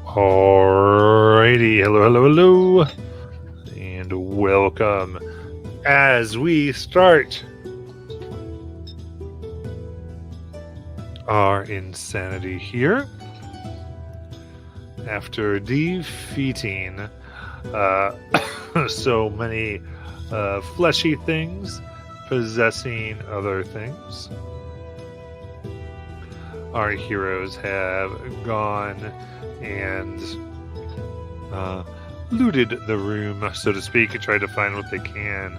Alrighty, hello, and welcome as we start our insanity here after defeating so many fleshy things possessing other things. Our heroes have gone and looted the room, so to speak, and tried to find what they can,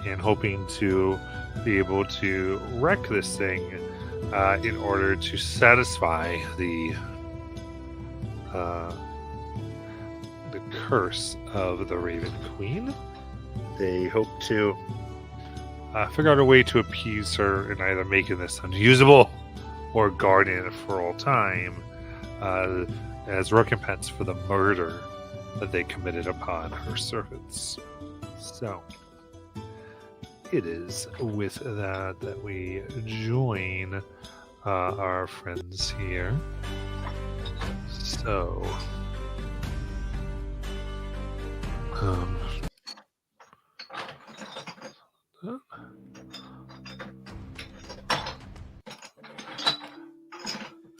and hoping to be able to wreck this thing in order to satisfy the curse of the Raven Queen. They hope to figure out a way to appease her in either making this unusable or guarding it for all time as recompense for the murder that they committed upon her servants. So, it is with that we join our friends here. So,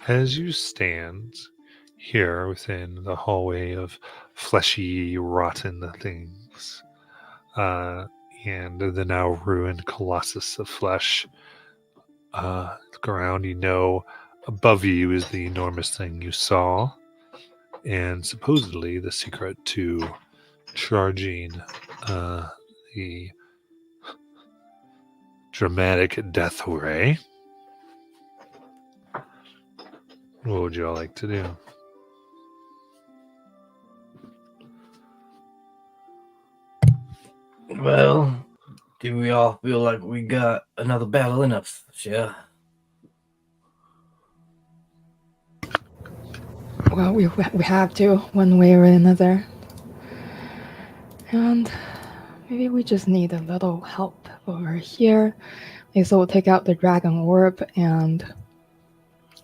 as you stand here within the hallway of fleshy, rotten things, and the now ruined colossus of flesh, look around, you know above you is the enormous thing you saw, and supposedly the secret to charging the dramatic death ray. What would you all like to do? Well, do we all feel like we got another battle in us? Yeah. Well, we have to, one way or another. And maybe we just need a little help over here. Lisa will take out the dragon orb and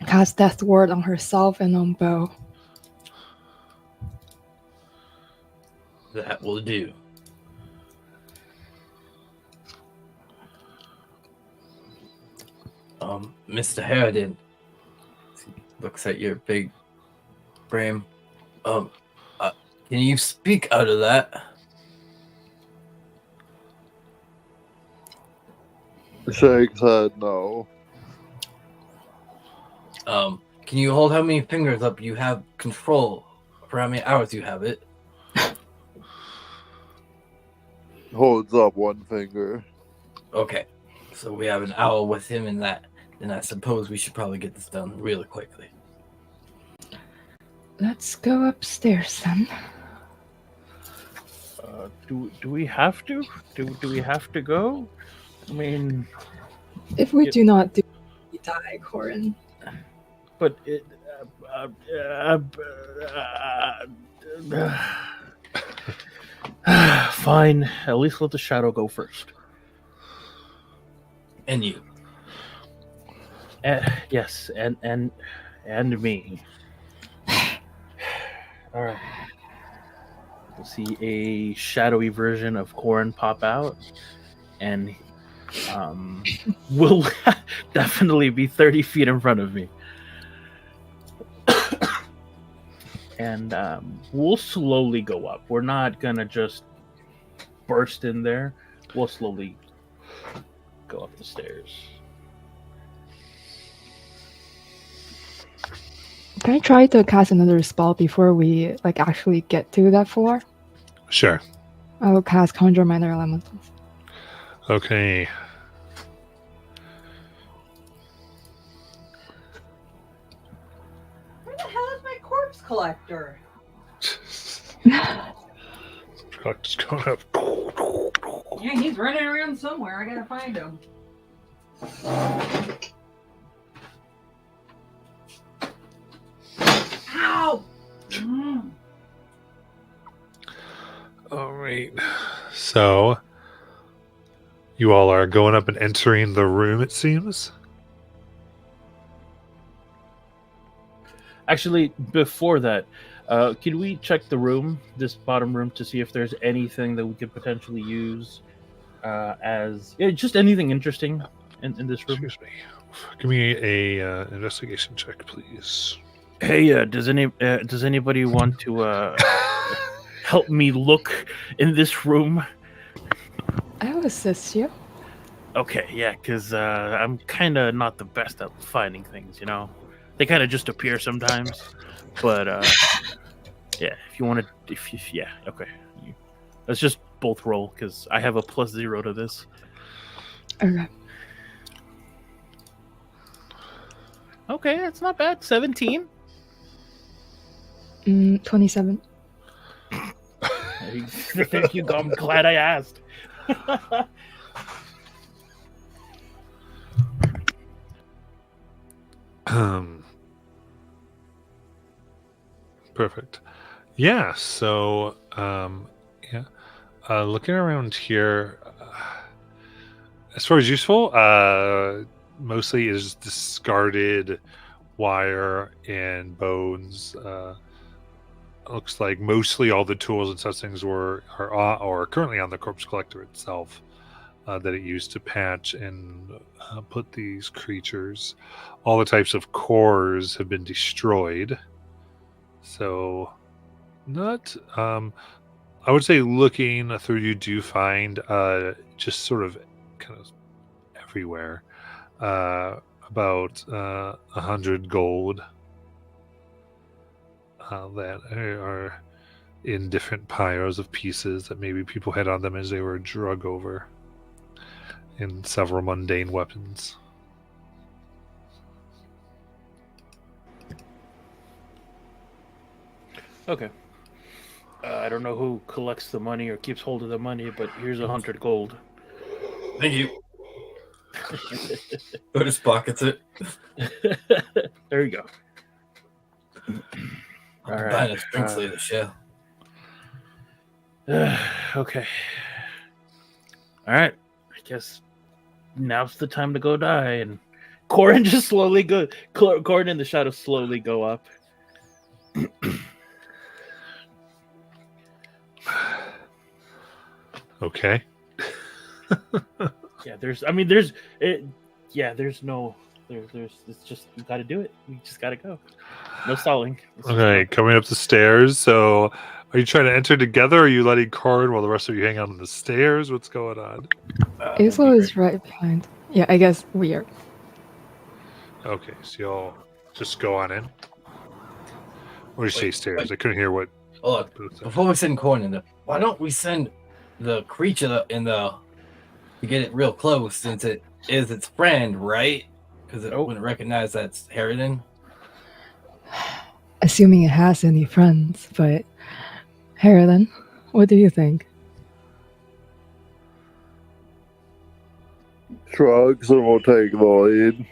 cast Death Ward on herself and on Bo. That will do. Mr. Harridan looks at your big frame. Can you speak out of that? Shake said no. Can you hold how many fingers up you have control for how many hours you have it? Holds up one finger. Okay, so we have an hour with him in that. Then I suppose we should probably get this done really quickly. Let's go upstairs then. Do we have to? Do we have to go? I mean, if we do not do, we die, Corin. But it. Fine. At least let the shadow go first. And you. Yes, and me. All right. We'll see a shadowy version of Corin pop out, and will definitely be 30 feet in front of me. And we'll slowly go up. We're not gonna just burst in there. We'll slowly go up the stairs. Can I try to cast another spell before we actually get to that floor? Sure. I will cast Conjure Minor Elementals. Okay. Where the hell is my corpse collector? Just going up. Yeah, he's running around somewhere. I gotta find him. Ow! All right. So, you all are going up and entering the room, it seems. Actually, before that, can we check the room, this bottom room, to see if there's anything that we could potentially use as just anything interesting in this room? Excuse me. Give me a investigation check, please. Hey, does anybody want to help me look in this room? I will assist you. Okay, yeah, because I'm kind of not the best at finding things, you know? They kind of just appear sometimes. But, yeah, if you want to... Yeah, okay. Let's just both roll, because I have a +0 to this. Okay. Okay, that's not bad. 17. 27. Thank you, I'm glad I asked. Perfect. Yeah, so looking around here, as far as useful, mostly is discarded wire and bones. Looks like mostly all the tools and such things are currently on the corpse collector itself that it used to patch and put these creatures. All the types of cores have been destroyed. So, not. I would say looking through, you do find just sort of kind of everywhere about 100 gold that are in different piles of pieces that maybe people had on them as they were drug over, and several mundane weapons. Okay. I don't know who collects the money or keeps hold of the money, but here's 100 gold. Thank you. Otis pockets it. There you go. All All right. right. It's Brinkley the show. Okay. All right. I guess now's the time to go die. And Corin just slowly go. Corin and the shadow slowly go up. Okay. Yeah, it's just, you gotta do it. You just gotta go. No stalling. Okay, coming up the stairs. So, are you trying to enter together, or are you letting Corin while the rest of you hang out on the stairs? What's going on? Isla is right behind. Yeah, I guess we are. Okay, so y'all just go on in. Or did you say stairs? I couldn't hear what. Hold on. Before we send corn in, why don't we send the creature to get it real close, since it is its friend, right? Because it wouldn't recognize that's Harridan. Assuming it has any friends, but Harridan, what do you think? Shrugs and will take the lead.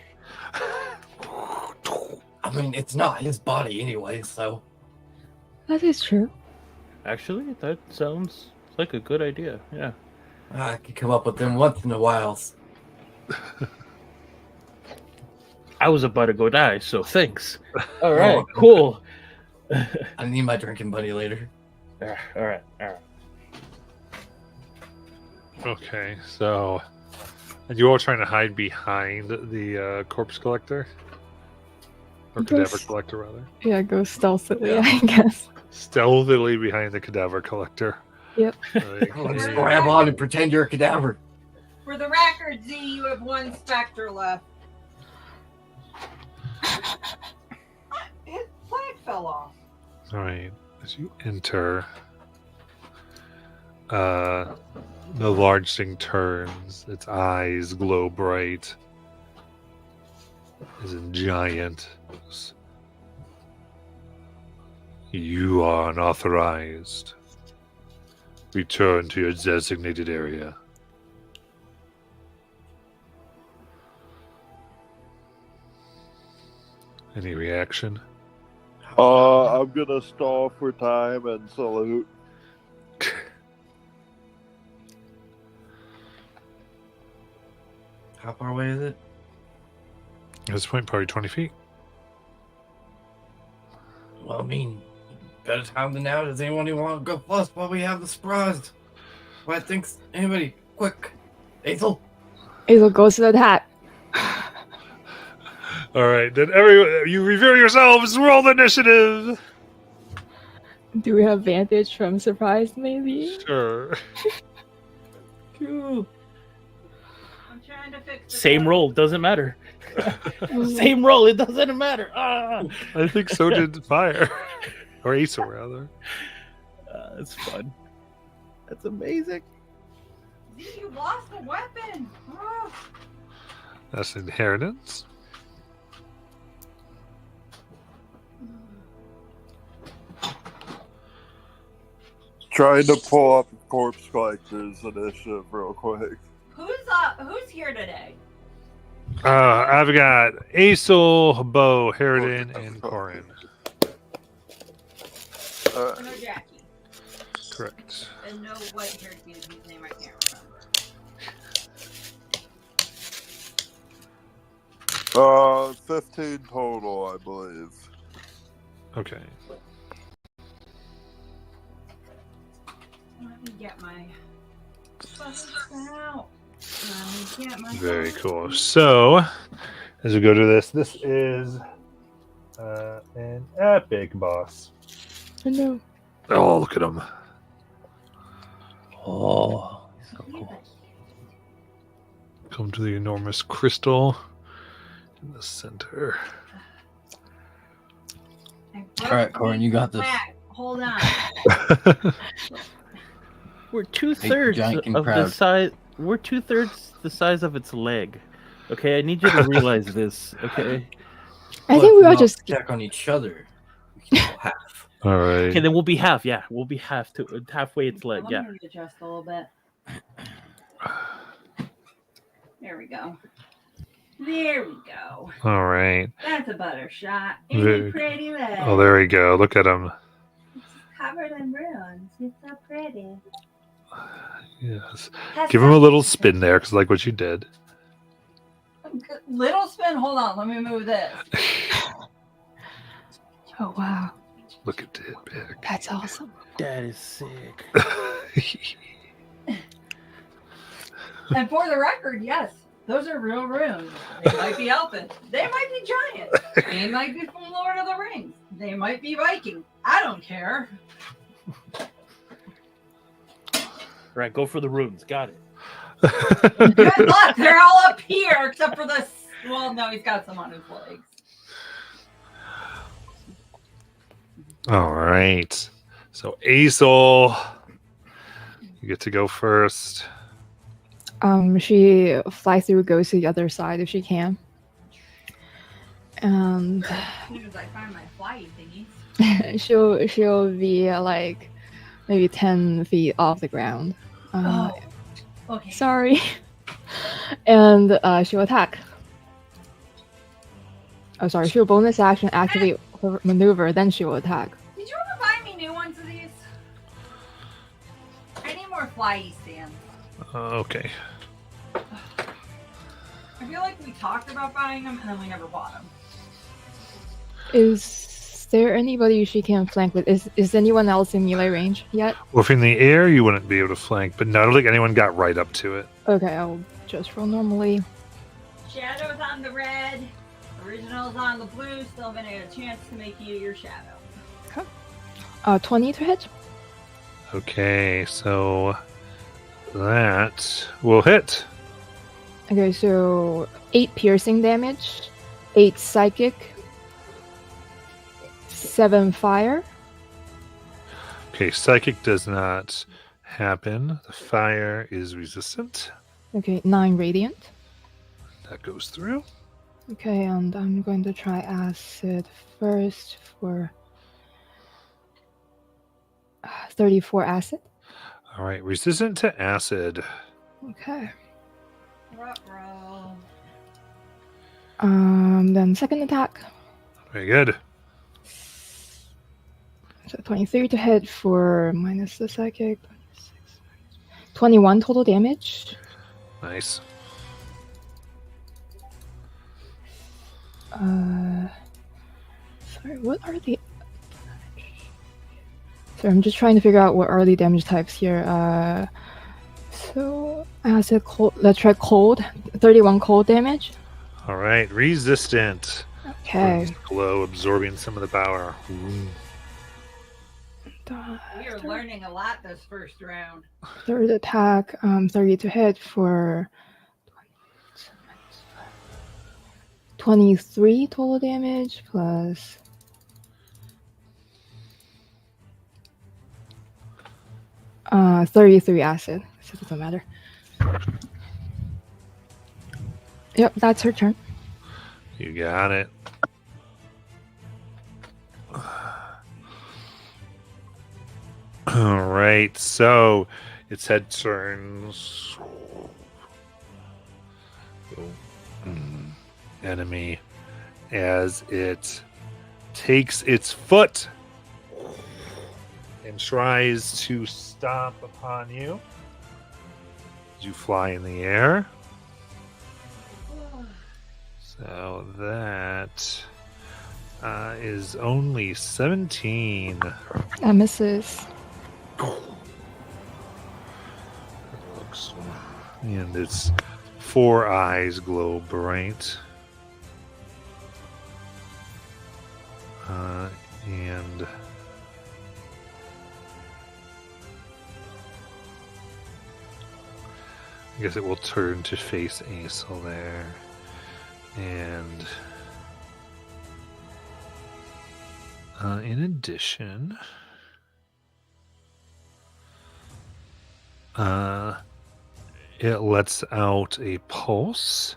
I mean, it's not his body anyway, so. That is true. Actually, that sounds like a good idea. Yeah. I could come up with them once in a while. I was about to go die, so thanks. All right, cool. I need my drinking buddy later. All right. Okay, so and you all trying to hide behind the corpse collector or cadaver Yes. collector, rather, Yeah, go stealthily, Yeah. I guess. stealthily behind the cadaver collector. Yep. Like, Just hey, grab on and pretend you're a cadaver. For the record, Z, you have one specter left. His flag fell off. all right, as you enter, the large thing turns. Its eyes glow bright. Is in giant. You are unauthorized. Return to your designated area. Any reaction? I'm gonna stall for time and salute. How far away is it? At this point, probably 20 feet. Well, I mean, better time than now. Does anyone want to go first while we have the surprise? What thinks anybody? Quick, Aethel. Azel goes to the attack. All right, then everyone, you reveal yourselves. Roll the initiative. Do we have advantage from surprise, maybe? Sure. Cool. I'm trying to fix the Same roll, doesn't matter. Same roll, it doesn't matter. Ah! I think so did Fire. Or Aesop, rather. That's fun. That's amazing. Z, you lost a weapon. Oh. That's inheritance. Trying to pull up corpse collector's initiative real quick. Who's here today? I've got Aesol, Bo, Harridan, and Corin. No Jackie. Correct. And no white-haired kid whose name I can't remember. 15 total, I believe. Okay. Let me get my buttons out. Let me get my Very buttons. cool. So, as we go to this is an epic boss. Oh no. Oh, look at him. Oh, so cool. Come to the enormous crystal in the center. I All right, Corin, you got this. Flag. Hold on. We're 2/3 giant and of the proud. size. We're 2/3 the size of its leg. Okay, I need you to realize this. Okay. I think we all just check on each other. We can go half. All right. Okay, then we'll be half. Yeah, we'll be halfway its leg. Let Yeah. me adjust a little bit. There we go. There we go. All right. That's a butter shot. Ain't Very- it pretty red? Oh, there we go. Look at him. It's covered in ruins. It's so pretty. Yes. Has Give him a that- little spin there, because like what you did. Little spin. Hold on. Let me move this. Oh wow. Look at it, big. That's awesome. That is sick. And for the record, yes, those are real runes. They might be elfin. They might be giant. They might be from Lord of the Rings. They might be Viking. I don't care. Right, go for the runes. Got it. Good luck. They're all up here except for this. Well, no, he's got some on his legs. All right. So Aesol, you get to go first. She flies through, goes to the other side if she can. And As soon as I find my flyy thingies. she'll be like maybe 10 feet off the ground. Oh, okay. Sorry. And she'll attack. Oh, sorry. She'll bonus action activate her maneuver, then she will attack. Did you ever buy me new ones of these? I need more flyy stands. Okay. I feel like we talked about buying them and then we never bought them. Is there anybody she can flank with? Is anyone else in melee range yet? Well, if in the air, you wouldn't be able to flank, but no, I don't think anyone got right up to it. Okay, I'll just roll normally. Shadow's on the red. Original's on the blue. Still gonna get a chance to make you your shadow. 20 to hit. Okay, so that will hit. Okay, so 8 piercing damage, 8 psychic, 7 fire. Okay, psychic does not happen. The fire is resistant. Okay, 9 radiant. That goes through. Okay, and I'm going to try acid first for 34 acid. All right, resistant to acid. Okay. Ruh-roh. Then second attack. Very good. So 23 to hit for minus the psychic. 21 total damage. Nice. Sorry, what are the... Sorry, I'm just trying to figure out what are the damage types here. So, acid, cold, let's try cold. 31 cold damage. All right, resistant. Okay. Burns glow, absorbing some of the power. Ooh. We are learning a lot this first round. Third attack, 30 to hit for 23 total damage plus 33 acid. So it doesn't matter. Yep, that's her turn. You got it. All right, so its head turns. Enemy as it takes its foot and tries to stomp upon you. You fly in the air. So that is only 17. That misses. And its 4 eyes glow bright. And I guess it will turn to face Aesel there. And in addition, it lets out a pulse.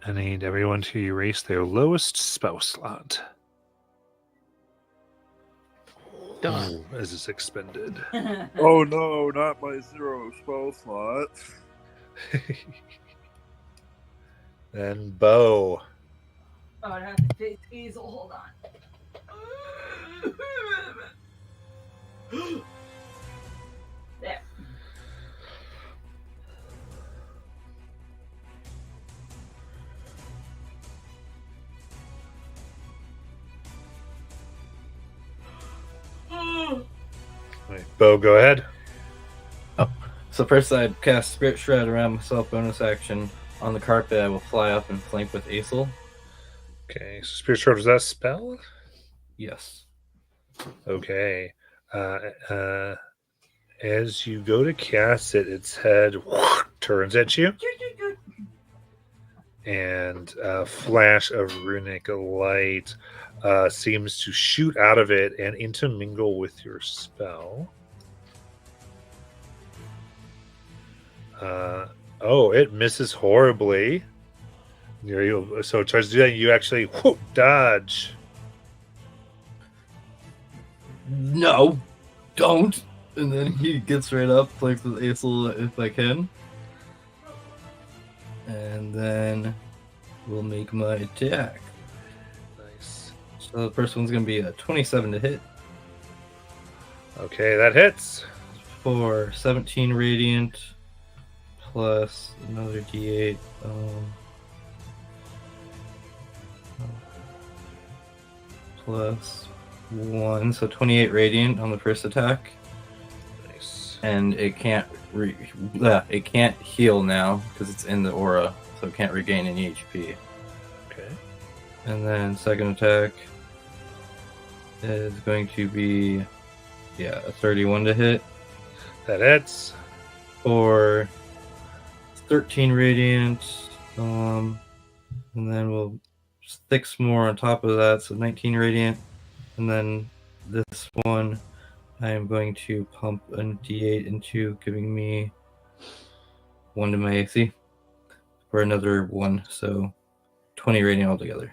I need everyone to erase their lowest spell slot. Done. As it's expended. Oh no, not my 0 spell slot. Then Bo. Oh, I have to face Hazel. Hold on. There. Right, Bo, go ahead. So first I'd cast Spirit Shred around myself, bonus action. On the carpet, I will fly up and flank with Aesel. Okay, so Spirit Shard, was that a spell? Yes. Okay. As you go to cast it, its head turns at you, and a flash of runic light seems to shoot out of it and intermingle with your spell. Oh, it misses horribly. So it tries to do that. You actually dodge. No, don't. And then he gets right up, flanks with Aesel if I can. And then we'll make my attack. Nice. So the first one's going to be a 27 to hit Okay, that hits. for 17 radiant plus another d8. plus 1, so 28 radiant on the first attack. Nice. And it can't it can't heal now because it's in the aura, so it can't regain any HP. Okay. And then second attack is going to be a 31 to hit That hits. for 13 radiant. And then we'll 6 more on top of that, so 19 radiant. And then this one, I am going to pump a D8 into, giving me 1 to my AC for another 1, so 20 radiant altogether.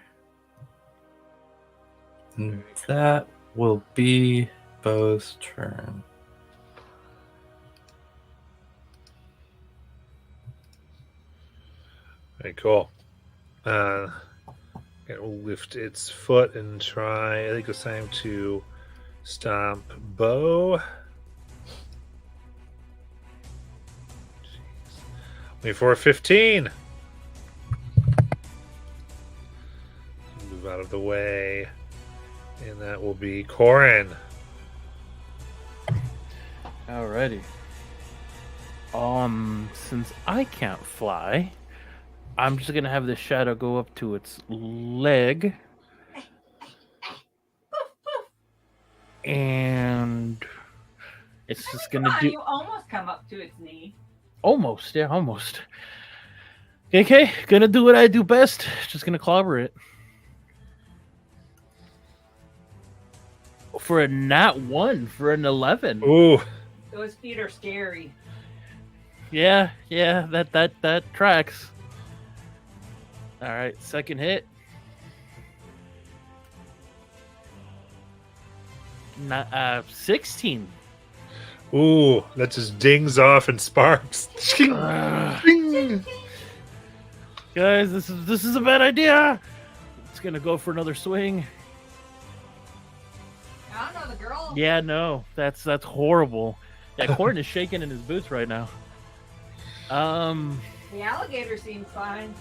And that will be Bo's turn. Very cool. It'll lift its foot and try. I think it's time to stomp Bo. Jeez. 15. Move out of the way. And that will be Corin. Alrighty. Since I can't fly, I'm just gonna have the shadow go up to its leg, and it's just gonna do. You almost come up to its knee. Almost, yeah, almost. Okay, gonna do what I do best. Just gonna clobber it. For a nat 1, for an 11. Ooh. Those feet are scary. Yeah, that tracks. All right, second hit. 16. Ooh, that just dings off and sparks. Guys, this is a bad idea. It's gonna go for another swing. I don't know the girl. Yeah, no, that's horrible. Yeah, Corin is shaking in his boots right now. The alligator seems fine.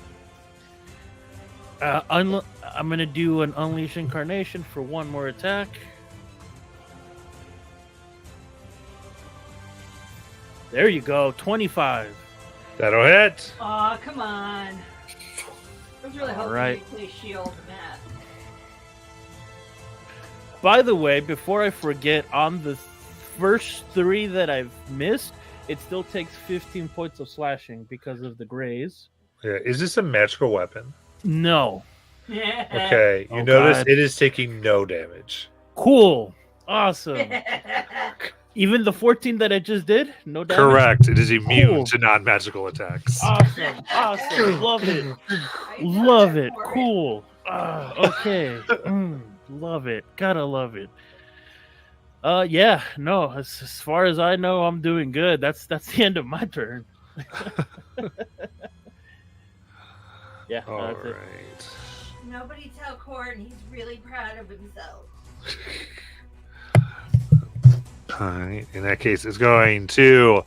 I'm gonna do an Unleash Incarnation for 1 more attack. There you go, 25. That'll hit. Aw, come on. I was really hoping Alright. you'd play shield and that. By the way, before I forget, on the first 3 that I've missed, it still takes 15 points of slashing because of the graze. Yeah, is this a magical weapon? No. Okay, you Oh, notice God. it is taking no damage. Cool. Awesome. Even the 14 that I just did, no damage. Correct. It is immune Cool. to non-magical attacks. Awesome. Awesome. Love it. Love it. Cool. Okay. Love it. Gotta love it. Yeah. No. As far as I know, I'm doing good. That's the end of my turn. Yeah. All that's it. right. Nobody tell Corin he's really proud of himself. All right. In that case, it's going to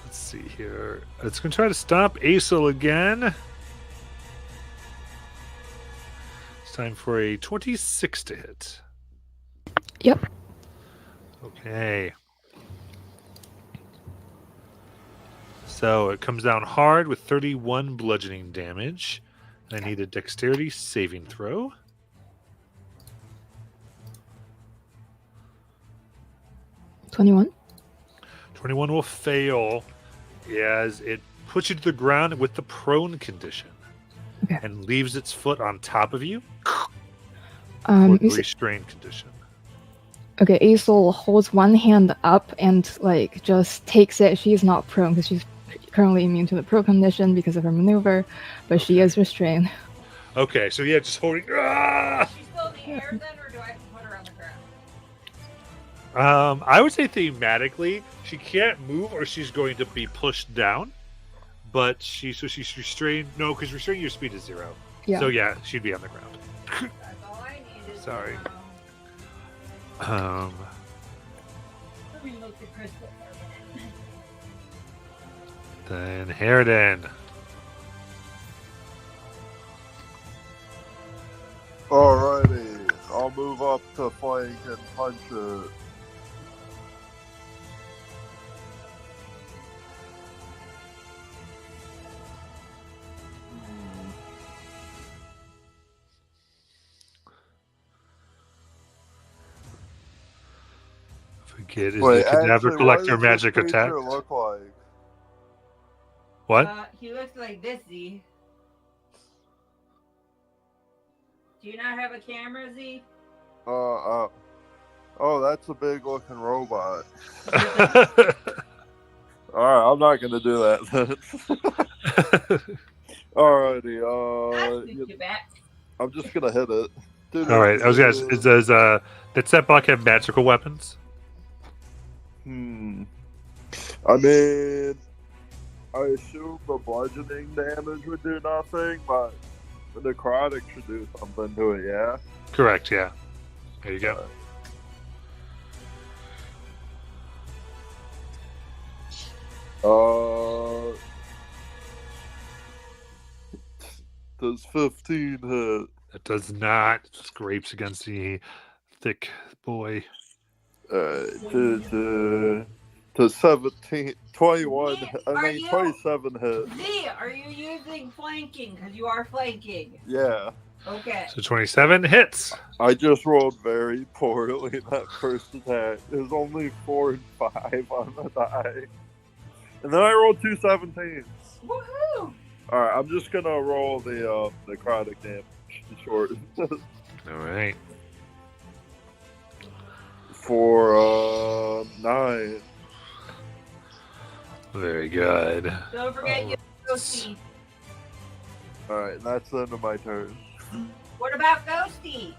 let's see here. It's going to try to stop Aesel again. It's time for a 26 to hit. Yep. Okay. So it comes down hard with 31 bludgeoning damage. I need a dexterity saving throw. $21. 21 will fail as it puts you to the ground with the prone condition. Okay. And leaves its foot on top of you for You the see- restrained condition. Okay, Aesol holds one hand up and like just takes it. She's not prone because she's currently immune to the pro condition because of her maneuver, but she is restrained. Okay, so yeah, just holding. Ah! She's still in the air then, or do I have to put her on the ground? I would say thematically, she can't move or she's going to be pushed down. But she's restrained. No, because restraining your speed is 0. Yeah. So yeah, she'd be on the ground. That's all I needed. Sorry. Let me look the crystal for a minute. Then Harridan. Alrighty, I'll move up to flank and punch it. Forget is Wait, the cadaver actually, what collector does magic this attack? creature look like? What? He looks like this, Z. Do you not have a camera, Z? Oh, that's a big looking robot. Alright, I'm not gonna do that then. Alrighty, You back. I'm just gonna hit it. All right, I was gonna ask, does that block have magical weapons? I mean, I assume the bludgeoning damage would do nothing, but the necrotic should do something to it, yeah? Correct, yeah. There you go. Does 15 hit? It does not. Scrapes against the thick boy. To 17, 21, Yeah, I are mean you- 27 hit. Z, are you using flanking? Because you are flanking. Yeah, Okay. So 27 hits. I just rolled very poorly that first attack. It was only 4 and 5 on the die. And then I rolled 2 17s. Woohoo! Alright, I'm just gonna roll the necrotic damage short. All right. For 9. Very good. Don't forget you Ghosty. Alright, that's the end of my turn. What about Ghosty?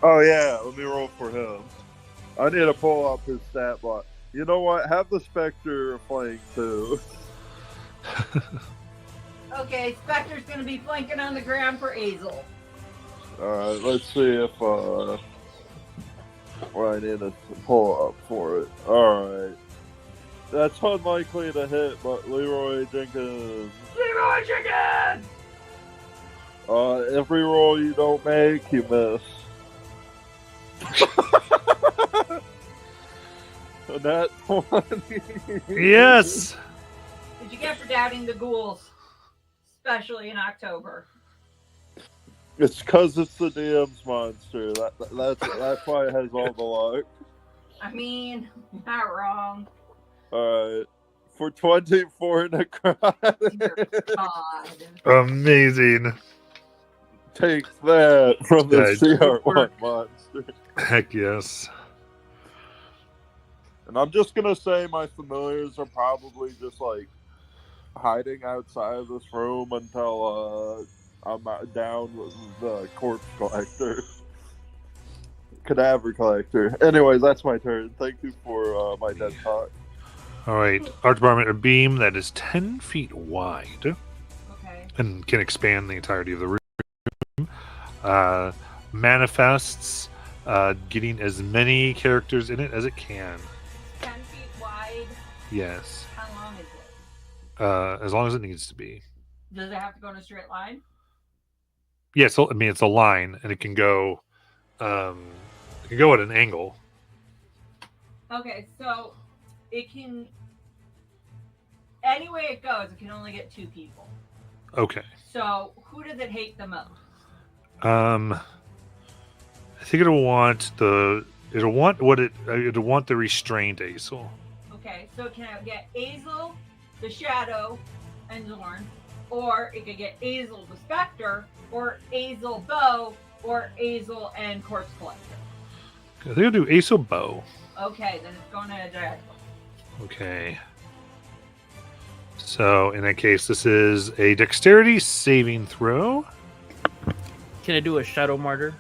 Oh yeah, let me roll for him. I need to pull up his stat block. You know what? Have the Spectre flank too. Okay, Spectre's gonna be flanking on the ground for Azel. Alright, let's see if what I need to pull up for it. Alright. That's unlikely to hit, but Leroy Jenkins. Leroy Chicken! Every roll you don't make, you miss. That 20. Yes. What'd you get for doubting the ghouls? Especially in October. It's because it's the DM's monster. That's why it has all the luck. I mean, not wrong. Alright. For 24 necrotic. God. Amazing. Take that from the Yeah, CR1 monster. Heck yes. And I'm just gonna say my familiars are probably just like hiding outside of this room until I'm down with the corpse collector. Cadaver collector. Anyways, that's my turn. Thank you for my dead talk. All right. Art department, a beam that is 10 feet wide Okay. and can expand the entirety of the room. Manifests, getting as many characters in it as it can. 10 feet wide. Yes. How long is it? As long as it needs to be. Does it have to go in a straight line? Yeah, so I mean it's a line, and it can go at an angle. Okay, so it can. Any way it goes, it can only get 2 people. Okay. So who does it hate the most? I think it'll want the restrained Aesel. Okay, so it can get Azel, the Shadow, and Zorn, or it could get Azel, the Spectre, or Azel Bow, or Azel and Corpse Collector. I think I'll do Aesel Bow. Okay, then it's going to a diagonal. Okay. So in that case, this is a dexterity saving throw. Can I do a shadow martyr?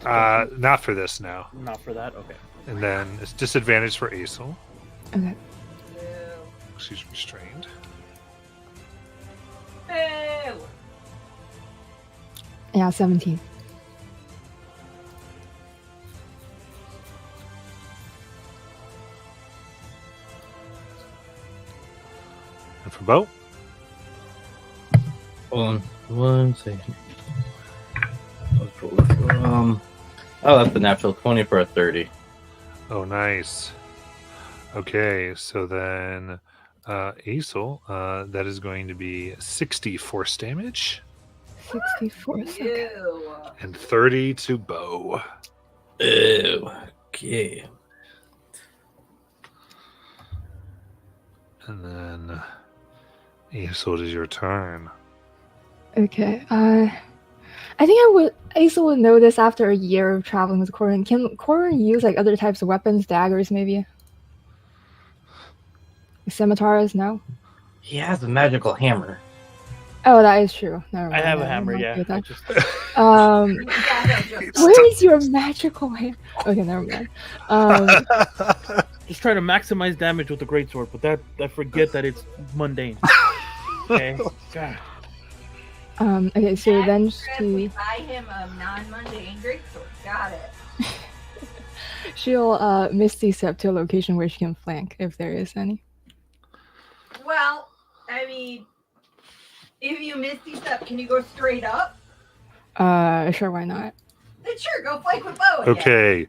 Not for this now. Not for that. Okay. And then it's disadvantage for Aesel. Okay. She's restrained. Boo! Yeah, 17. And for Bo? Hold on 1 second. Oh, that's the natural 20 for a 30. Oh, nice. Okay, so then Aesel, that is going to be 60 force damage 64 seconds. Ew. and 30 to Bo. Ew. Okay. And then Aesel, it is your turn. Okay. I think Aesel would know this after a year of traveling with Corin. Can Corin use like other types of weapons, daggers maybe? Scimitars? No. He has a magical hammer. Oh, that is true. Never I mind, have a never hammer, mind. yeah. Okay, I that- just, Yeah, just- Where is your magical hammer? Okay, never mind. just trying to maximize damage with the greatsword, but that I forget that it's mundane. Okay. God. Okay, so then We buy him a non-mundane greatsword. Got it. she'll Misty Step to a location where she can flank if there is any. Well, I mean, if you Misty Step, can you go straight up? Sure, why not? Then sure, go flank with Bo again. Okay.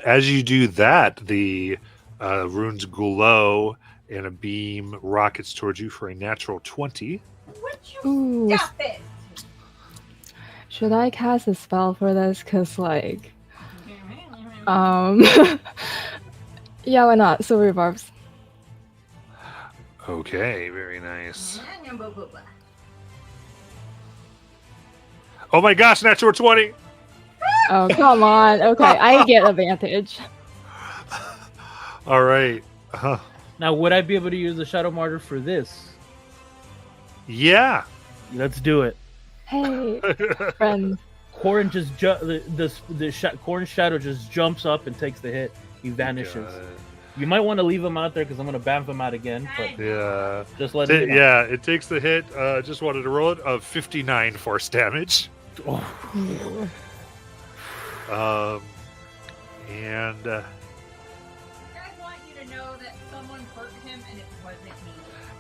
As you do that, the runes glow and a beam rockets towards you for a natural 20. Would you Ooh, stop it? should I cast a spell for this? Cause like, yeah, why not? Silver barbs. Okay, very nice. Oh my gosh, natural 20! Oh, come on. Okay, I get advantage. All right. Now, would I be able to use the Shadow Martyr for this? Yeah. Let's do it. Hey, friend. Corin just Corin's shadow just jumps up and takes the hit. He vanishes. You might want to leave him out there because I'm going to bamf him out again. But Yeah. just let him. Yeah, it takes the hit. Just wanted to roll it of 59 force damage. Oh. And I want you to know that someone hurt him and it wasn't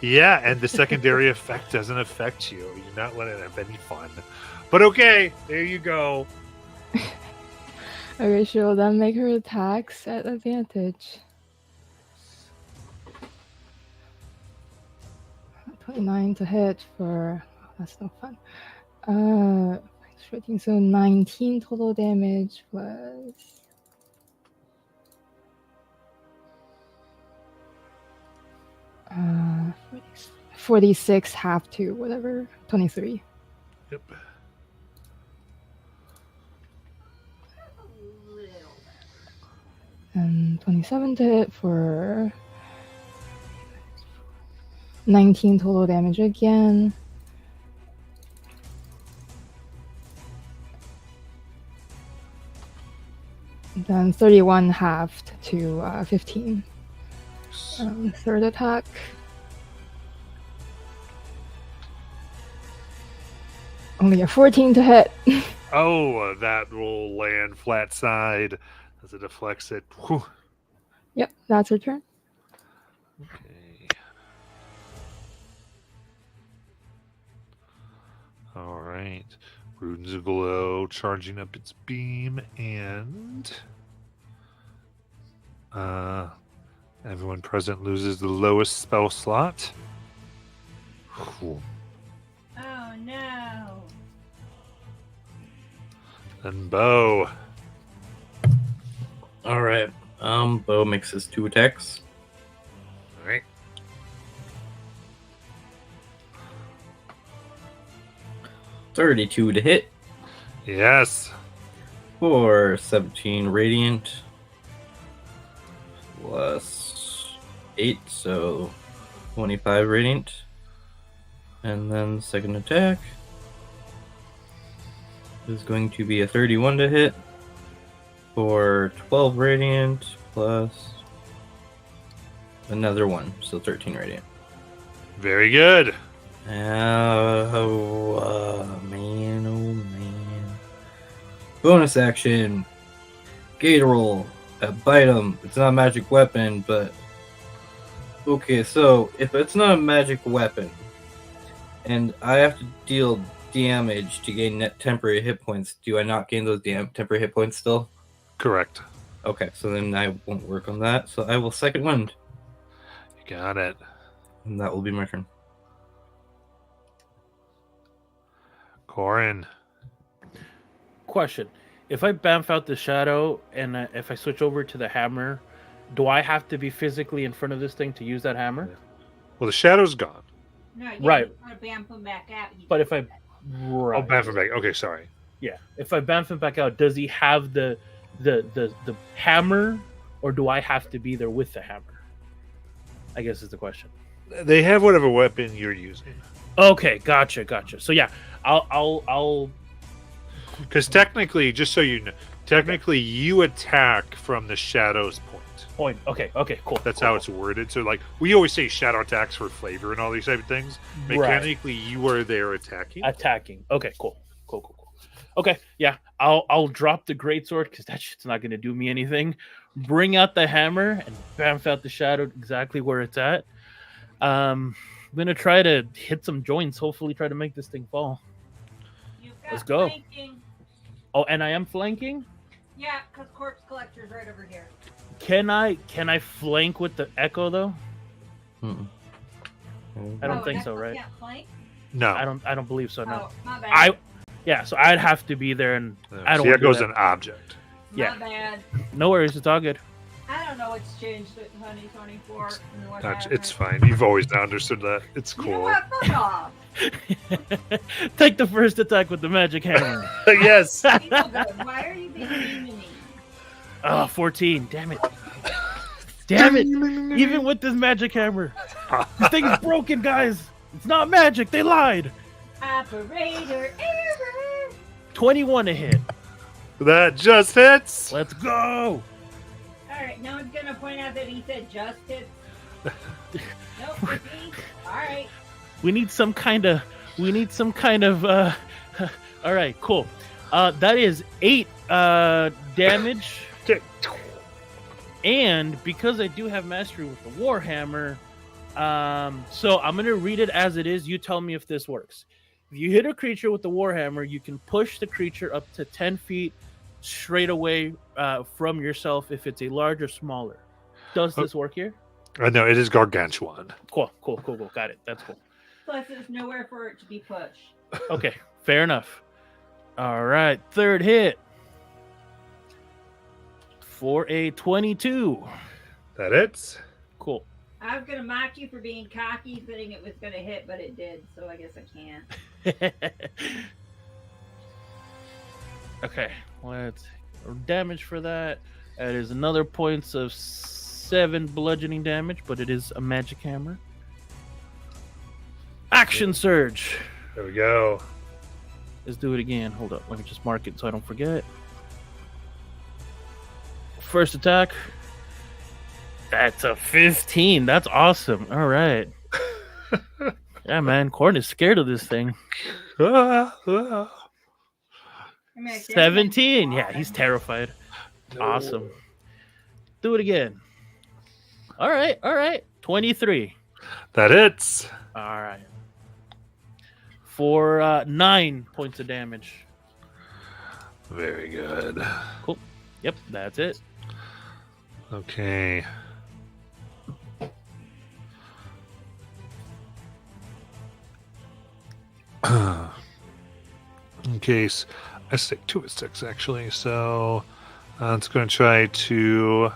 me. yeah, and the secondary effect doesn't affect you. You're not letting it have any fun. But okay, there you go. Okay, she'll then make her attacks at advantage. 29 to hit for. Oh, that's no fun. 13, so 19 total damage plus. 46 half to whatever. 23. Yep. And 27 to hit for 19 total damage again. Then 31 halved to 15. Third attack. Only a 14 to hit. Oh, that will land flat side as it deflects it. Whew. Yep, that's her turn. Okay. All right. Runes Glow charging up its beam, and everyone present loses the lowest spell slot. Whew. Oh no. And Bo. All right. Bo makes his 2 attacks. All right. $32 to hit Yes. for 17 radiant plus 8, so 25 radiant. And then the second attack is going to be a 31 to hit for 12 radiant plus another 1, so 13 radiant. Very good. Man, oh man. Bonus action. Gator roll. Bite him. It's not a magic weapon, but Okay, so if it's not a magic weapon, and I have to deal damage to gain net temporary hit points, do I not gain those temporary hit points still? Correct. Okay, so then I won't work on that. So I will second wind, You got it. and that will be my turn. Corin. Question: if I bamf out the shadow and if I switch over to the hammer, do I have to be physically in front of this thing to use that hammer? Well, the shadow's gone. No, yeah, Right. You want to bam him back out. you But do if I that. right, Oh, Bamford back. Okay, sorry. yeah, if I bamf him back out, does he have the hammer, or do I have to be there with the hammer? I guess is the question. They have whatever weapon you're using. Okay, gotcha. So yeah, I'll Because technically, just so you know, technically you attack from the shadow's point. point. Okay, cool. That's cool, how it's worded. So, like, we always say shadow attacks for flavor and all these type of things. Right. Mechanically, you are there attacking. attacking. Okay, cool. Okay, yeah, I'll drop the greatsword because that shit's not gonna do me anything. Bring out the hammer and bamf out the shadow exactly where it's at. I'm gonna try to hit some joints. Hopefully, try to make this thing fall. You've got Let's go. flanking. Oh, and I am flanking. Yeah, because corpse collector's right over here. Can I flank with the echo though? Mm-mm. I don't Oh, think so, Echo right? can't flank? No. I don't believe so. No. Oh, my bad. Yeah, so I'd have to be there, and I don't See, wanna that do goes that. an object. yeah. My bad. No worries, it's all good. I don't know what's changed with 2024. and what It's happened. fine. You've always understood that. It's You know cool. what? Fuck off. Take the first attack with the magic hammer. Yes. People go, why are you being mean to me? Oh, 14. Damn it. Damn it. Even with this magic hammer. This thing's broken, guys. It's not magic. They lied. Operator error. 21 to hit. That just hits. Let's go. All right, no one's gonna point out that he said just hit. Nope, repeat. All right. We need some kind of all right, cool. That is 8 damage. And because I do have mastery with the Warhammer, so I'm gonna read it as it is. You tell me if this works. If you hit a creature with the Warhammer, you can push the creature up to 10 feet straight away from yourself if it's a large or smaller. Does this work here? No, it is gargantuan. Cool. Got it. That's cool. Plus, there's nowhere for it to be pushed. Okay, fair enough. All right, third hit for a 22. That hits. Cool. I was gonna mock you for being cocky, thinking it was gonna hit, but it did. So I guess I can't. Okay, let's damage for that. That is another points of 7 bludgeoning damage, but it is a magic hammer. Action surge. There we go. Let's do it again. Hold up. Let me just mark it so I don't forget. First attack. That's a 15. That's awesome. All right. Yeah, man. Corn is scared of this thing. Ah. I mean, I guess 17. that's Yeah, he's terrified. No. Awesome. Do it again. All right. 23. That hits. All right. For 9 points of damage. Very good. Cool. Yep, that's it. Okay. In case I stick 2 of 6 actually, so it's going to try to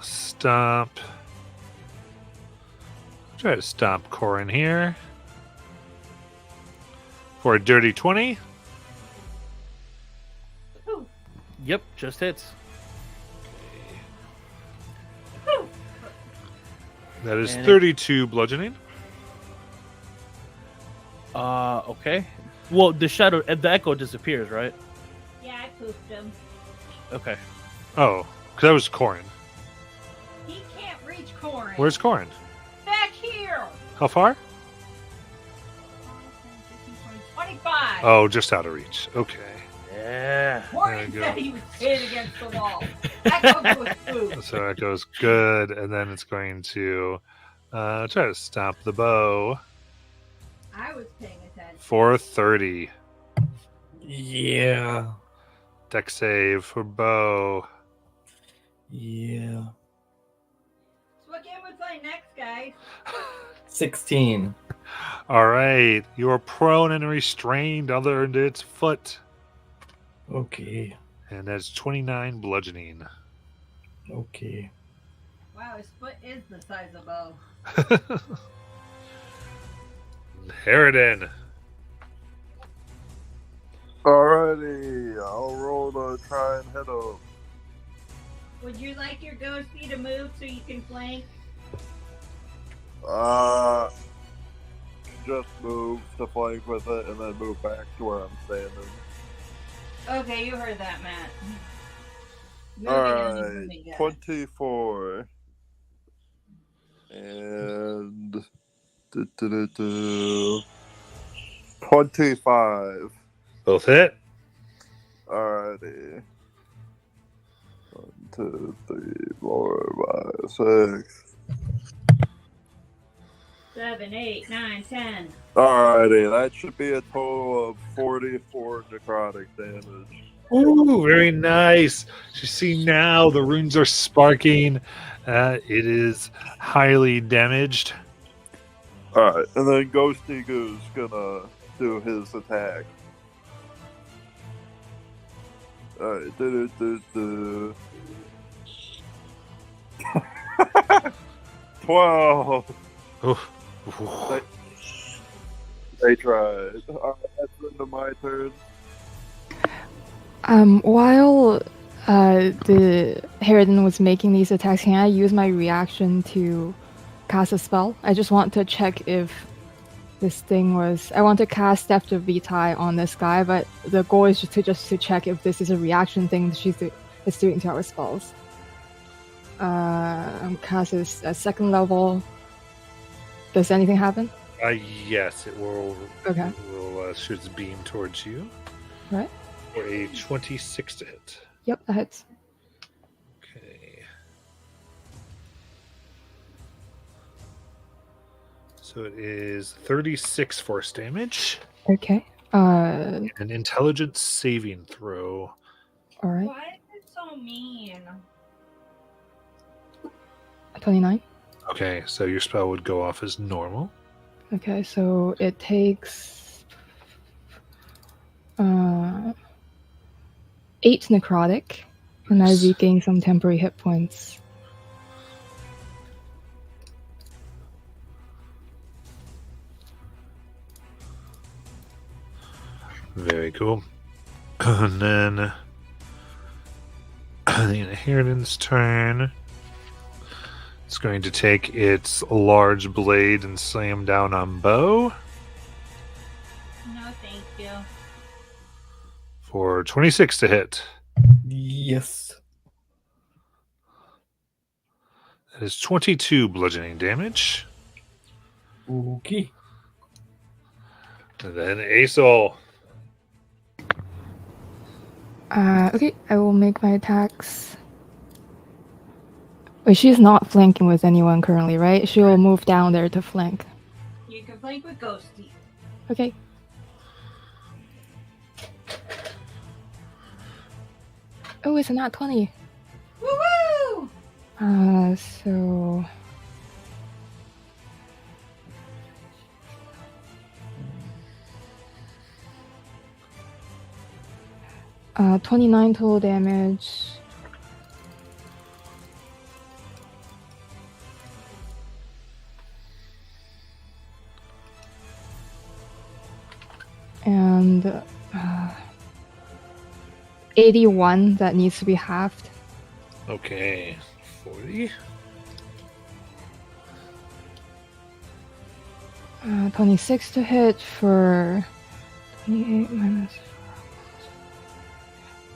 stomp. Try to stomp Corin here for a dirty 20. Yep, just hits. That is And 32 bludgeoning. Okay. Well, the shadow, the echo disappears, right? Yeah, I pooped him. Okay. Oh, because that was Corin. He can't reach Corin. Where's Corin? Back here? How far? 25. Oh, just out of reach. Okay. Yeah. There Morgan you said go. he was pinned against the wall. That goes with food. So it goes good, and then it's going to try to stop the bow I was paying attention. for 30. Yeah. Deck save for bow. Yeah. So what game we play next, guys? 16. All right, you are prone and restrained under its foot, Okay. and that's 29 bludgeoning. Okay. Wow, his foot is the size of a bow. Harridan. Alrighty, I'll roll to try and hit him. Would you like your ghosty to move so you can flank? Just move to flank with it and then move back to where I'm standing. Okay, you heard that, Matt. Moving isn't Alright, moving yet. 24. And 25. Both hit. Alrighty. 1, 2, 3, 4, 5, 6. 7, 8, 9, 10. Alrighty, that should be a total of 44 necrotic damage. Ooh, very nice. You see now the runes are sparking. It is highly damaged. Alright, and then Ghosty Goose gonna do his attack. Alright, 12. Oof. They tried. Alright, that's the end of my turn. While the Harridan was making these attacks, can I use my reaction to cast a spell? I just want to check if this thing was. I want to cast Depth of Vitae on this guy, but the goal is just to check if this is a reaction thing is doing to our spells. Cast this at 2nd level. Does anything happen? Yes, it will. Okay. It will shoot its beam towards you. Right. For a 26 to hit. Yep, that hits. Okay. So it is 36 force damage. Okay. An intelligence saving throw. All right. Why is it so mean? 29. Okay, so your spell would go off as normal. Okay, so it takes 8 necrotic, and I Nice. regain some temporary hit points. Very cool. And then the Harridan's turn. It's going to take its large blade and slam down on Bo No, thank you. for 26 to hit. Yes. That is 22 bludgeoning damage. Okay. And then Aesol. Okay, I will make my attacks. Wait, she's not flanking with anyone currently, right? She will move down there to flank. You can flank with Ghosty. Okay. Oh, it's a nat 20. Woo-woo! So... Uh, 29 total damage. And 81 that needs to be halved. Okay, 40. 26 to hit for 28 minus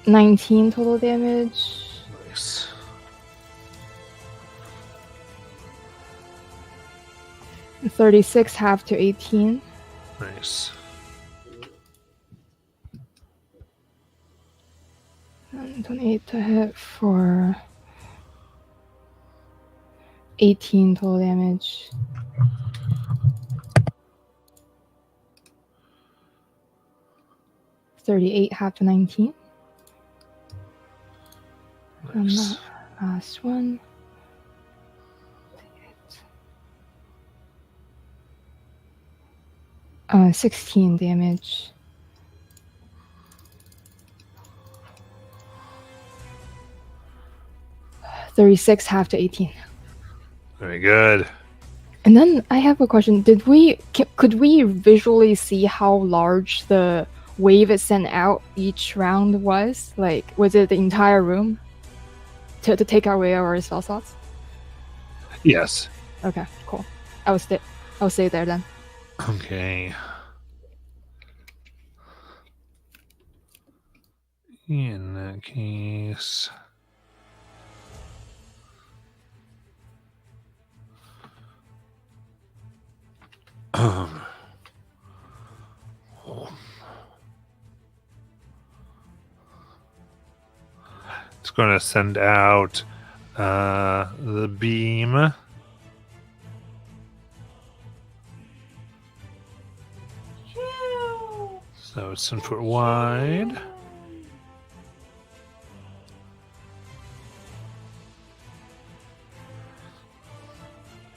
19 total damage. Nice. And 36 half to 18. Nice. And 28 to hit for 18 total damage. $38 half to 19. And Nice. that last one. 16 damage. $36 half to 18. Very good. And then I have a question. Could we visually see how large the wave it sent out each round was? Like, was it the entire room to take away our spell slots? Yes. Okay, cool. I'll stay there then. Okay. In that case. It's going to send out the beam. So it's 10 foot wide.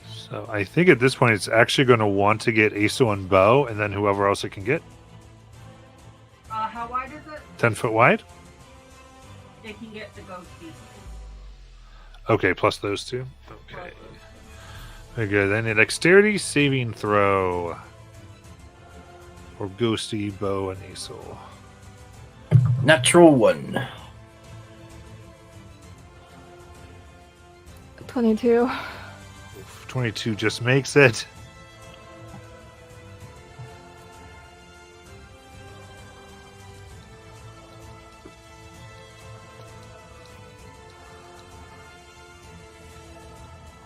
So I think at this point it's actually going to want to get Aso and Bo, and then whoever else it can get. How wide is it? 10 foot wide? They can get the ghost beast. Okay, plus those two. Okay. Very good. Then a dexterity saving throw. For Ghosty, Bo, and Aso. Natural 1. 22. 22 just makes it.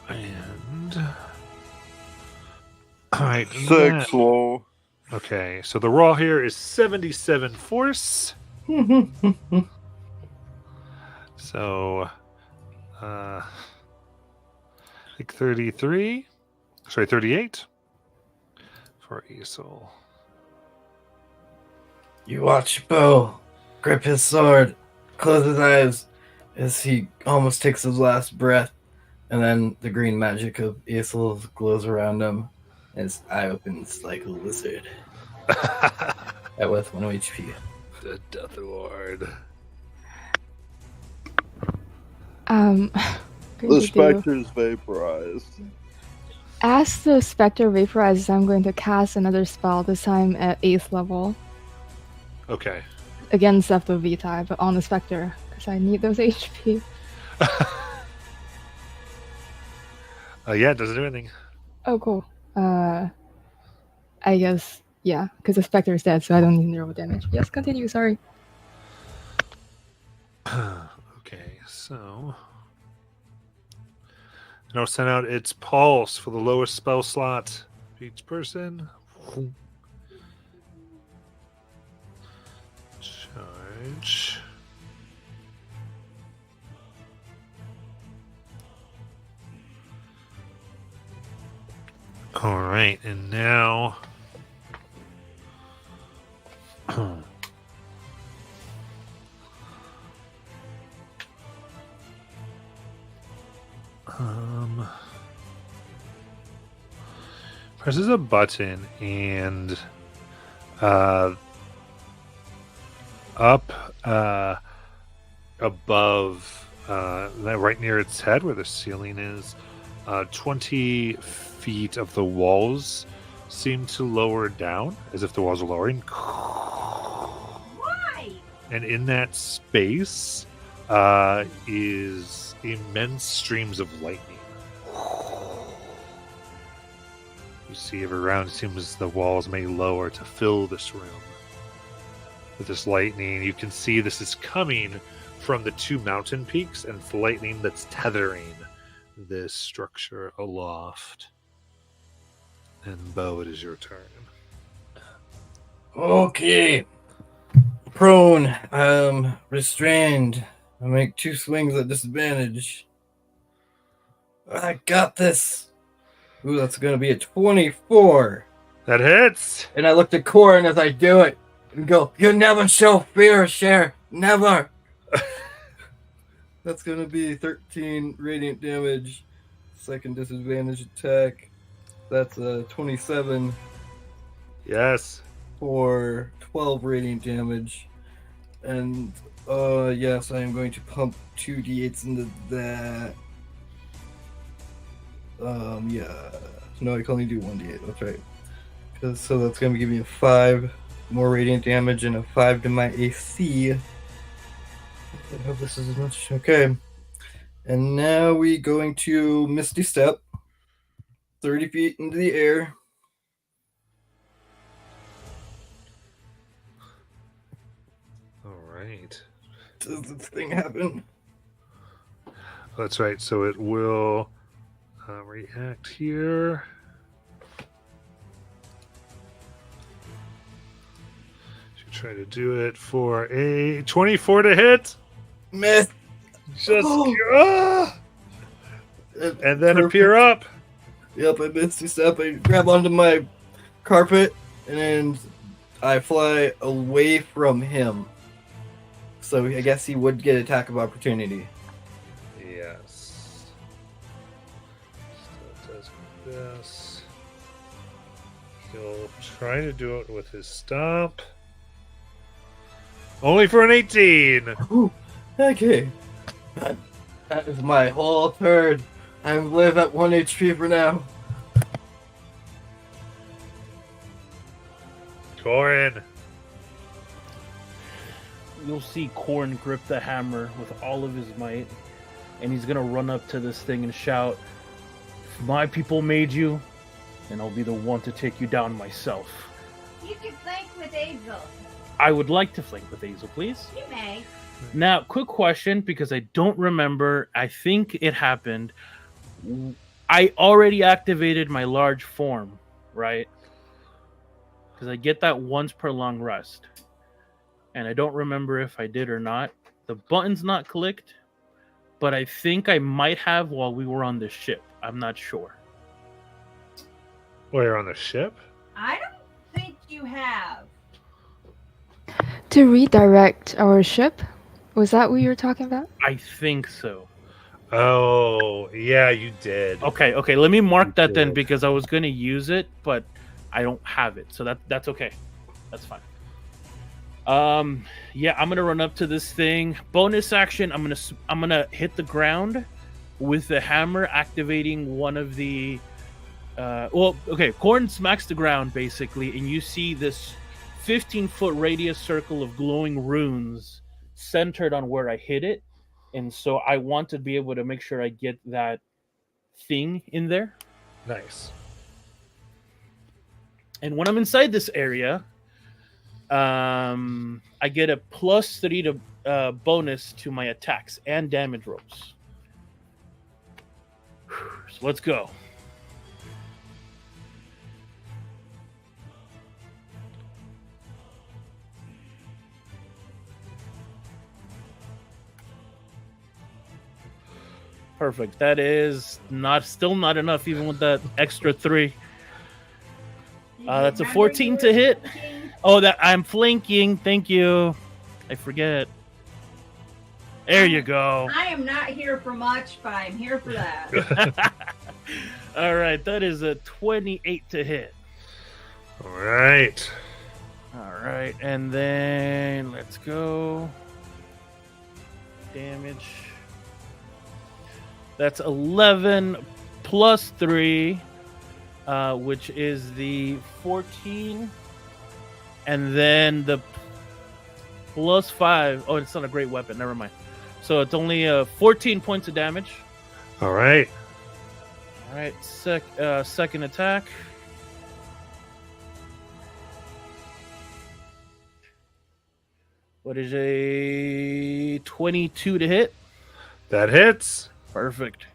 And all right, 6 low. Okay, so the raw here is 77 force. So, I think 33. Sorry, 38 for Aesol. You watch Bo grip his sword, close his eyes as he almost takes his last breath, and then the green magic of Aesol glows around him. His eye opens like a lizard. At with 1 HP. The Death Lord. The specter's vaporized. As the specter vaporizes, I'm going to cast another spell, this time at 8th level. Okay. Against Zephyr Vitae, but on the specter, because I need those HP. Yeah, it doesn't do anything. Oh, cool. I guess, yeah, because the specter is dead, so I don't need neural damage. Yes, continue, sorry. Okay, so and I'll send out its pulse for the lowest spell slot of each person. Charge. All right, and now presses a button and up above right near its head where the ceiling is, 20 feet of the walls seem to lower down as if the walls are lowering. Why? And in that space is immense streams of lightning. You see every round, it seems the walls may lower to fill this room with this lightning. You can see this is coming from the two mountain peaks, and it's the lightning that's tethering this structure aloft. And Bo, it is your turn. Okay. Prone, restrained, I make 2 swings at disadvantage. I got this. Ooh, that's gonna be a 24. That hits. And I look at Corin as I do it and go, "You never show fear, Cher. Never." That's gonna be 13 radiant damage. Second disadvantage attack. That's a 27 Yes. for 12 radiant damage. And yes, I am going to pump 2d8s into that. Yeah. No, I can only do 1d8. That's right. So that's going to give me a 5 more radiant damage and a 5 to my AC. I hope this is as much. Okay. And now we going to Misty Step. 30 feet into the air. All right. Does this thing happen? That's right. So it will react here. Should try to do it for a 24 to hit. Miss. Just Oh. and then appear up. Yep, I Misty Step. I grab onto my carpet and I fly away from him. So I guess he would get attack of opportunity. Yes. So it does this. He'll try to do it with his stomp. Only for an 18. Ooh, okay. That is my whole turn. I live at 1 HP for now. Corin. You'll see Korn grip the hammer with all of his might, and he's gonna run up to this thing and shout, "If my people made you, then I'll be the one to take you down myself." You can flank with Azel. I would like to flank with Hazel, please. You may. Now, quick question, because I don't remember. I think it happened. I already activated my large form, right? Because I get that once per long rest. And I don't remember if I did or not. The button's not clicked, but I think I might have while we were on the ship. I'm not sure. Well, you're on the ship? I don't think you have. To redirect our ship? Was that what you were talking about? I think so. Oh, yeah, you did. Okay. Let me mark that then, did. because I was going to use it, but I don't have it. So that's okay. That's fine. Yeah, I'm gonna run up to this thing. Bonus action, I'm gonna hit the ground with the hammer, activating one of the Korn smacks the ground basically, and you see this 15-foot radius circle of glowing runes centered on where I hit it. And so I want to be able to make sure I get that thing in there. Nice. And when I'm inside this area, I get a +3 to bonus to my attacks and damage rolls. So let's go. Perfect. That is still not enough, even with that extra 3. That's a 14 to hit. Oh, that I'm flanking. Thank you. I forget. There you go. I am not here for much, but I'm here for that. All right, that is a 28 to hit. All right. All right, and then let's go. Damage. That's 11 plus 3, which is the 14. And then the plus 5. Oh, it's not a great weapon. Never mind. So it's only 14 points of damage. All right. All right, second attack. What is a 22 to hit? That hits. Perfect.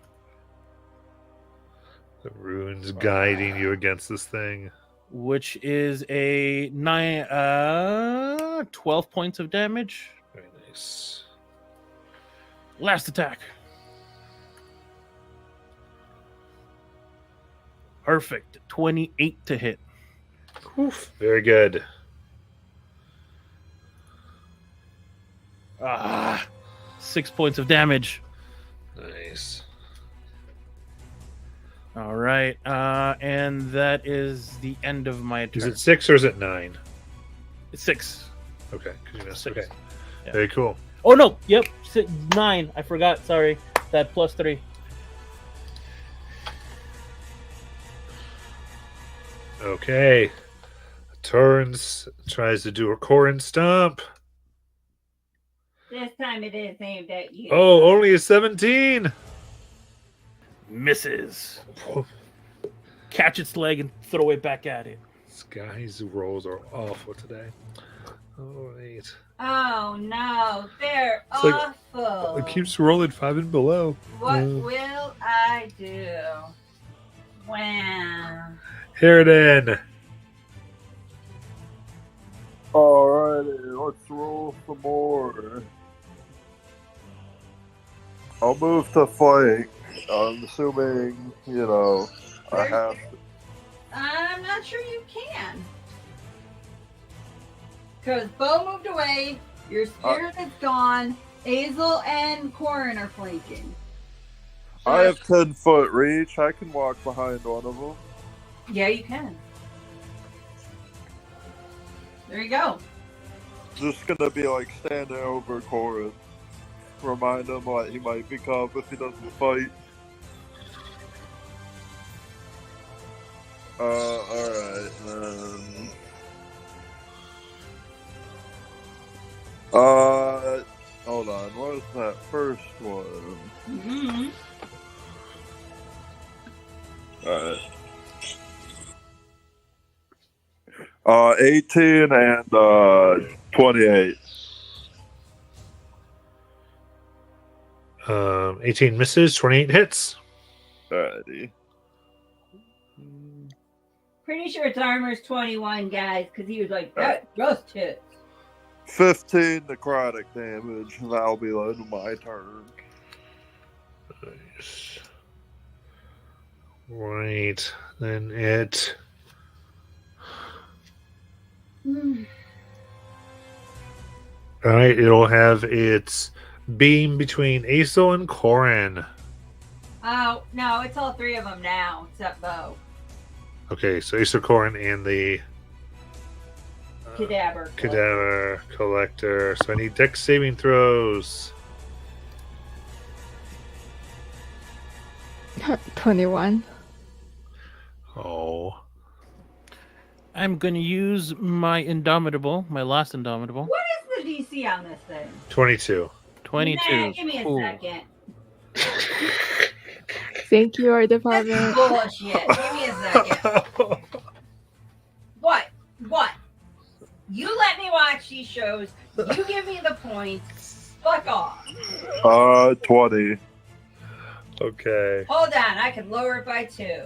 The runes guiding you against this thing. Which is a 12 points of damage. Very nice. Last attack. Perfect. 28 to hit. Oof, very good. Ah, 6 points of damage. Nice. All right. And that is the end of my turn. Is it 6 or is it 9? It's 6. Okay, 'cause you missed. 6. Okay, Yeah. very cool. Oh, no. Yep. 9. I forgot. Sorry. That plus 3. Okay. Turns, tries to do a Corin stomp. This time it is aimed at you. Oh, only a 17. Misses. Catch its leg and throw it back at it. This guy's rolls are awful today. All right. Oh no, they're It's like- awful. It keeps rolling 5 and below. What will I do? Wow. Harridan. Alrighty, let's roll some more. I'll move to flank. I'm assuming, I have to. I'm not sure you can. Because Bo moved away, your spirit is gone, Azel and Corin are flanking. I have 10-foot reach. I can walk behind one of them. Yeah, you can. There you go. Just gonna be like standing over Corin. Remind him what he might become if he doesn't fight. Alright, hold on, what was that first one? Mm-hmm. Alright. 18 and 28. 18 misses, 28 hits. Alrighty. Pretty sure its armor's 21, guys, because he was like, that just hits. 15 necrotic damage. That'll be the end of my turn. Nice. Right. Then it. Alright, it'll have its beam between Azel and Corin. Oh, no, it's all three of them now, except Bo. Okay, so Acer Corin and the Cadaver. Cadaver Collector. So I need dex saving throws. 21. Oh. I'm going to use my Indomitable, my last Indomitable. What is the DC on this thing? 22. 22. Nah, give me a Cool. second. Thank you, our This is department. bullshit. Give me a second. What? You let me watch these shows. You give me the points. Fuck off. 20. Okay. Hold on, I can lower it by 2.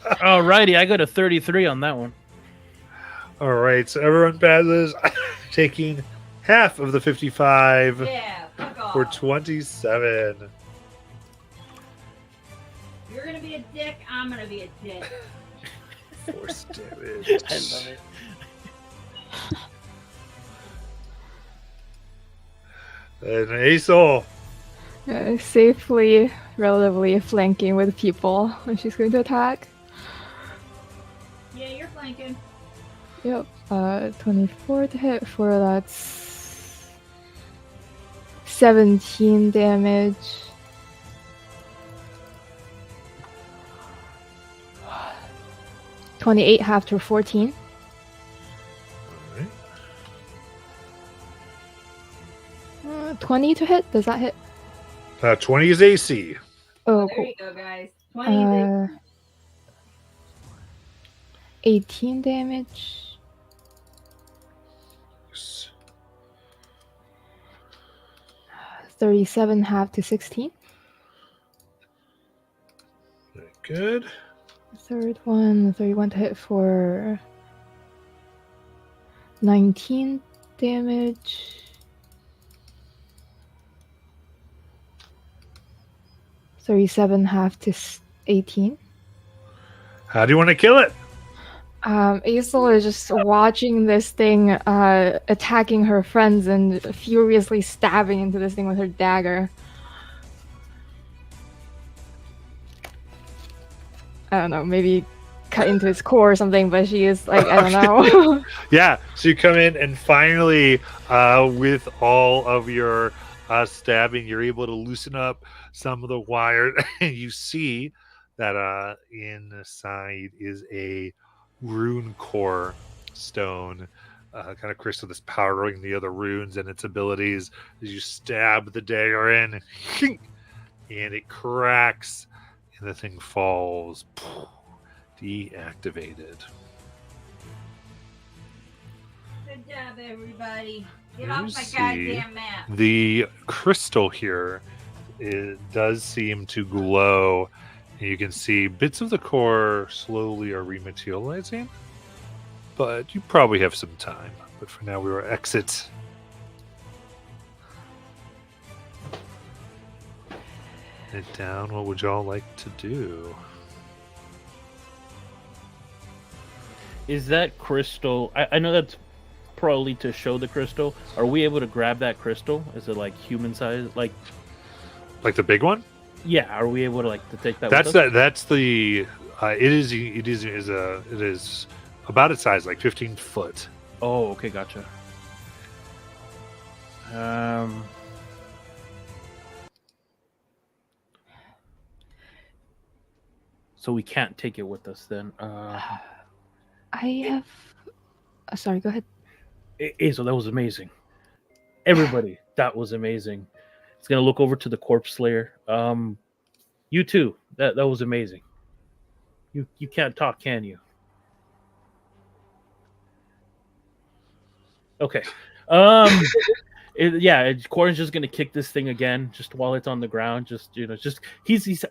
Alrighty, I got a 33 on that one. Alright, so everyone passes, taking half of the 55 Yeah, fuck off. for 27. You're gonna be a dick, I'm gonna be a dick. Force damage. I love it. And Azel. Safely, relatively flanking with people when she's going to attack. Yeah, you're flanking. Yep. 24 to hit for that's 17 damage. $28 half to 14. Alright. 20 to hit. Does that hit? 20 is AC. Oh, There cool. you go, guys. 20. 18 damage. 37 half to 16. Very good. Third one, 31 to hit for 19 damage. 37 half to 18. How do you want to kill it? Aesol is just watching this thing attacking her friends and furiously stabbing into this thing with her dagger. I don't know, maybe cut into its core or something, but she is like, I don't know. Yeah, so you come in and finally, with all of your stabbing, you're able to loosen up some of the wire, and you see that inside is a rune core stone, kind of crystal that's powering the other runes and its abilities. As you stab the dagger in, and it cracks, and the thing falls. Deactivated. Good job, everybody. Get You off my see goddamn map. The crystal here, it does seem to glow, and you can see bits of the core slowly are rematerializing, but you probably have some time. But for now, we will exit. It down. What would y'all like to do? Is that crystal? I know that's probably to show the crystal. Are we able to grab that crystal? Is it like human size? Like the big one? Yeah. Are we able to to take that? That's with us? That's the. It is about its size, like 15 foot. Oh, okay, gotcha. So we can't take it with us then. I have. Sorry, go ahead. So that was amazing. Everybody, that was amazing. It's gonna look over to the corpse slayer. You too. That was amazing. You can't talk, can you? Okay. Corin's just gonna kick this thing again, just while it's on the ground. He's.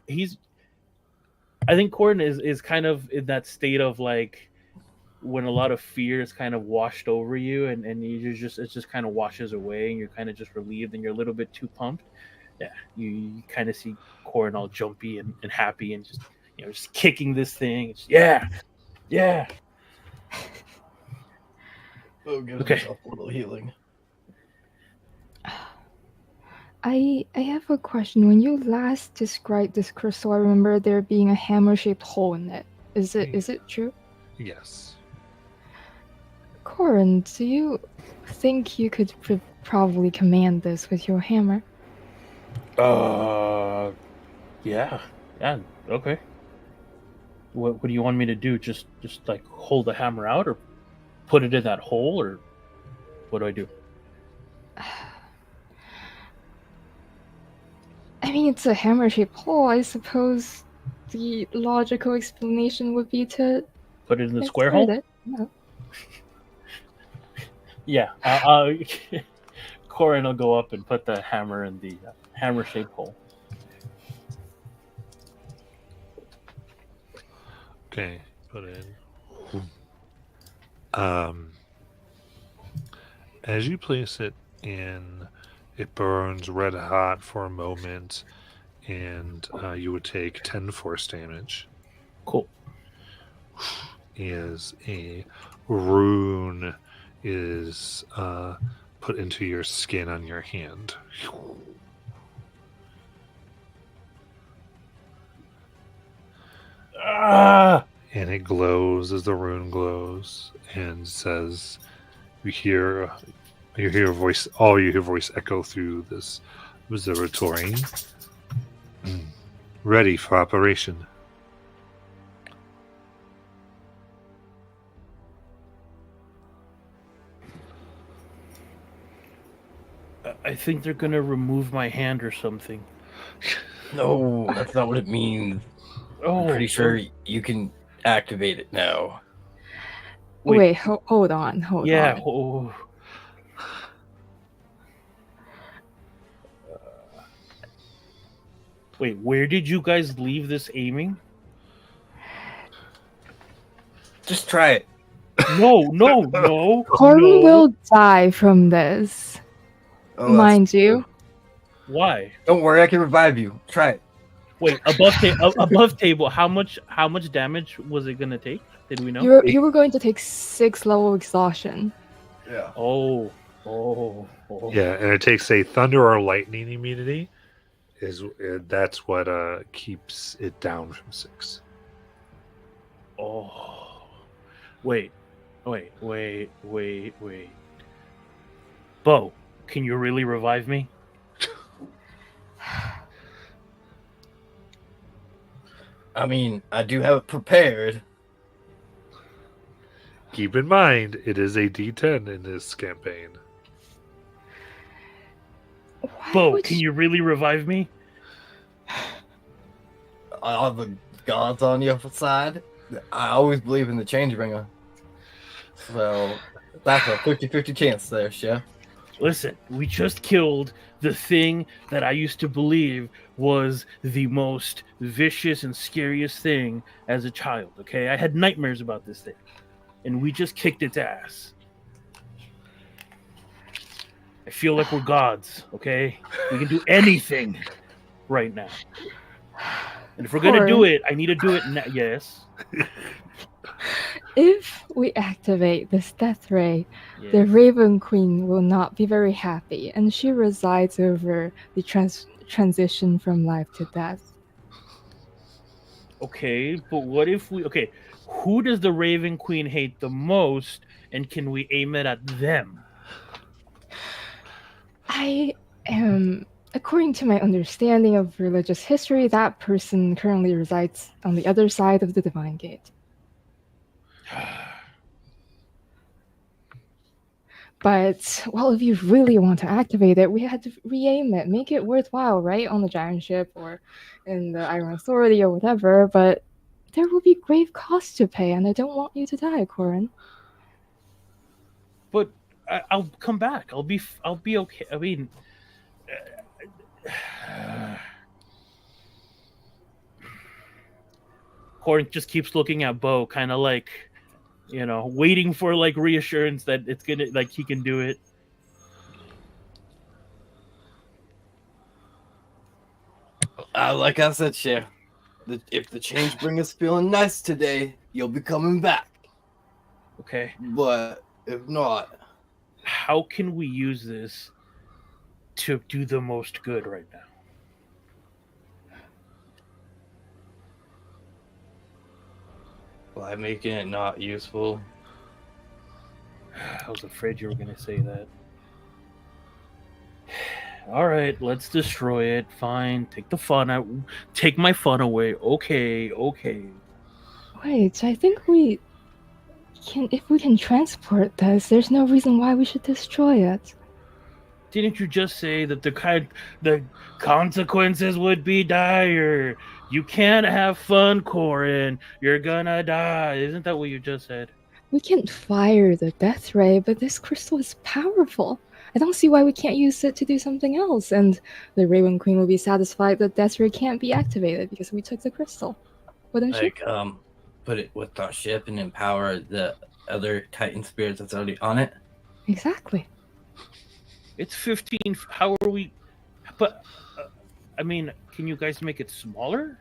I think Corin is kind of in that state of like when a lot of fear is kind of washed over you, and it just kind of washes away, and you're kind of just relieved, and you're a little bit too pumped. Yeah, you kind of see Corin all jumpy and happy, and just kicking this thing. Yeah. Oh, give Okay. yourself a little healing. I have a question. When you last described this crystal, I remember there being a hammer-shaped hole in it. Is it true? Yes. Corin, do you think you could probably command this with your hammer? Yeah, okay. What do you want me to do? Just like hold the hammer out, or put it in that hole, or what do I do? I mean, it's a hammer-shaped hole. I suppose the logical explanation would be to Put it in the square hole? it. No. Yeah. Corin will go up and put the hammer in the hammer-shaped hole. Okay, put in. As you place it in, it burns red hot for a moment, and you would take 10 force damage. Cool. As a rune is put into your skin on your hand. And it glows as the rune glows, and says, you hear voice echo through this observatory. Ready for operation. I think they're gonna remove my hand or something. No, that's not what it means. Oh, I'm pretty sure you can activate it now. Wait. Hold on. Yeah. Oh. Wait, where did you guys leave this aiming? Just try it. No. Corin will die from this, Oh, mind you. Why? Don't worry, I can revive you. Try it. Wait, above table. How much damage was it gonna take? Did we know? You were going to take 6 level exhaustion. Yeah. Oh. Yeah, and it takes a thunder or lightning immunity. That's what keeps it down from 6. Oh. Wait. Bo, can you really revive me? I mean, I do have it prepared. Keep in mind, it is a D10 in this campaign. Why Bo, would can you really revive me? I'll have the gods on your side. I always believe in the Changebringer. So that's a 50-50 chance there, Chef. Listen, we just killed the thing that I used to believe was the most vicious and scariest thing as a child, okay? I had nightmares about this thing. And we just kicked its ass. I feel like we're gods, okay? We can do anything right now. And if we're going to do it, I need to do it now. Yes. If we activate this death ray, Yeah. the Raven Queen will not be very happy, and she resides over the transition from life to death. Okay, but what if we... Okay, who does the Raven Queen hate the most, and can we aim it at them? I am, according to my understanding of religious history, that person currently resides on the other side of the Divine Gate. But, well, if you really want to activate it, we had to re-aim it, make it worthwhile, right? On the giant ship or in the Iron Authority or whatever, but there will be grave costs to pay, and I don't want you to die, Corin. But I'll come back. I'll be okay. I mean... Corin just keeps looking at Bo, kind of like... You know, waiting for like reassurance that it's gonna like he can do it. Like I said, Chef, if the Changebringer's feeling nice today, you'll be coming back. Okay. But if not, how can we use this to do the most good right now? by making it not useful. I was afraid you were going to say that. All right, let's destroy it. Fine, take the fun out. Take my fun away. Okay. Wait, I think we can. If we can transport this, there's no reason why we should destroy it. Didn't you just say that the consequences would be dire? You can't have fun, Corin. You're gonna die. Isn't that what you just said? We can fire the death ray, but this crystal is powerful. I don't see why we can't use it to do something else. And the Raven Queen will be satisfied that death ray can't be activated because we took the crystal. Wouldn't she? Put it with our ship and empower the other Titan spirits that's already on it. Exactly. It's 15. How are we? But I mean, can you guys make it smaller?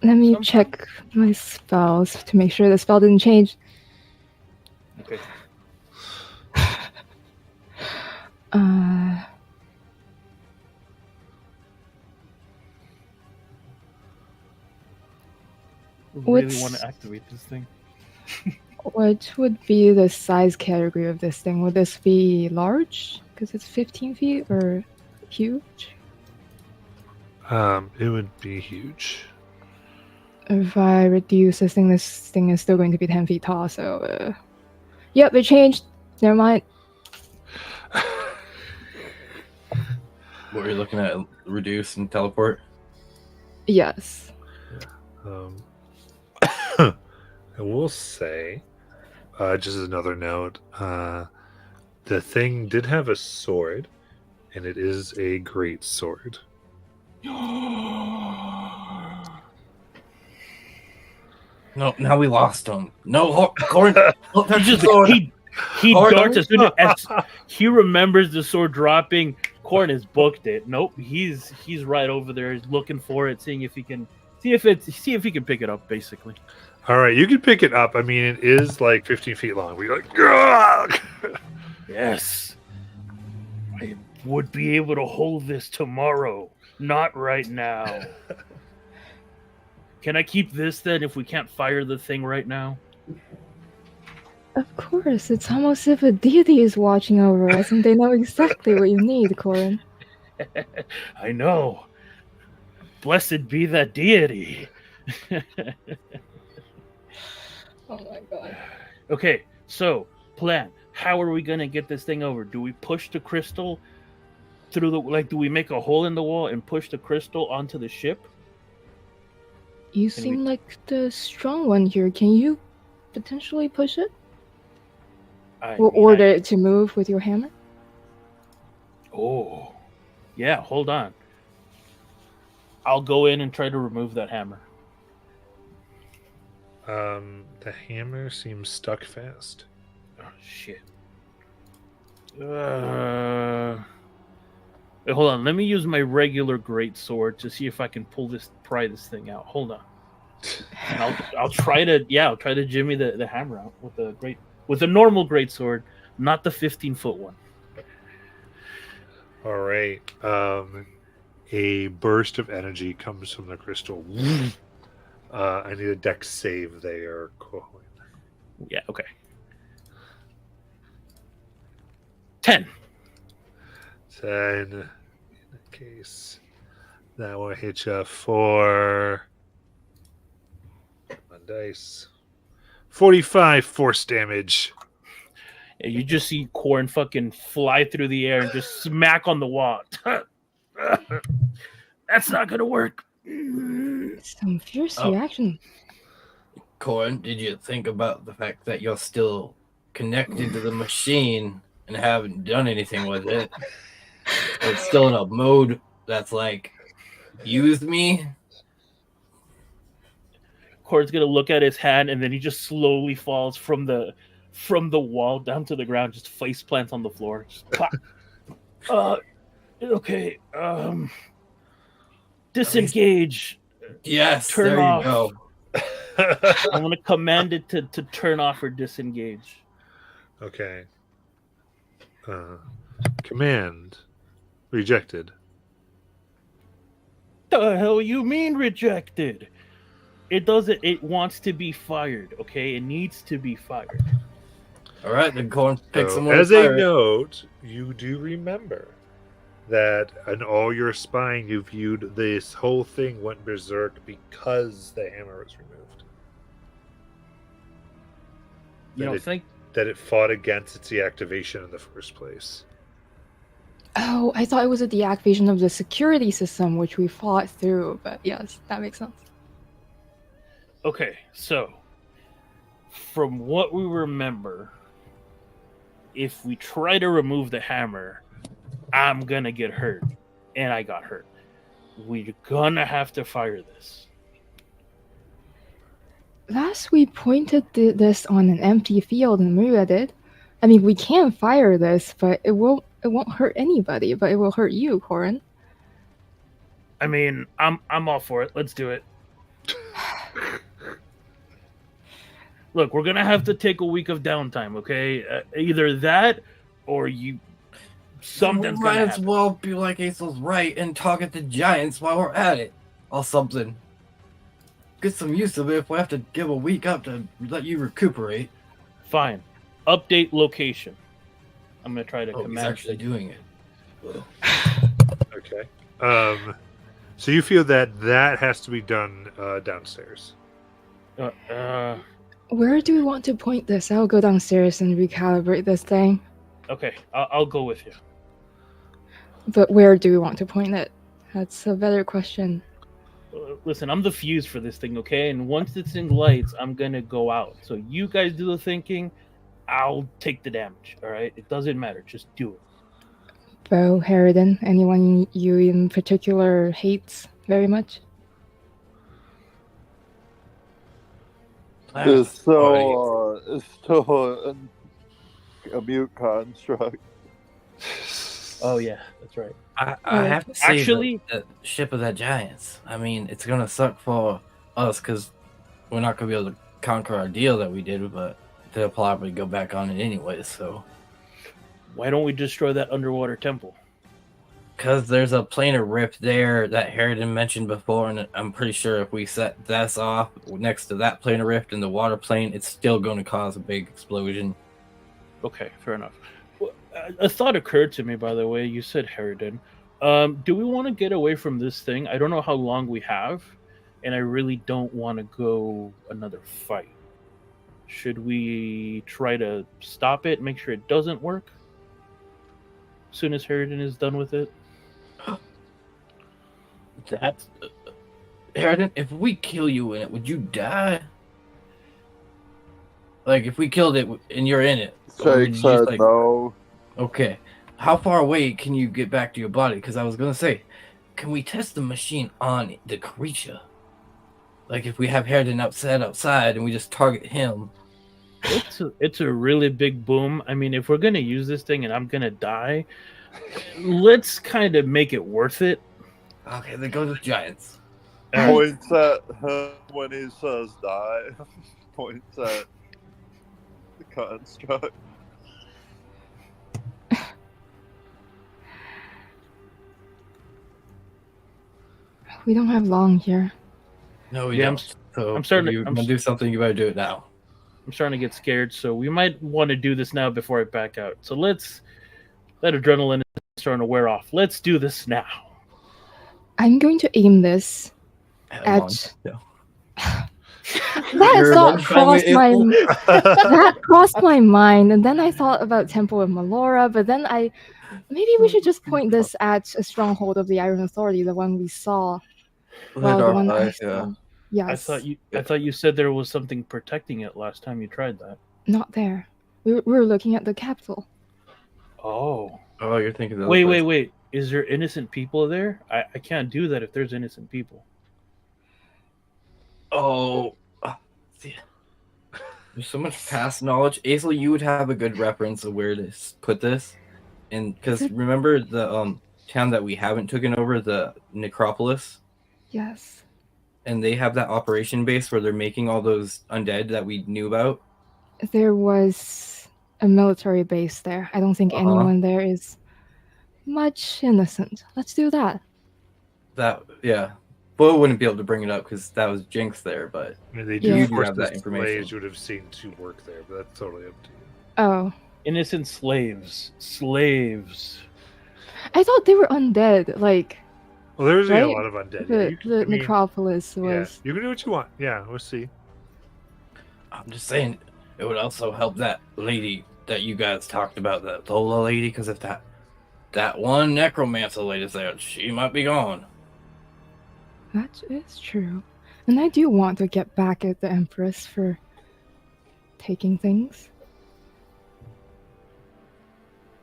Let me check my spells to make sure the spell didn't change. Okay. Really want to activate this thing. What would be the size category of this thing? Would this be large because it's 15 feet, or huge? It would be huge. If I reduce this thing is still going to be 10 feet tall. So, yep, it changed. Never mind. What are you looking at? Reduce and teleport? Yes. I will say, just as another note, the thing did have a sword, and it is a great sword. No, now we lost him. No, Corin. He darts as soon as he remembers the sword dropping. Corn has booked it. Nope, he's right over there looking for it, seeing if he can see if he can pick it up. Basically, All right, you can pick it up. I mean, it is like 15 feet long. We're like, "Grog!" yes, I would be able to hold this tomorrow, not right now. Can I keep this then? If we can't fire the thing right now, Of course, it's almost as if a deity is watching over us and they know exactly what you need, Corin. I know. Blessed be that deity. Oh my god. Okay, so plan. How are we gonna get this thing over? Do we push the crystal through the do we make a hole in the wall and push the crystal onto the ship? You Can seem like the strong one here. Can you potentially push it? Or order it to move with your hammer? Oh, yeah. Hold on. I'll go in and try to remove that hammer. The hammer seems stuck fast. Oh shit. Wait, hold on. Let me use my regular great sword to see if I can pry this thing out. Hold on. And I'll try to jimmy the hammer out with a normal great sword, not the 15-foot one. All right. A burst of energy comes from the crystal. I need a dex save there, Coin. Yeah, okay. 10. 10. In that case, that will hit you for one dice. 45 force damage. Yeah, you just see Corn fucking fly through the air and just smack on the wall. That's not gonna work. Some fierce Oh. reaction. Corn, did you think about the fact that you're still connected to the machine and haven't done anything with it? It's still in a mode that's like, use me? Corn's gonna look at his hand and then he just slowly falls from the wall down to the ground, just face plants on the floor. Just pop. Okay. Disengage. Yes, Turn there off. you go. I'm gonna command it to turn off or disengage. Okay. Command rejected. The hell you mean rejected? It doesn't. It wants to be fired. Okay, it needs to be fired. All right, then Corn, pick So, someone. as to a fire it. note, you do remember that in all your spying, you viewed this whole thing went berserk because the hammer was removed. You don't think? That it fought against its deactivation in the first place. Oh, I thought it was a deactivation of the security system, which we fought through, but yes, that makes sense. Okay, so from what we remember, if we try to remove the hammer, I'm gonna get hurt, and I got hurt. We're gonna have to fire this. Last we pointed this on an empty field, and Maria did. I mean, we can fire this, but it won't hurt anybody, but it will hurt you, Corin. I mean, I'm all for it. Let's do it. Look, we're gonna have to take a week of downtime, okay? Either that, or something's Might gonna as happen. well be like Acel's right and target the giants while we're at it, or something. Get some use of it if we have to give a week up to let you recuperate. Fine. Update location. I'm gonna try to Oh, he's command actually it. doing it. Okay. So you feel that has to be done downstairs. Where do we want to point this? I'll go downstairs and recalibrate this thing. Okay, I'll go with you. But where do we want to point it? That's a better question. Listen, I'm the fuse for this thing, okay? And once this thing lights, I'm gonna go out. So you guys do the thinking. I'll take the damage. All right? It doesn't matter. Just do it. Bo, Harridan, anyone you in particular hates very much? It's still a mute construct. Oh yeah, that's right. I have to say, Actually- the ship of that giants. I mean, it's gonna suck for us because we're not gonna be able to conquer our deal that we did, but they'll probably go back on it anyway. So, Why don't we destroy that underwater temple? because there's a planar rift there that Harridan mentioned before, and I'm pretty sure if we set this off next to that planar rift in the water plane, it's still going to cause a big explosion. Okay, fair enough. Well, a thought occurred to me, by the way. You said Harridan. Do we want to get away from this thing? I don't know how long we have, and I really don't want to go another fight. Should we try to stop it, make sure it doesn't work? As soon as Harridan is done with it? That's Harridan. If we kill you in it, would you die? Like if we killed it and you're in it, or would Shake you said just, like, no. okay. How far away can you get back to your body? Because I was gonna say, can we test the machine on the creature? Like if we have Harridan outside and we just target him. It's a really big boom. I mean, if we're gonna use this thing and I'm gonna die, let's kind of make it worth it. Okay, then go to the giants. Points at him when he says die. Points at the construct. We don't have long here. No, we Yeah, don't. So I'm starting if to- you I'm want to do something, you better do it now. I'm starting to get scared, so we might want to do this now before I back out. So let's that adrenaline is starting to wear off. Let's do this now. I'm going to aim this At at. Yeah. That You're thought one friendly crossed my April? that crossed my mind, and then I thought about Temple of Melora, but then maybe we should just point this at a stronghold of the Iron Authority, the one we saw. Well, the one I saw. Yes. I thought you said there was something protecting it last time you tried that. Not there. We were looking at the capital. Oh. Oh, you're thinking of Wait. Is there innocent people there? I can't do that if there's innocent people. Oh, see. There's so much past knowledge. Aisling, you would have a good reference of where to put this, and because remember the town that we haven't taken over, the Necropolis, Yes. and they have that operation base where they're making all those undead that we knew about. There was a military base there. I don't think anyone there is much innocent. Let's do that. That yeah, Bo wouldn't be able to bring it up because that was Jinx there, but I mean, they Yeah. do You do force have the that information. slaves you would have seen to work there, but that's totally up to you. Oh. Innocent slaves. Slaves. I thought they were undead. Like Well, there's a Right? lot of undead. the, You can- the I mean, necropolis yeah, was. you can do what you want. Yeah, we'll see. I'm just saying it would also help that lady that you guys talked about, that Lola lady, because if that one necromancer lady's there, she might be gone. That is true. And I do want to get back at the Empress for taking things.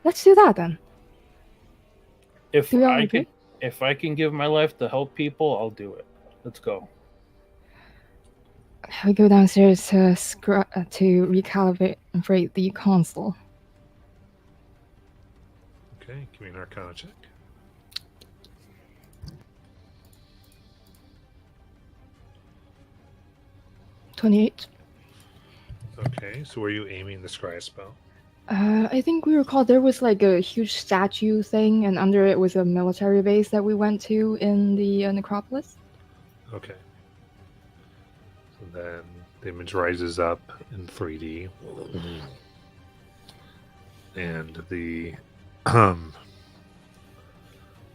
Let's do that then. If Do we all I agree? can give my life to help people, I'll do it. Let's go. We go downstairs to to recalibrate the console. Okay, give me an Arcana check. $28. Okay, so were you aiming the scry spell? I think we recall there was like a huge statue thing, and under it was a military base that we went to in the necropolis. Okay. So then the image rises up in 3D. And the and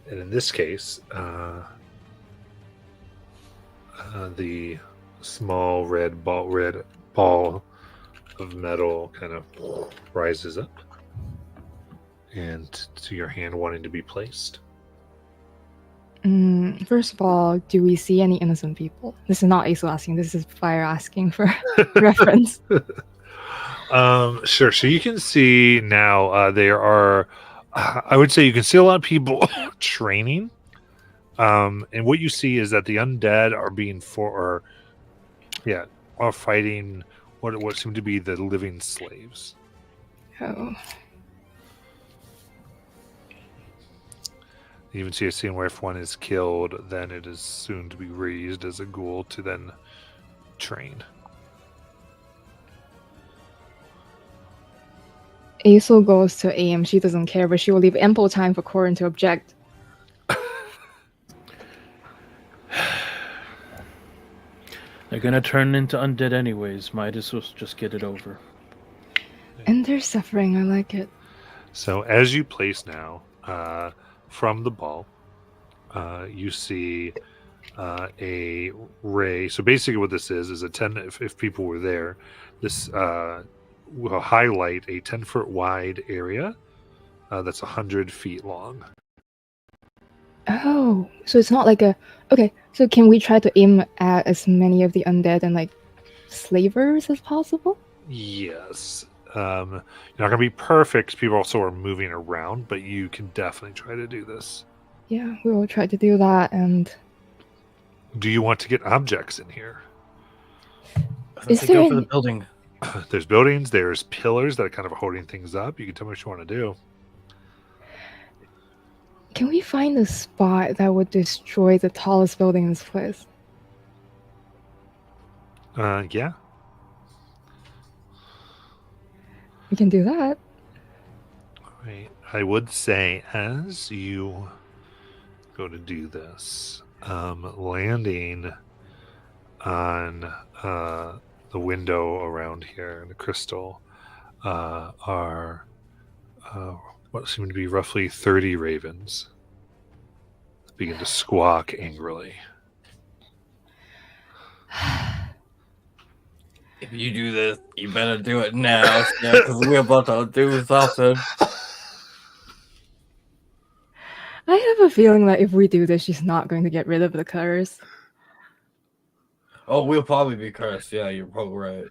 in this case, the small red ball of metal kind of rises up and to your hand wanting to be placed. First of all, do we see any innocent people? This is not Aisling asking, this is Fire asking for reference. Sure. So you can see now there are, I would say you can see a lot of people training. And what you see is that the undead are being are fighting what seem to be the living slaves. Oh. You even see a scene where if one is killed, then it is soon to be raised as a ghoul to then train. Aisel goes to aim. She doesn't care, but she will leave ample time for Corin to object. They're gonna turn into undead anyways. Might as well just get it over. And they're suffering. I like it. So as you place now, from the ball, you see a ray. So basically what this is a 10, if people were there, this will highlight a 10-foot wide area that's 100 feet long. Oh, so it's not like a... Okay, so can we try to aim at as many of the undead and, like, slavers as possible? Yes. You're not going to be perfect. People also are moving around, but you can definitely try to do this. Yeah, we will try to do that, and... Do you want to get objects in here? Is They there go for the any- building. There's buildings, there's pillars that are kind of holding things up. You can tell me what you want to do. Can we find a spot that would destroy the tallest building in this place? Yeah. We can do that. Right. I would say as you go to do this, landing on the window around here, the crystal, are what seem to be roughly 30 ravens that begin to squawk angrily. If you do this, you better do it now, because we're about to do something. I have a feeling that if we do this, she's not going to get rid of the curse. Oh, we'll probably be cursed. Yeah, you're probably right.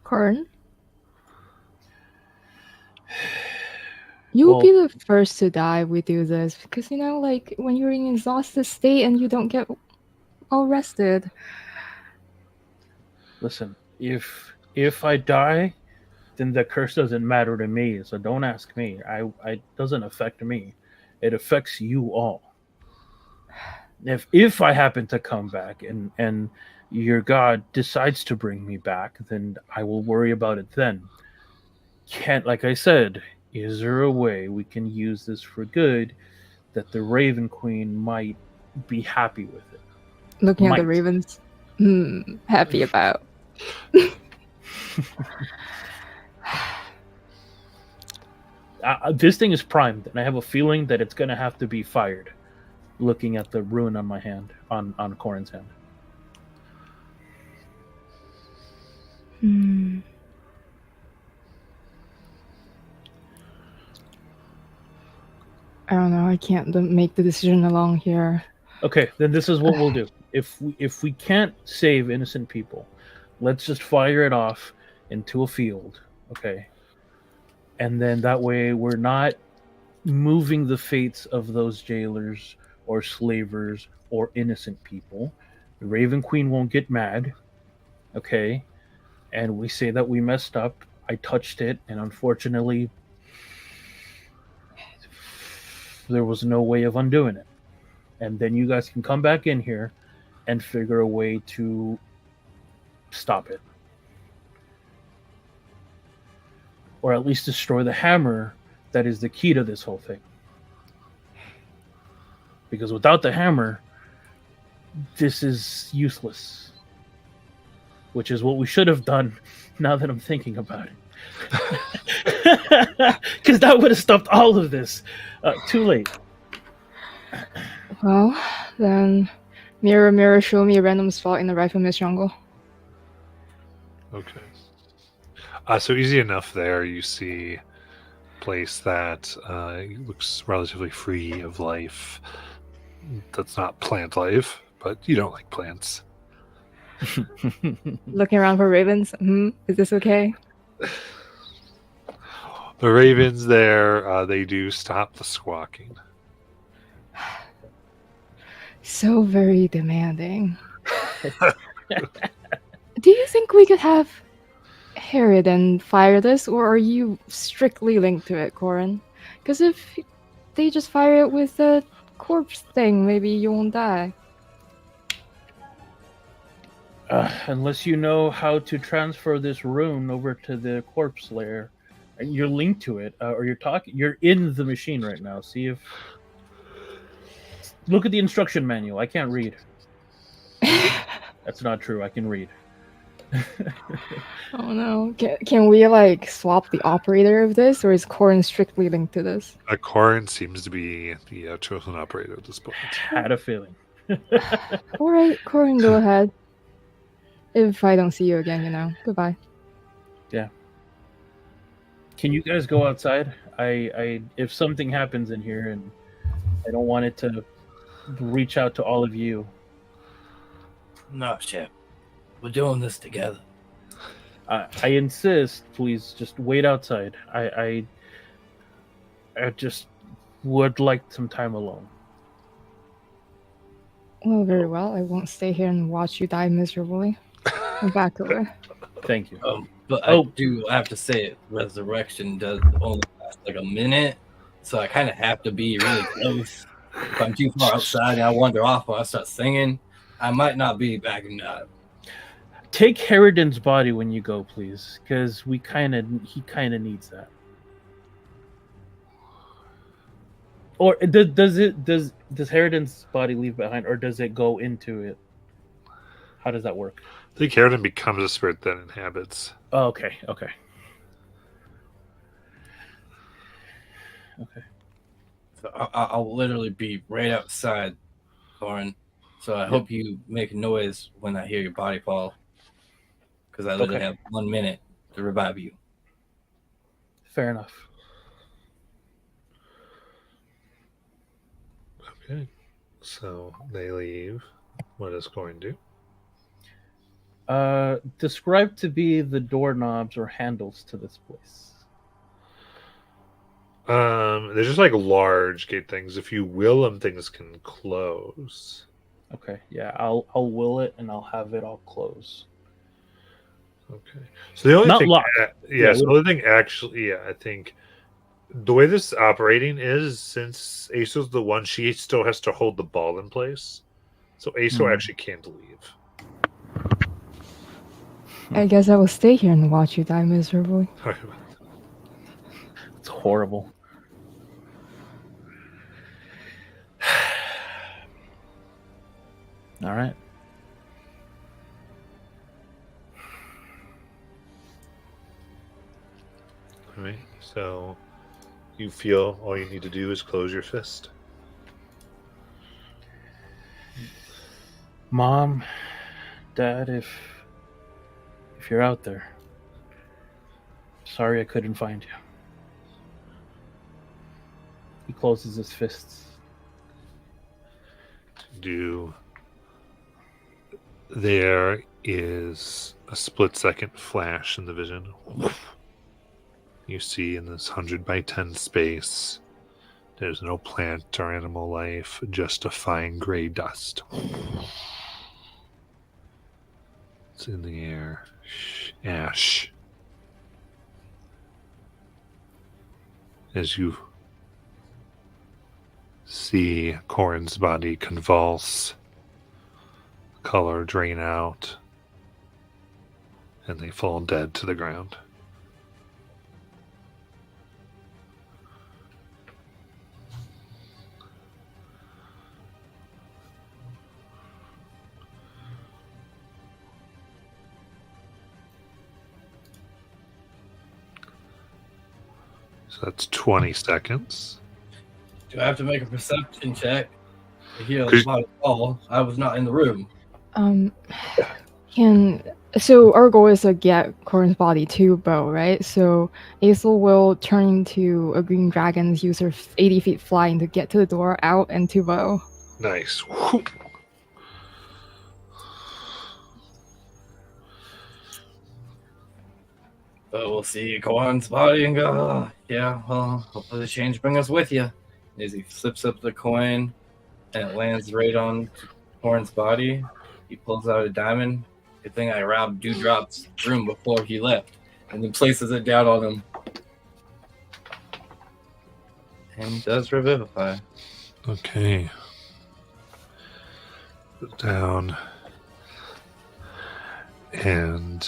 Corin? You will be the first to die if we do this, because, you know, like, when you're in an exhausted state and you don't get all rested. Listen, if I die, then the curse doesn't matter to me. So don't ask me. It doesn't affect me. It affects you all. If I happen to come back and your god decides to bring me back, then I will worry about it then. Like I said, is there a way we can use this for good that the Raven Queen might be happy with it? Looking at Might. the ravens, happy about. This thing is primed, and I have a feeling that it's going to have to be fired. Looking at the rune on my hand, on Corin's hand. I don't know. I can't make the decision alone here. Okay, then this is what we'll do. If we can't save innocent people, let's just fire it off into a field. Okay, and then that way we're not moving the fates of those jailers or slavers or innocent people. The Raven Queen won't get mad. Okay, and we say that we messed up. I touched it, and unfortunately, there was no way of undoing it. And then you guys can come back in here and figure a way to stop it. Or at least destroy the hammer that is the key to this whole thing. Because without the hammer, this is useless. Which is what we should have done now that I'm thinking about it. Because that would have stopped all of this. Too late. Well, then, mirror, mirror, show me a random spot in the rifleman's jungle. Okay. So easy enough there. You see a place that looks relatively free of life. That's not plant life, but you don't like plants. Looking around for ravens. Is this okay? The ravens there, they do stop the squawking. So very demanding. Do you think we could have Harridan fire this, or are you strictly linked to it, Corin? Because if they just fire it with the corpse thing, maybe you won't die. Unless you know how to transfer this rune over to the corpse layer, you're linked to it, or you're in the machine right now. See if. Look at the instruction manual. I can't read. That's not true. I can read. Oh no. Can we like swap the operator of this, or is Corin strictly linked to this? Corin seems to be the chosen operator at this point. Had a feeling. Alright, Corin, go ahead. If I don't see you again, you know. Goodbye. Yeah. Can you guys go outside? I if something happens in here, and I don't want it to reach out to all of you. No, Chip. We're doing this together. I insist, please just wait outside. I just would like some time alone. Well, very well. I won't stay here and watch you die miserably. I'm back away. Thank you. But I have to say, resurrection does only last like a minute, so I kind of have to be really close. If I'm too far outside and I wander off or I start singing, I might not be back in time. Take Harridan's body when you go, please, because he kind of needs that. Or does Harridan's body leave behind, or does it go into it? How does that work? I think Harridan becomes a spirit that inhabits. Oh, okay. So I'll literally be right outside, Corin. So I hope you make a noise when I hear your body fall, because I literally have 1 minute to revive you. Fair enough. Okay. So they leave. What is Corin do? Describe to be the doorknobs or handles to this place. They're just like large gate things. If you will them, things can close. Okay, yeah, I'll will it and I'll have it all close. Okay. So the only Not thing, locked. yeah. So the only thing, actually, yeah, I think the way this is operating is, since Aso's the one, she still has to hold the ball in place. So Aso actually can't leave. I guess I will stay here and watch you die miserably. It's horrible. All right. All right. So you feel all you need to do is close your fist. Mom, Dad, if you're out there, sorry I couldn't find you. He closes his fists. There is a split-second flash in the vision. You see in this 100 by 10 space, there's no plant or animal life, just a fine gray dust. It's in the air. Ash. As you see Corin's body convulse, color drain out, and they fall dead to the ground. So that's 20 seconds. Do I have to make a perception check to hear the body fall? I was not in the room. So our goal is to get Corin's body to Bo, right? So Aesel will turn into a green dragon, use her 80 feet flying to get to the door, out, and to Bo. Nice. But we'll see Corin's body and go, oh, yeah, well, hopefully the change bring us with you. As he flips up the coin and it lands right on Corin's body, he pulls out a diamond. Good thing I robbed Dewdrop's room before he left. And he places it down on him. And does revivify. Okay. Put it down. And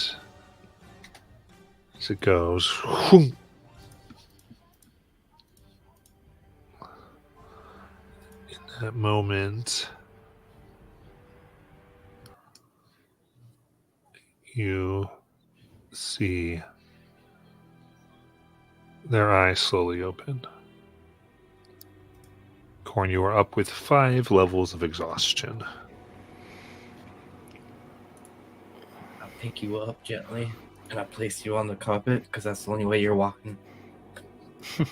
as it goes, whoom, in that moment, you see their eyes slowly open. Corn, you are up with 5 levels of exhaustion. I'll pick you up gently, and I place you on the carpet because that's the only way you're walking. So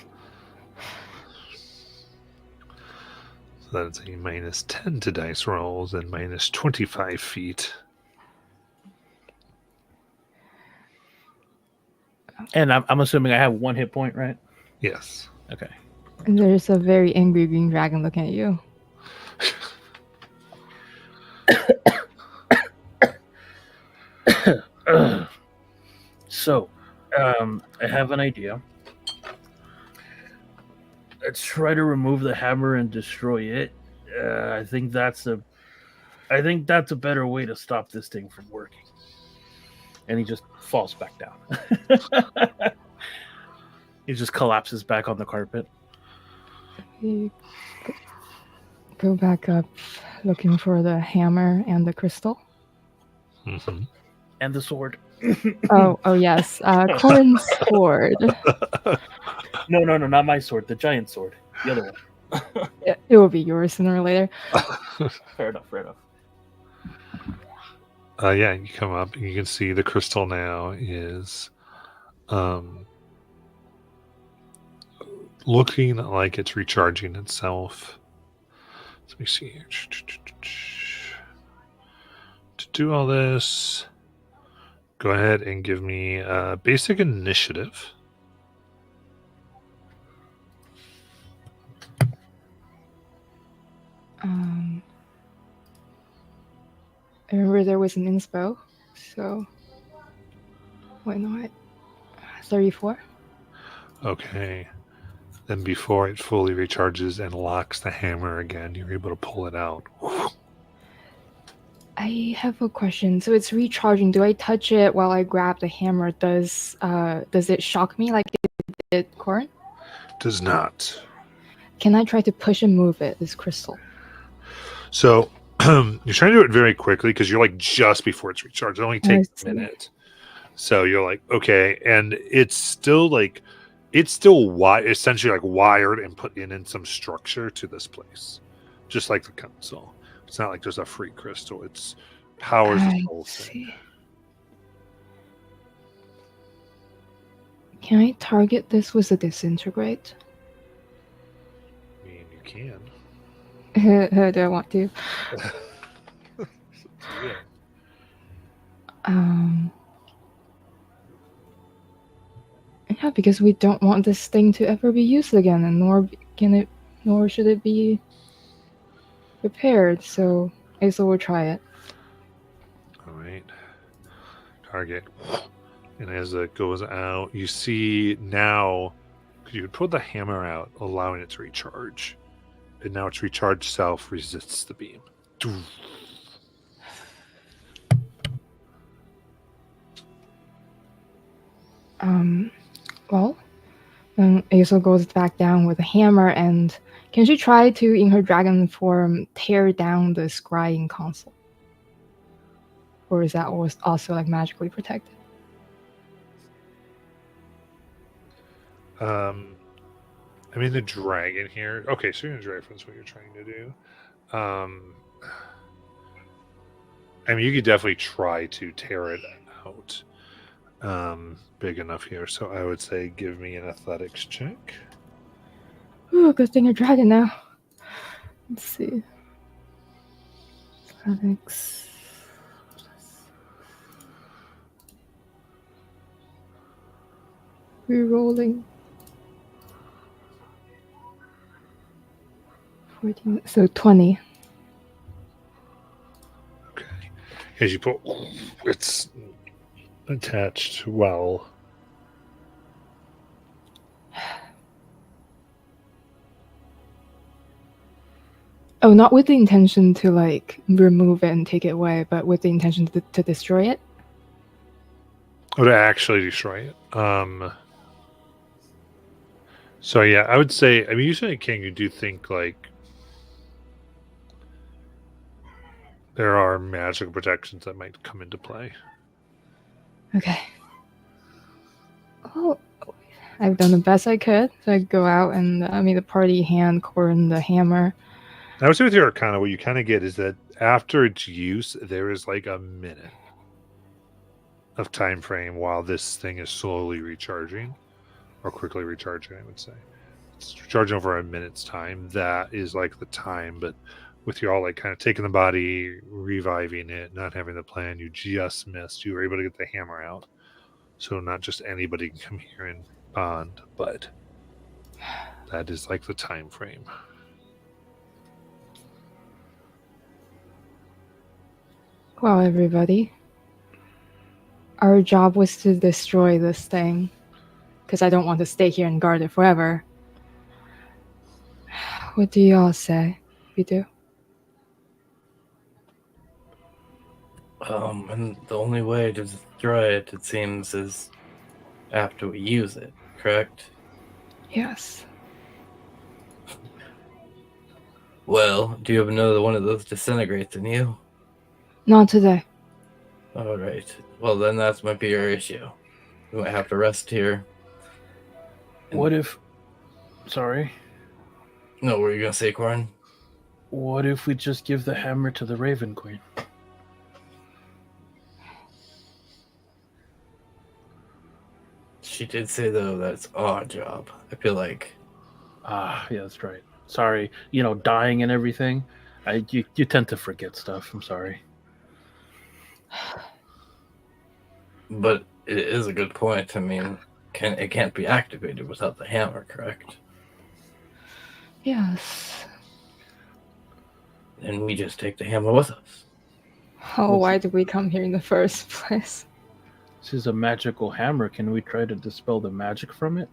that's a minus 10 to dice rolls and minus 25 feet. And I'm assuming I have 1 hit point, right? Yes. Okay. And there's a very angry green dragon looking at you. So, I have an idea. Let's try to remove the hammer and destroy it. I think that's a better way to stop this thing from working. And he just falls back down. He just collapses back on the carpet. You go back up looking for the hammer and the crystal. Mm-hmm. And the sword. Oh yes. Corn's sword. No, not my sword. The giant sword. The other one. It will be yours sooner or later. Fair enough. Yeah, you come up and you can see the crystal now is looking like it's recharging itself. Let me see here. To do all this, go ahead and give me basic initiative. I remember there was an inspo, so why not? 34. Okay. Then before it fully recharges and locks the hammer again, you're able to pull it out. I have a question. So it's recharging. Do I touch it while I grab the hammer? Does it shock me like it did Corn? Does not. Can I try to push and move it, this crystal? So you're trying to do it very quickly because you're like just before it's recharged. It only takes a minute. So you're like, okay, and it's still essentially like wired and put in some structure to this place, just like the console. It's not like there's a free crystal. It's powers the whole thing. Can I target this with a disintegrate? I mean, you can. Do I want to? Yeah. Yeah, because we don't want this thing to ever be used again, and nor should it be repaired. So I guess we'll try it. All right. Target. And as it goes out, you see now, because you could pull the hammer out, allowing it to recharge. And now its recharged self resists the beam. Well, then Azel goes back down with a hammer, and can she try to, in her dragon form, tear down the scrying console? Or is that also like magically protected? I mean, the dragon here. Okay, so you're going to reference what you're trying to do. I mean, you could definitely try to tear it out. Big enough here, so I would say give me an athletics check. Ooh, good thing you're dragon now. Let's see. Athletics. Rerolling. 14, so 20. Okay. As you pull, it's attached well. Oh, not with the intention to like remove it and take it away, but with the intention to destroy it. Or to actually destroy it. So yeah, I would say, I mean, usually a king, you do think like there are magical protections that might come into play. Okay. Well, I've done the best I could. So I go out and meet the party, hand Corin the hammer. I would say with your Arcana, what you kind of get is that after its use, there is like a minute of time frame while this thing is slowly recharging, or quickly recharging, I would say. It's recharging over a minute's time. That is like the time, but with you all like kind of taking the body, reviving it, not having the plan, you just missed. You were able to get the hammer out. So not just anybody can come here and bond, but that is like the time frame. Well, everybody, our job was to destroy this thing, because I don't want to stay here and guard it forever. What do y'all say we do? And the only way to destroy it, it seems, is after we use it, correct? Yes. Well, do you have another one of those disintegrates in you? Not today. Alright. Well, then that might be your issue. We might have to rest here. What if... Sorry. No, what were you going to say, Corin? What if we just give the hammer to the Raven Queen? She did say, though, that it's our job. I feel like... Ah, yeah, that's right. Sorry. You know, dying and everything. You tend to forget stuff. I'm sorry. But it is a good point. I mean, it can't be activated without the hammer, correct? Yes. And we just take the hammer with us. Oh, why did we come here in the first place? This is a magical hammer. Can we try to dispel the magic from it?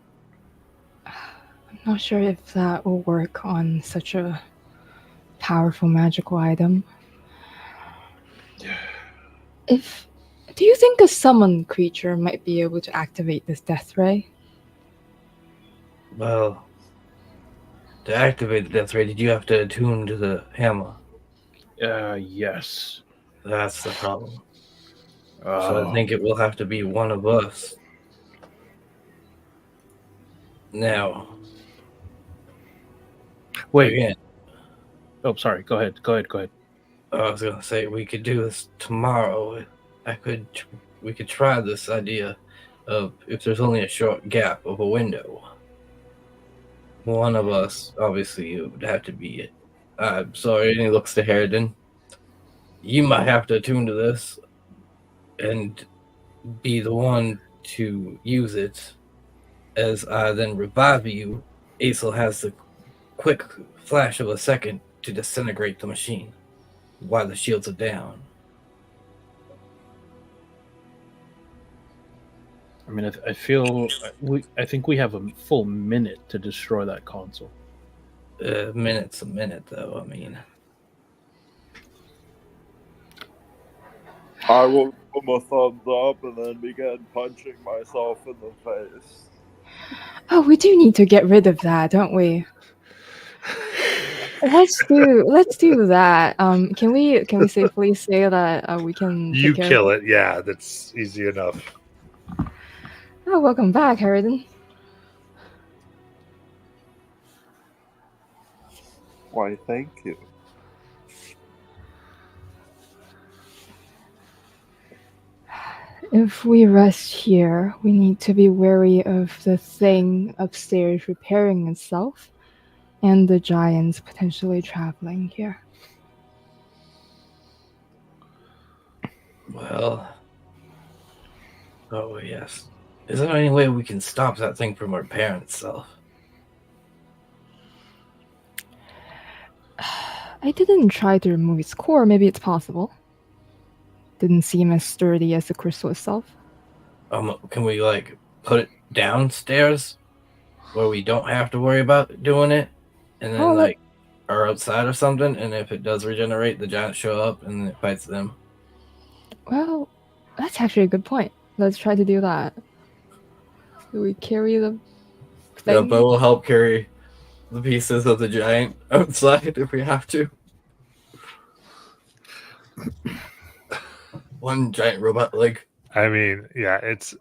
I'm not sure if that will work on such a powerful magical item. Do you think a summoned creature might be able to activate this death ray? Well, to activate the death ray, did you have to attune to the hammer? Yes. That's the problem. So I think it will have to be one of us. Now. Wait. Again, Oh, sorry. Go ahead. I was gonna say we could do this tomorrow. We could try this idea of if there's only a short gap of a window. One of us, obviously, it would have to be it. I'm sorry, and he looks to Harridan. You might have to attune to this and be the one to use it. As I then revive you, Aesel has the quick flash of a second to disintegrate the machine while the shields are down. I mean, I think we have a full minute to destroy that console. Minute's a minute, though. I mean, I will put my thumbs up and then begin punching myself in the face. Oh, we do need to get rid of that, don't we? Let's do that. Can we safely say that we can? You kill it. Yeah, that's easy enough. Oh, welcome back, Harridan. Why, thank you. If we rest here, we need to be wary of the thing upstairs repairing itself and the giants potentially traveling here. well. Oh, yes. Is there any way we can stop that thing from repairing itself? I didn't try to remove its core. Maybe it's possible. Didn't seem as sturdy as the crystal itself. Can we, like, put it downstairs where we don't have to worry about doing it? And then, are outside or something, and if it does regenerate, the giants show up and it fights them. Well, that's actually a good point. Let's try to do that. Do we carry the Yeah, thing? but we'll help carry the pieces of the giant outside if we have to. One giant robot leg. I mean, yeah, it's.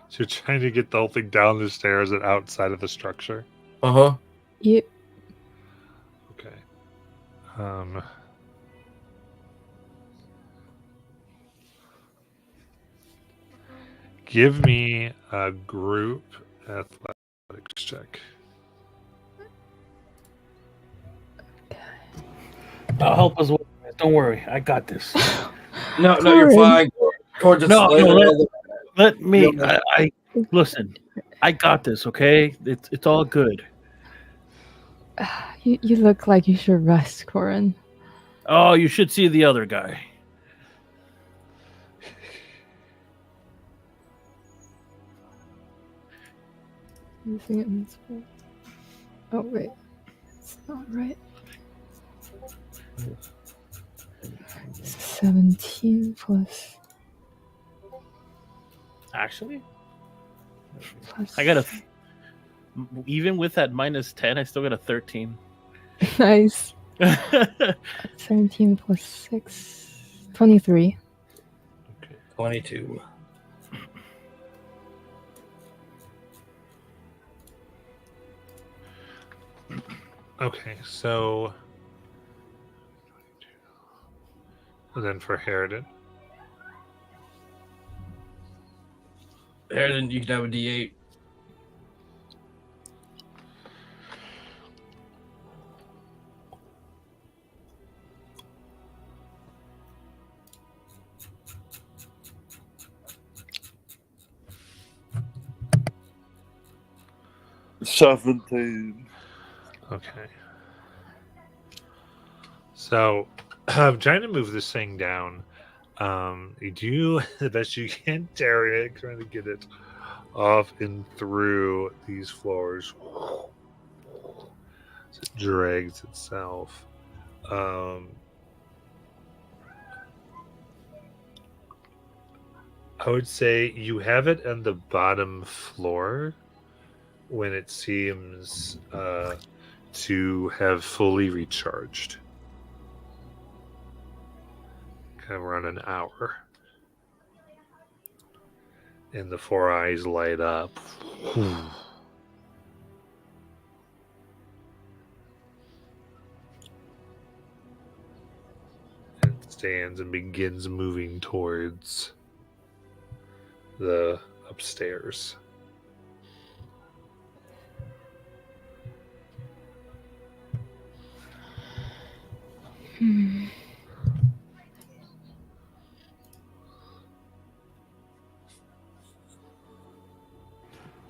So you're trying to get the whole thing down the stairs and outside of the structure. Uh-huh. Yeah. Okay. Give me a group athletics check. I'll help us. Don't worry, I got this. No, you're fine. Cord just No, laid Let me. Yeah. I listen. I got this. Okay, it's all good. You look like you should rest, Corin. Oh, you should see the other guy. Using it in school. Oh wait, it's not right. 17 plus. Actually, plus I got a. Even with that -10, I still got a 13. nice. 17 plus 6. 23. 22. Okay, so. And then for Harridan. Harridan, you can have a D8. $17. Okay. So, I'm trying to move this thing down. You do the best you can, Derek, trying to get it off and through these floors. So it drags itself. I would say you have it on the bottom floor when it seems to have fully recharged. Kind of around an hour. And the four eyes light up. And it stands and begins moving towards the upstairs.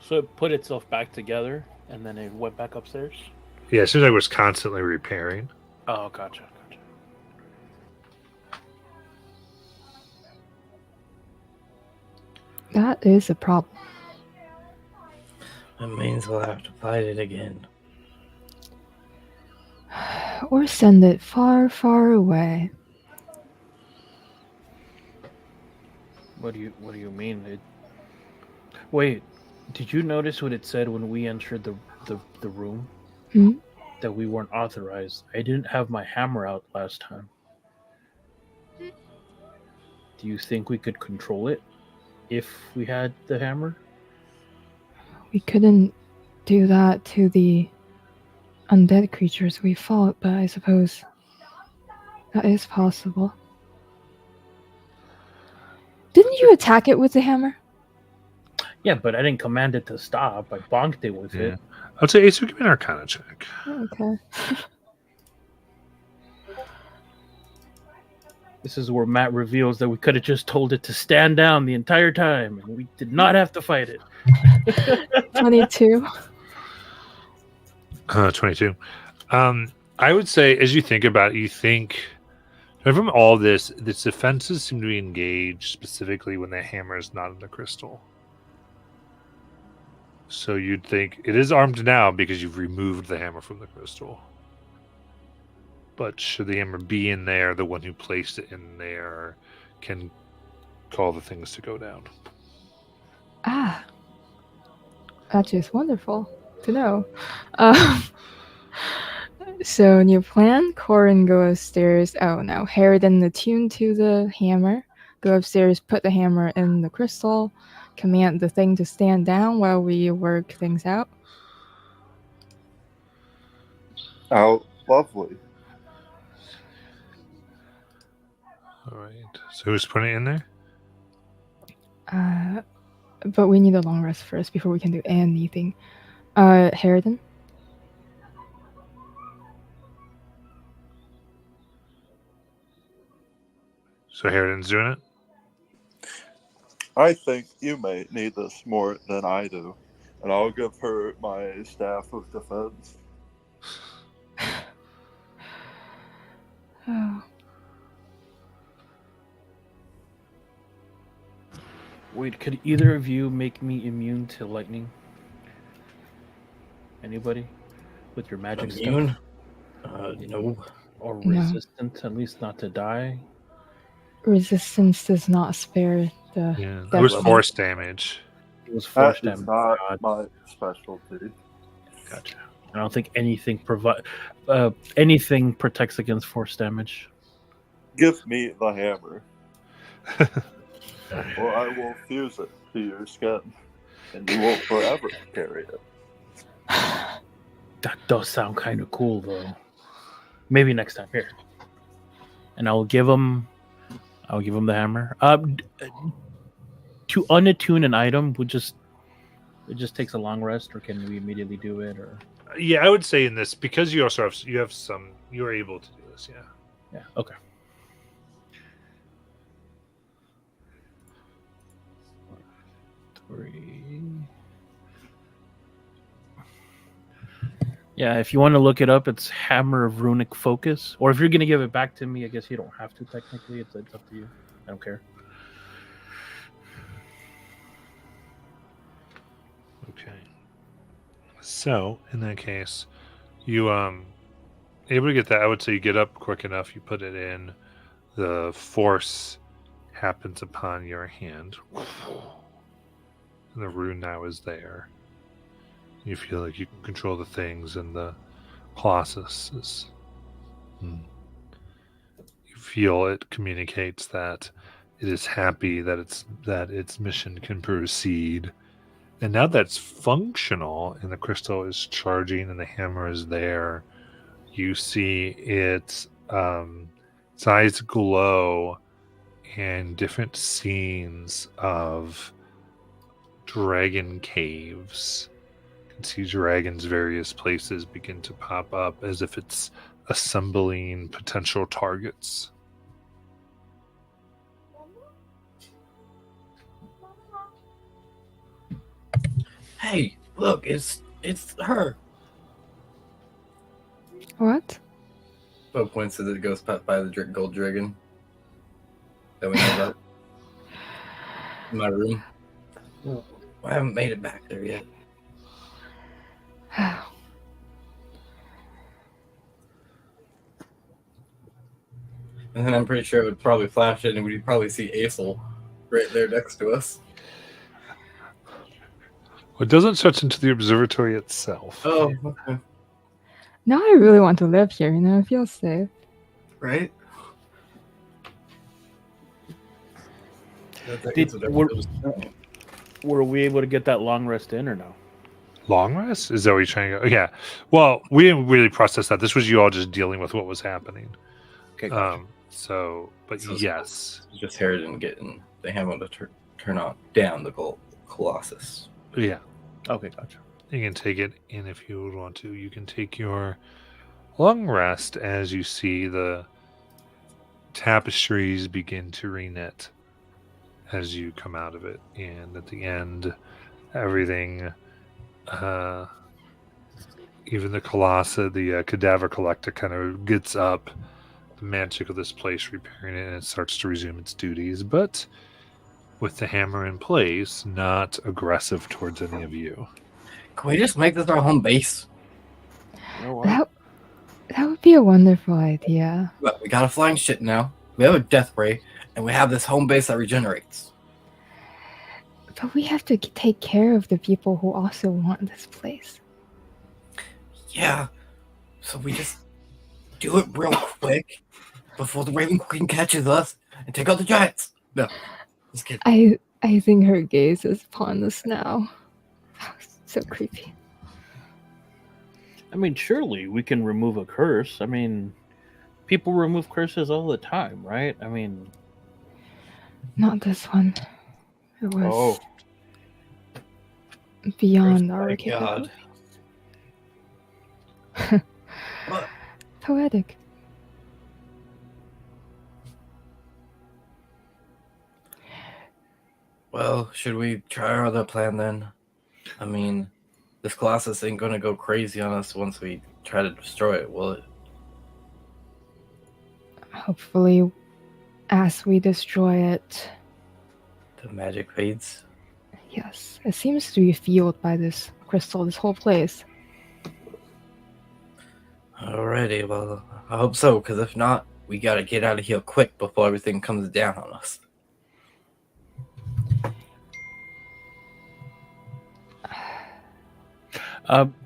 So it put itself back together, and then it went back upstairs. Yeah, it seems like it was constantly repairing. Oh, gotcha. That is a problem. That means we'll have to fight it again. Or send it far, far away. What do you mean? Wait, did you notice what it said when we entered the room? Hmm? That we weren't authorized. I didn't have my hammer out last time. Do you think we could control it if we had the hammer? We couldn't do that to the undead creatures we fought, but I suppose that is possible. Didn't you attack it with the hammer? Yeah, but I didn't command it to stop. I bonked it with it. I would say Ace, give me an Arcana check. Okay. This is where Matt reveals that we could have just told it to stand down the entire time, and we did not have to fight it. 22. 22. I would say, as you think about it, you think from all this, the defenses seem to be engaged specifically when the hammer is not in the crystal. So you'd think it is armed now because you've removed the hammer from the crystal. But should the hammer be in there, the one who placed it in there can call the things to go down. Ah, that is wonderful to know. Um, so new plan, Corin go upstairs. Oh no, Harridan attuned to the hammer. Go upstairs, put the hammer in the crystal, command the thing to stand down while we work things out. Oh, lovely. All right. So who's putting it in there? But we need a long rest first before we can do anything. Harridan? So Harridan's doing it? I think you may need this more than I do, and I'll give her my staff of defense. Oh. Wait, could either of you make me immune to lightning? Anybody? With your magic stuff? Immune? No. Or No. resistant, at least not to die? Resistance does not spare the... Yeah. That It was was- force damage. It was That force is damage. not God, my specialty. gotcha. I don't think anything anything protects against force damage. Give me the hammer, or I will fuse it to your skin, and you will forever carry it. That does sound kind of cool, though. Maybe next time. Here, and I'll give him the hammer. To unattune an item it just takes a long rest, or can we immediately do it? Or Yeah, I would say in this, because you also have some, you're able to do this, yeah. yeah, okay. Yeah, if you want to look it up, it's Hammer of Runic Focus. Or if you're going to give it back to me, I guess you don't have to technically. It's up to you. I don't care. Okay. So, in that case, you able to get that. I would say you get up quick enough, you put it in, the force happens upon your hand. And the rune now is there. You feel like you can control the things, and the Colossus is. You feel it communicates that it is happy that its mission can proceed, and now that's functional, and the crystal is charging, and the hammer is there. You see its eyes glow, and different scenes of dragon caves. See dragons various places begin to pop up as if it's assembling potential targets. Hey, look, it's her. What? Bo points to the ghost pet by the gold dragon that we know about. In my room. I haven't made it back there yet. And then I'm pretty sure it would probably flash it and we'd probably see Aesel right there next to us. Well, it doesn't stretch into the observatory itself. Oh, okay. Now I really want to live here, you know, it feels safe. Right? Were we able to get that long rest in or no? Long rest? Is that what you're trying to go? Yeah. Well, we didn't really process that. This was you all just dealing with what was happening. Okay, gotcha. But So- yes. It's just Harridan getting the hammer to turn on down the Colossus. Yeah. Okay, gotcha. You can take it, and if you would want to, you can take your long rest as you see the tapestries begin to reknit as you come out of it. And at the end, everything, even the Colossus, the cadaver collector kind of gets up, the magic of this place repairing it, and it starts to resume its duties, but with the hammer in place, not aggressive towards any of you. Can we just make this our home base? You know what? That would be a wonderful idea. Look, we got a flying ship now. We have a death ray, and we have this home base that regenerates. But we have to take care of the people who also want this place. Yeah. So we just do it real quick before the Raven Queen catches us and take out the giants. No, just kidding. I think her gaze is upon us now. So creepy. I mean, surely we can remove a curse. I mean, people remove curses all the time, right? I mean, Not this one. It was oh, beyond our My capability. God. What? Poetic. Well, should we try our other plan then? I mean, this Colossus ain't gonna go crazy on us once we try to destroy it, will it? Hopefully, as we destroy it, The magic fades. yes, it seems to be fueled by this crystal, this whole place. Alrighty, well, I hope so, because if not, we gotta get out of here quick before everything comes down on us.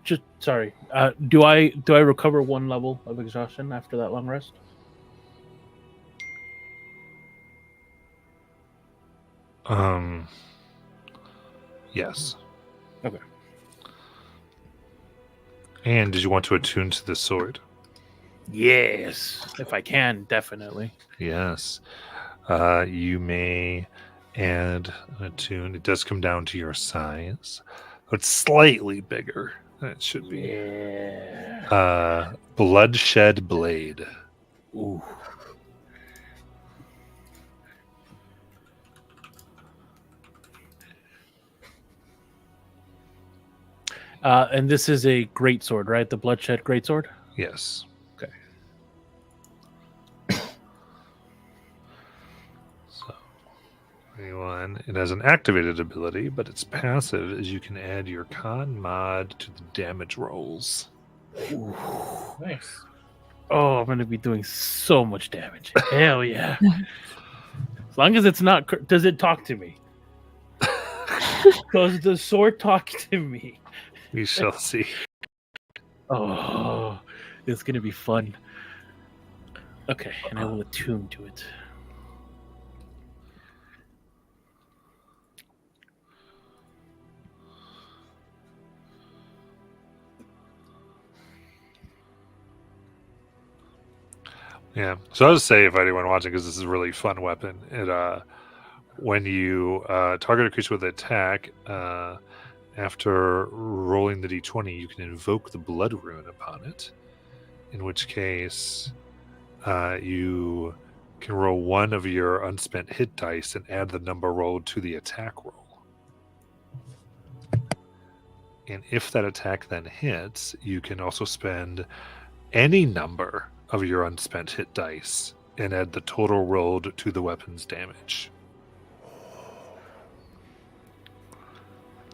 just sorry. Do I recover 1 level of exhaustion after that long rest? Yes. Okay. And did you want to attune to the sword? Yes, if I can, definitely. Yes. You may add an attune. It does come down to your size. It's slightly bigger than it should be. Yeah. Bloodshed Blade. Ooh. And this is a great sword, right? The Bloodshed Great Sword. Yes. Okay. So, 21. It has an activated ability, but its passive is you can add your con mod to the damage rolls. Nice. Oh, I'm gonna be doing so much damage. Hell yeah! As long as it's not. Does it talk to me? Does the sword talk to me? We shall see. Oh, it's gonna be fun. Okay, and I will attune to it. Yeah. So I'll just say, if anyone watching, because this is a really fun weapon, it when you target a creature with an attack, after rolling the d20, you can invoke the blood rune upon it. In which case, you can roll one of your unspent hit dice and add the number rolled to the attack roll. And if that attack then hits, you can also spend any number of your unspent hit dice and add the total rolled to the weapon's damage.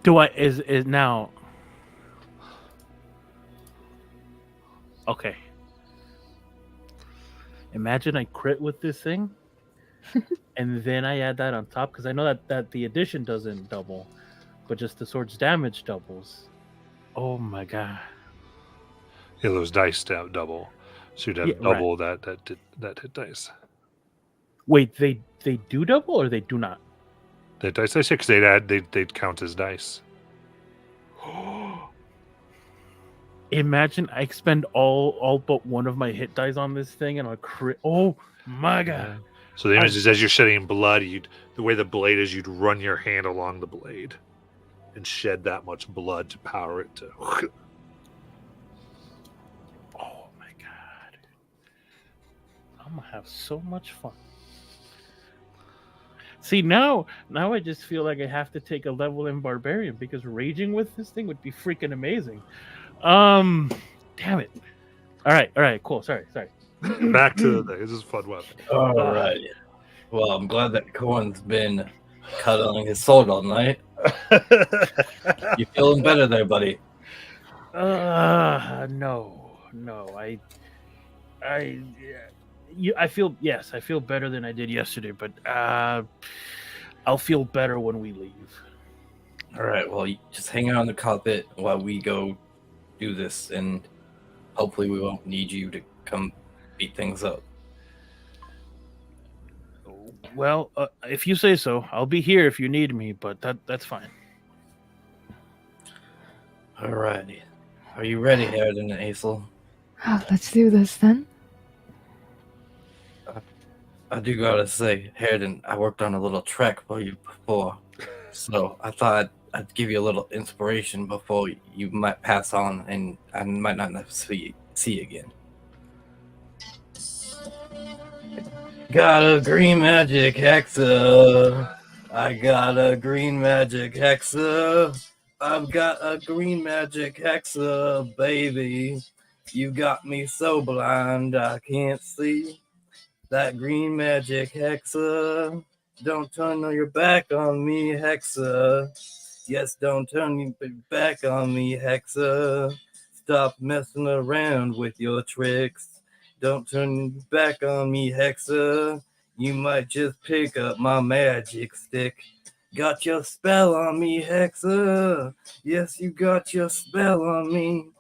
Do I is now? Okay. Imagine I crit with this thing, and then I add that on top, because I know that the addition doesn't double, but just the sword's damage doubles. Oh my god! Yeah, those dice double, so you'd have Yeah, double that hit dice. Wait, they do double or they do not? The dice, because they'd count as dice. Imagine I expend all but one of my hit dice on this thing and I crit. Oh my god! So the image is, as you're shedding blood, the way the blade is, you'd run your hand along the blade and shed that much blood to power it to. Oh my god! I'm gonna have so much fun. See, now I just feel like I have to take a level in Barbarian, because raging with this thing would be freaking amazing. Damn it. All right, cool. Sorry. Back to the thing. This is a fun weapon. Alright. Well, I'm glad that Cohen's been cuddling his sword all night. You feeling better there, buddy? No. I feel, yes, I feel better than I did yesterday, but I'll feel better when we leave. All right. Well, you just hang out in the cockpit while we go do this, and hopefully we won't need you to come beat things up. Well, if you say so, I'll be here if you need me, but that's fine. All righty. Are you ready, Harridan and Aesel? Let's do this then. I do gotta say, Harridan, I worked on a little track for you before, so I thought I'd give you a little inspiration before you might pass on, and I might not see you again. Got a green magic hexa. I got a green magic hexa. I've got a green magic hexa, baby. You got me so blind I can't see. That green magic hexa. Don't turn your back on me, hexa. Yes, don't turn your back on me, hexa. Stop messing around with your tricks. Don't turn your back on me, hexa. You might just pick up my magic stick. Got your spell on me, hexa. Yes, you got your spell on me.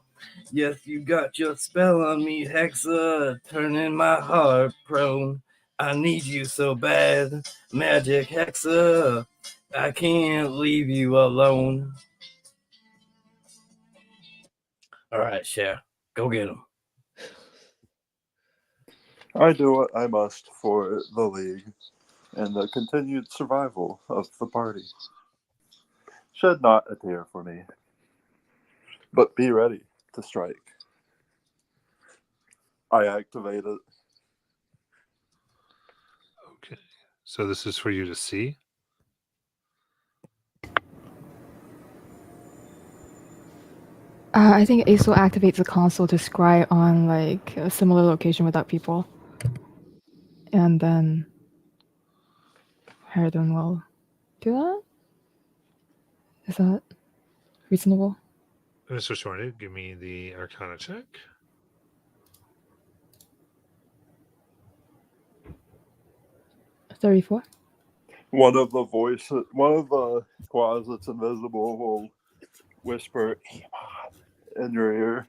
Yes, you got your spell on me, hexa. Turning my heart prone. I need you so bad, magic hexa. I can't leave you alone. All right, Cher, go get him. I do what I must for the League and the continued survival of the party. Shed not a tear for me, but be ready to strike. I activate it. Okay. So this is for you to see? I think Ace will activate the console to scry on like a similar location without people. And then Harridan will do that? Is that reasonable? Mr. Sorny, give me the Arcana check. $34. One of the closets invisible will whisper in your ear.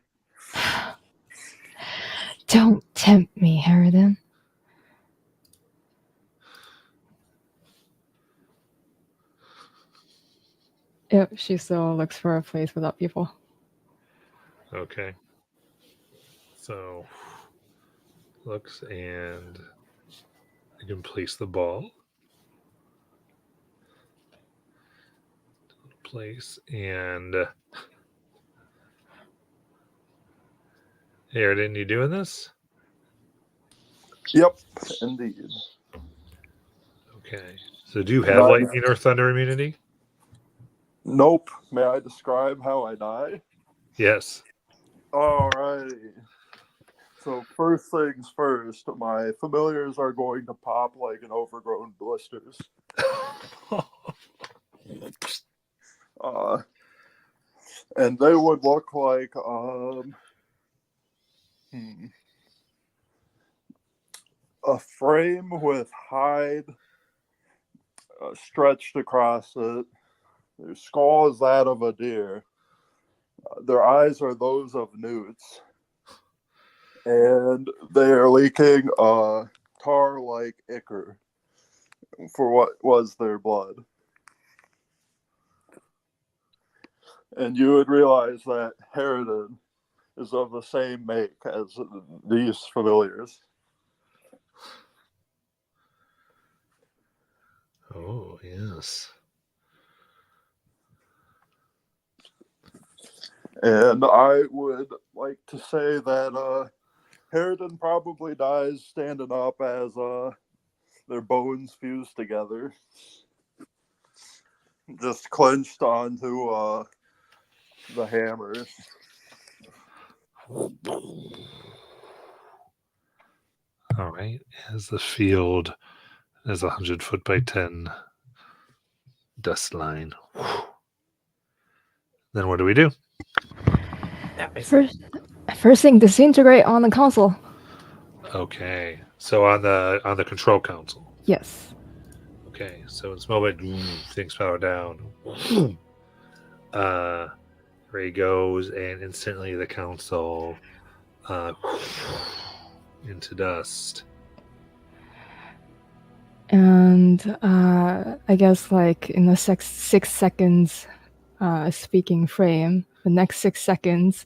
Don't tempt me, Harridan. Yep, she still looks for a place without people. Okay. So, looks, and you can place the ball. Place, and Harridan, you doing this? Yep, indeed. Okay. So do you have lightning or thunder immunity? Nope. May I describe how I die? Yes. Alrighty. So first things first, my familiars are going to pop like an overgrown blisters. And they would look like a frame with hide stretched across it. Their skull is that of a deer. Their eyes are those of newts. And they are leaking tar-like ichor for what was their blood. And you would realize that Harridan is of the same make as these familiars. Oh, yes. And I would like to say that Harridan probably dies standing up as their bones fuse together. Just clenched onto the hammers. All right. As the field is 100 foot by 10 dust line. Then what do we do? First thing, disintegrate on the console. Okay, so on the control console. Yes. Okay, so in this moment, things power down. Ray goes, and instantly the console into dust. And I guess like in the 6 seconds speaking frame, the next 6 seconds,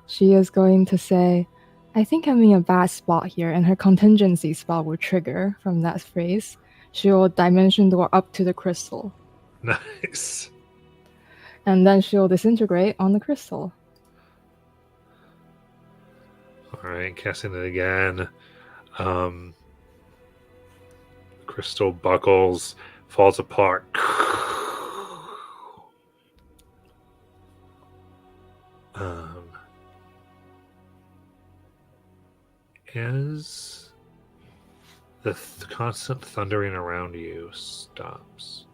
she is going to say, I think I'm in a bad spot here, and her contingency spell will trigger from that phrase. She will dimension door up to the crystal. Nice. And then she'll disintegrate on the crystal. All right, casting it again. Crystal buckles, falls apart. As the constant thundering around you stops,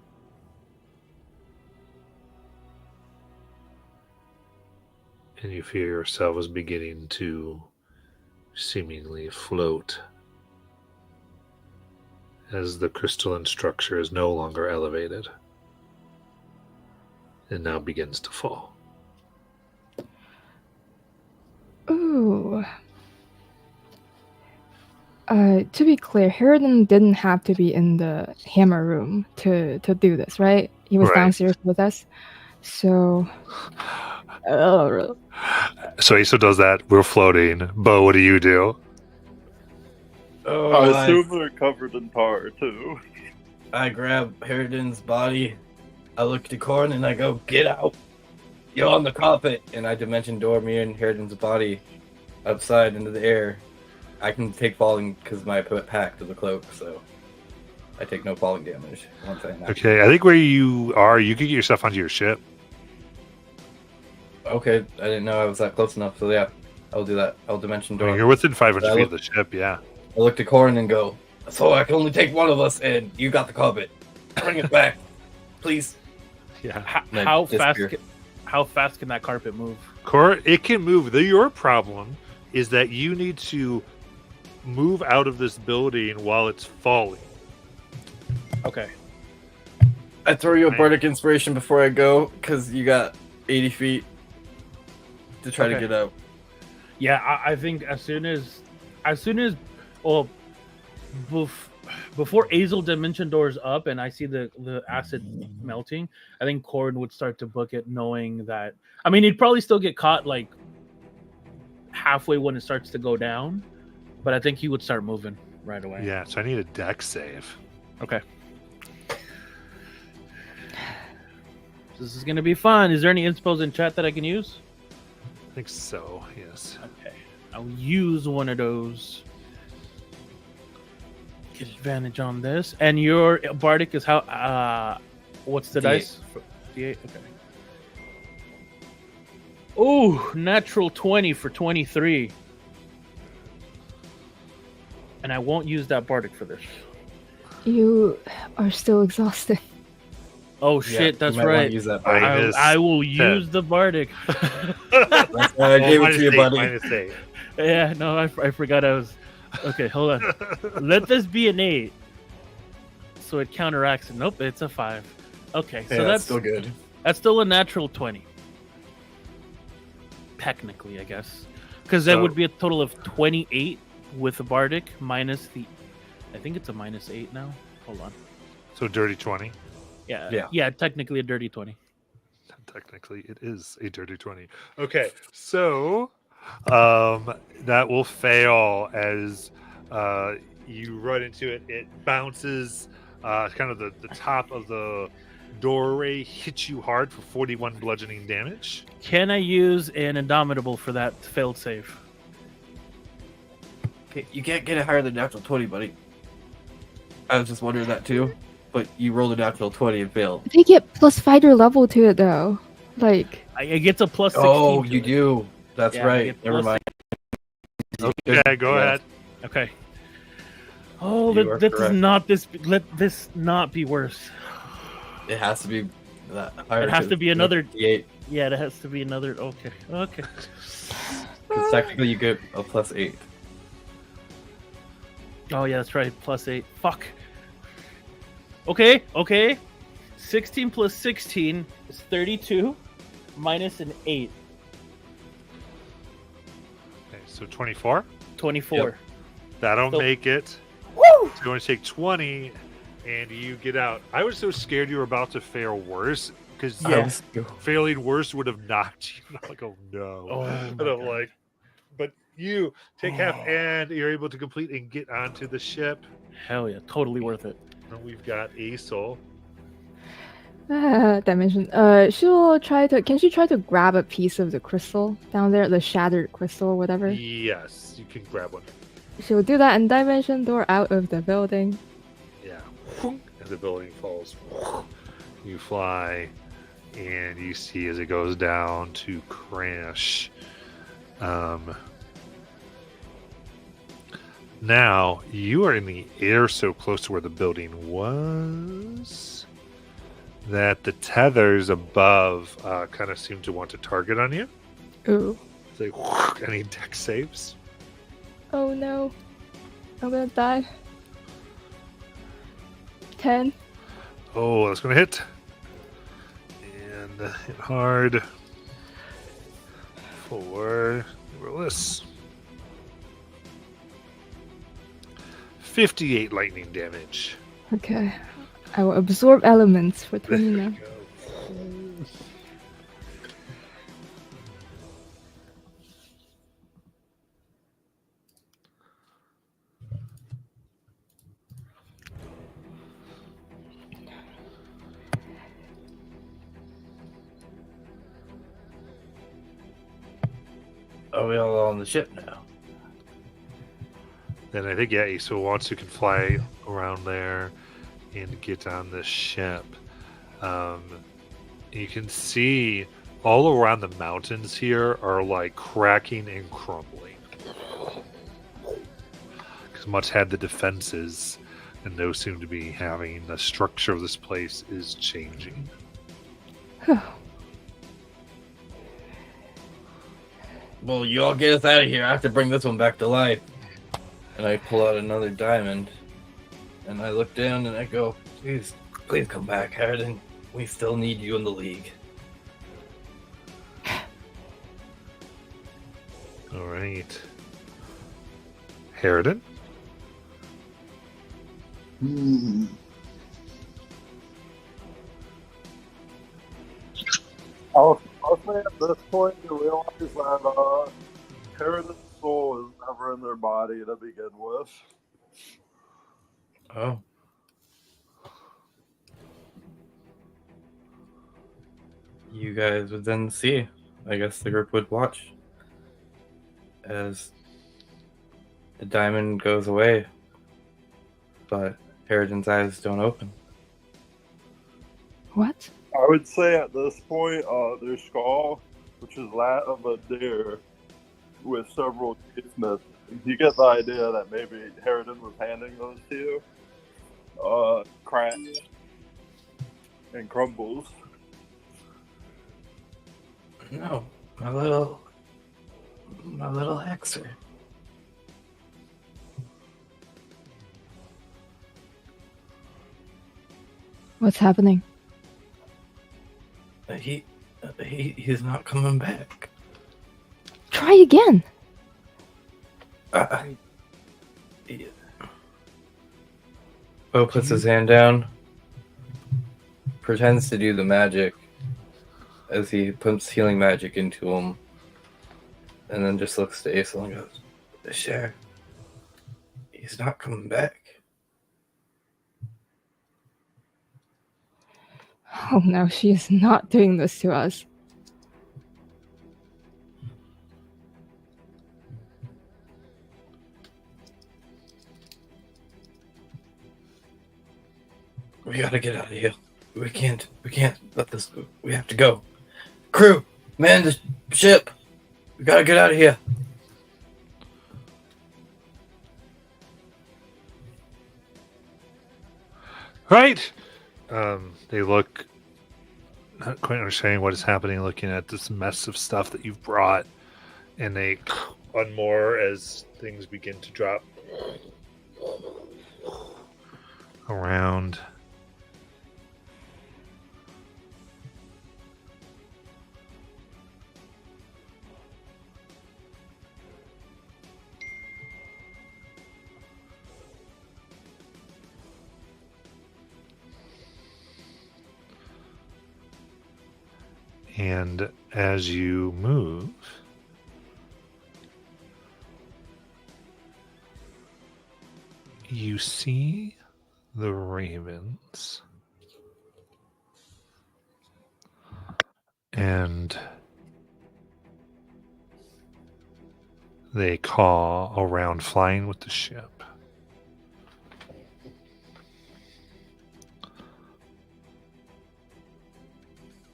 and you feel yourselves beginning to seemingly float as the crystalline structure is no longer elevated and now begins to fall. Ooh. To be clear, Harridan didn't have to be in the hammer room to do this, right? He was Right. downstairs with us. So So Asa does that. We're floating. Bo, what do you do? Oh, I assume they're covered in tar too. I grab Harridan's body. I look to Corn and I go, "Get out! You're on the carpet!" And I dimension door me and Harridan's body outside into the air. I can take falling because my pack to the cloak, so I take no falling damage. Once I'm Okay, I think where you are, you can get yourself onto your ship. Okay, I didn't know I was that close enough, so yeah, I'll do that. I'll dimension I door. mean, you're within 500 I feet of the ship, yeah. I look to Corn and go, "So I can only take one of us, and you got the carpet. Bring it back, please." Yeah. And I How fast? disappear. How fast can that carpet move? It can move. Your problem is that you need to move out of this building while it's falling. Okay. I throw you a bardic inspiration before I go, because you got 80 feet to try to Okay. get out. Yeah, I think as soon as, well, before Azel dimension doors up and I see the acid melting, I think Corn would start to book it, knowing that. I mean, he'd probably still get caught like halfway when it starts to go down, but I think he would start moving right away. Yeah, so I need a dex save. Okay. This is gonna be fun. Is there any inspos in chat that I can use? I think so, yes. Okay. I'll use one of those. Get advantage on this. And your bardic is how what's the D8. dice? D8? Okay. Oh, natural 20 for 23. And I won't use that bardic for this. you are still exhausted. Oh Yeah, shit, that's you might wanna right. Use that I- bardic. Minus I will 10. use the bardic. That's why I gave it to you, buddy. -8. Yeah, no, I forgot I was. Okay, hold on. Let this be an 8. So it counteracts it. Nope, it's a 5. Okay, so Yeah, that's still good. That's still a natural 20. Technically, I guess. Because that So- would be a total of 28 with the bardic minus the. I think it's a minus 8 now. Hold on. So dirty 20. Yeah. Yeah. Technically a dirty 20. Technically, it is a dirty 20. Okay, so that will fail as you run into it. It bounces kind of the top of the doorway, hits you hard for 41 bludgeoning damage. Can I use an Indomitable for that failed save? Okay, you can't get it higher than natural 20, buddy. I was just wondering that too, but you rolled a natural 20 and failed. They get plus fighter level to it though. Like, It gets a plus 16. Oh, to you it. do. That's Yeah, right. it Never plus- mind. Okay, go Yeah. ahead. Okay. Oh, You are that does correct. not let this not be worse. It has to be that higher. It has to be another- 8. Yeah, that has to be another. Okay. Okay. Because technically you get a +8. Oh yeah, that's right. +8. Fuck. Okay. 16 plus 16 is 32, minus an 8. Okay, so 24. 24. Yep. That'll So- make it. Woo! So you want to take 20, and you get out. I was so scared you were about to fare worse because Yeah. failing worse would have knocked you. I'm like, oh no. Oh, And my I'm God. like, but you take half, and you're able to complete and get onto the ship. Hell yeah, totally worth it. And we've got Aesol. Dimension. She'll try to. Can she try to grab a piece of the crystal down there, the shattered crystal, or whatever? Yes, you can grab one. She'll do that and dimension door out of the building. Yeah. As the building falls, you fly, and you see as it goes down to crash. Now you are in the air so close to where the building was that the tethers above kind of seem to want to target on you. Ooh. It's like, I need deck saves. Oh no. I'm gonna die. 10. Oh, that's going to hit. And hit hard. For Willis. 58 lightning damage. Okay. I will absorb elements for There 20 you now. go. Are we all on the ship now? Then I think, yeah, Aso wants to can fly around there and get on the ship. You can see all around the mountains here are like cracking and crumbling. Because much had the defenses, and those seem to be having the structure of this place is changing. Well, you all get us out of here. I have to bring this one back to life. And I pull out another diamond. And I look down and I go, please come back, Harridan. We still need you in the league. All right. Harridan? I'll say at this point you realize that Harridan's soul is never in their body to begin with. Oh. You guys would then see. I guess the group would watch as the diamond goes away, but Harridan's eyes don't open. What? I would say at this point, their skull, which is that of a deer with several teeth missing. You get the idea that maybe Harridan was handing those to you. Cracks and crumbles. No, my little hexer. What's happening? He's not coming back. Try again. Bo puts his hand down, pretends to do the magic as he pumps healing magic into him, and then just looks to Aesol and goes, "Share. He's not coming back." Oh no, she is not doing this to us. We gotta get out of here. We can't let this. We have to go. Crew, man the ship. We gotta get out of here. Right. They look not quite understanding what is happening, looking at this mess of stuff that you've brought, and they one more as things begin to drop around. And as you move, you see the ravens, and they caw around, flying with the ship.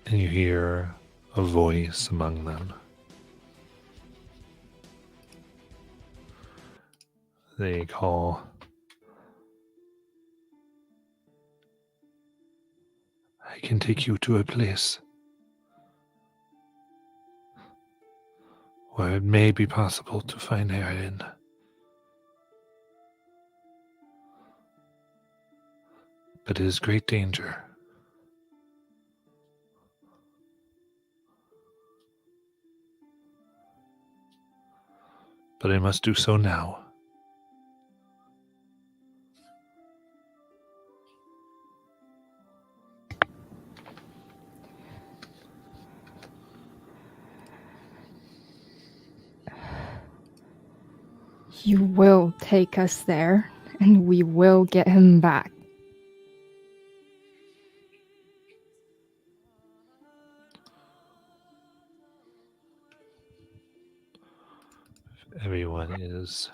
And you hear a voice among them. They call, "I can take you to a place where it may be possible to find Erin. But it is great danger. But I must do so now." You will take us there, and we will get him back. Everyone is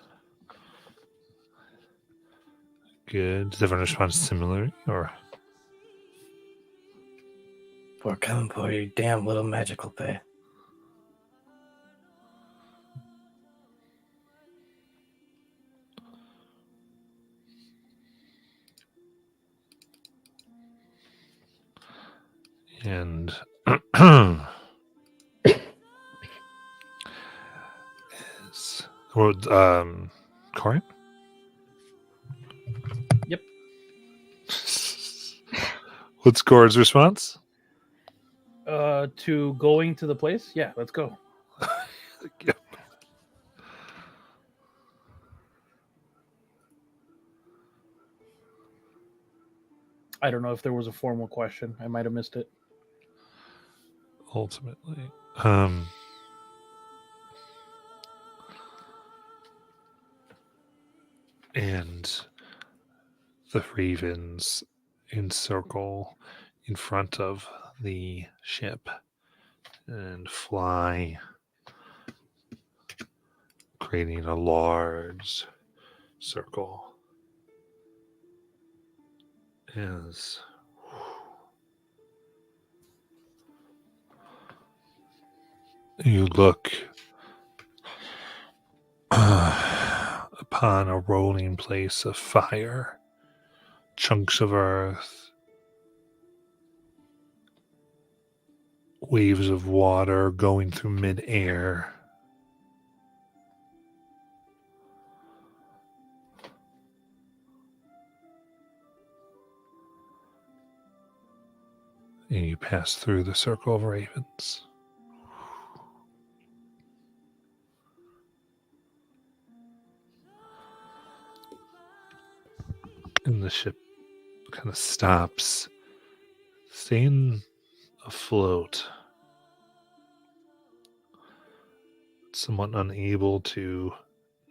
good. Does everyone respond similarly, or We're coming for you, damn little magical thing. and is Corin? Yep. What's Corin's response? To going to the place? Yeah, let's go. Yep. I don't know if there was a formal question. I might have missed it. Ultimately, and the ravens encircle in front of the ship and fly, creating a large circle as you look upon a rolling place of fire, chunks of earth, waves of water going through midair. And you pass through the circle of ravens. And the ship kind of stops, staying afloat, somewhat unable to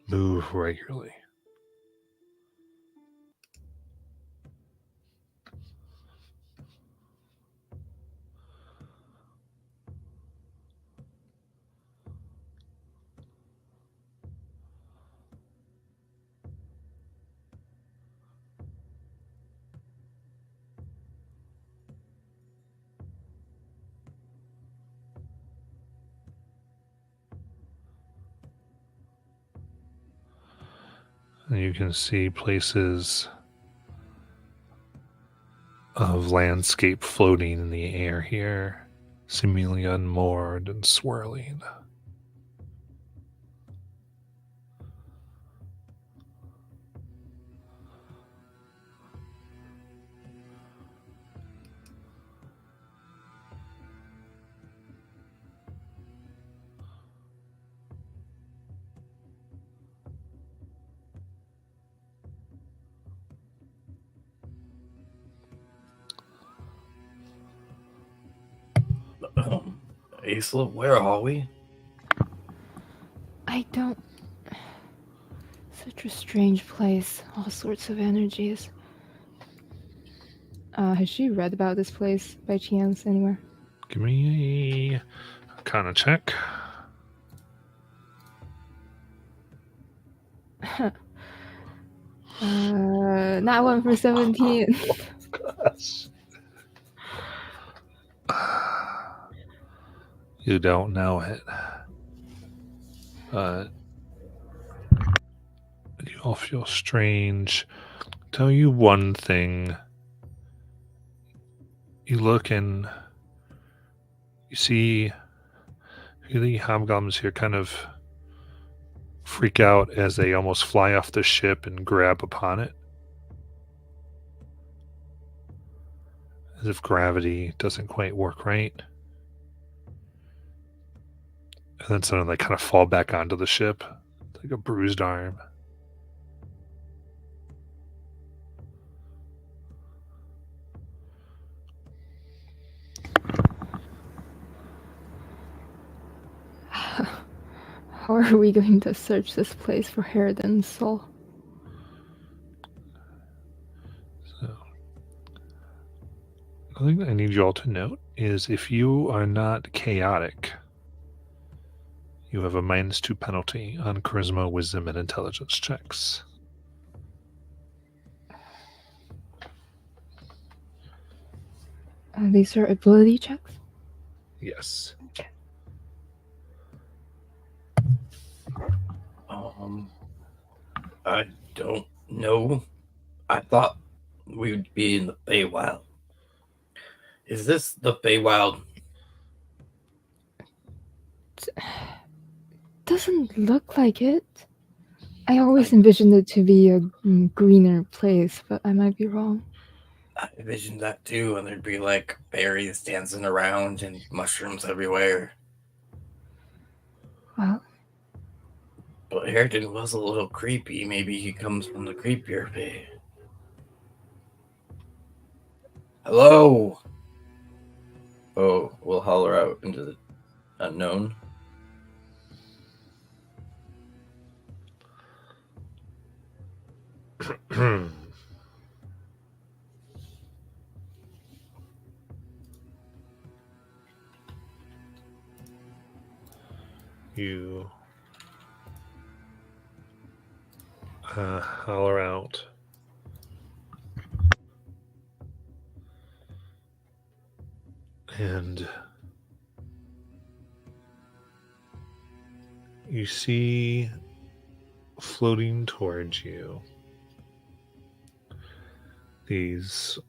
move regularly. And you can see places of landscape floating in the air here, seemingly unmoored and swirling. Aisla, where are we? I don't. Such a strange place. All sorts of energies. Has she read about this place by chance anywhere? Give me a Arcana check. Not one for 17. Gosh. You don't know it. But you all feel strange. Tell you one thing. You look and you see the hobgoblins here kind of freak out as they almost fly off the ship and grab upon it. As if gravity doesn't quite work right. And then suddenly they kind of fall back onto the ship, like a bruised arm. How are we going to search this place for Harridan's soul? So, the thing that I need you all to note is if you are not chaotic, you have a -2 penalty on charisma, wisdom, and intelligence checks. These are ability checks? Yes. I don't know. I thought we would be in the Feywild. Is this the Feywild? Doesn't look like it. I always envisioned it to be a greener place, but I might be wrong. I envisioned that too, and there'd be like berries dancing around and mushrooms everywhere. Well, But Harridan was a little creepy. Maybe he comes from the creepier Fey. Hello! Oh, we'll holler out into the unknown. You holler out. And you see floating towards you these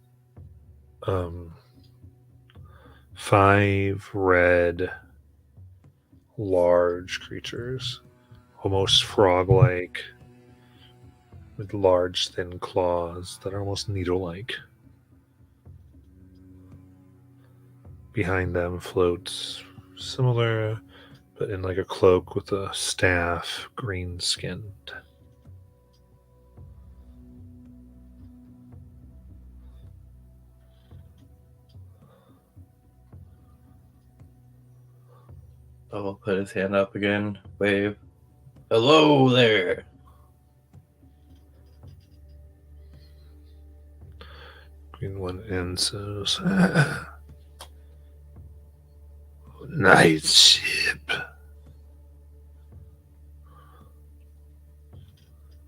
5 red large creatures, almost frog-like, with large thin claws that are almost needle-like. Behind them floats similar, but in like a cloak with a staff, green-skinned. Oh, will put his hand up again, wave. Hello there! Green one and says, nice ship.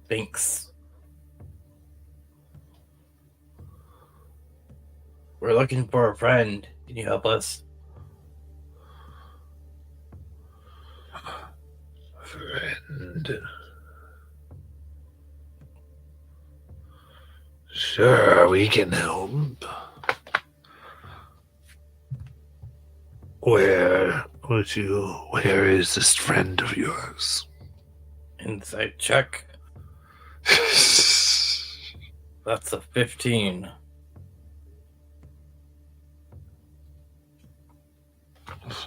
Thanks. We're looking for a friend. Can you help us? Friend. Sure, we can help. Where is this friend of yours? Insight check. That's a 15.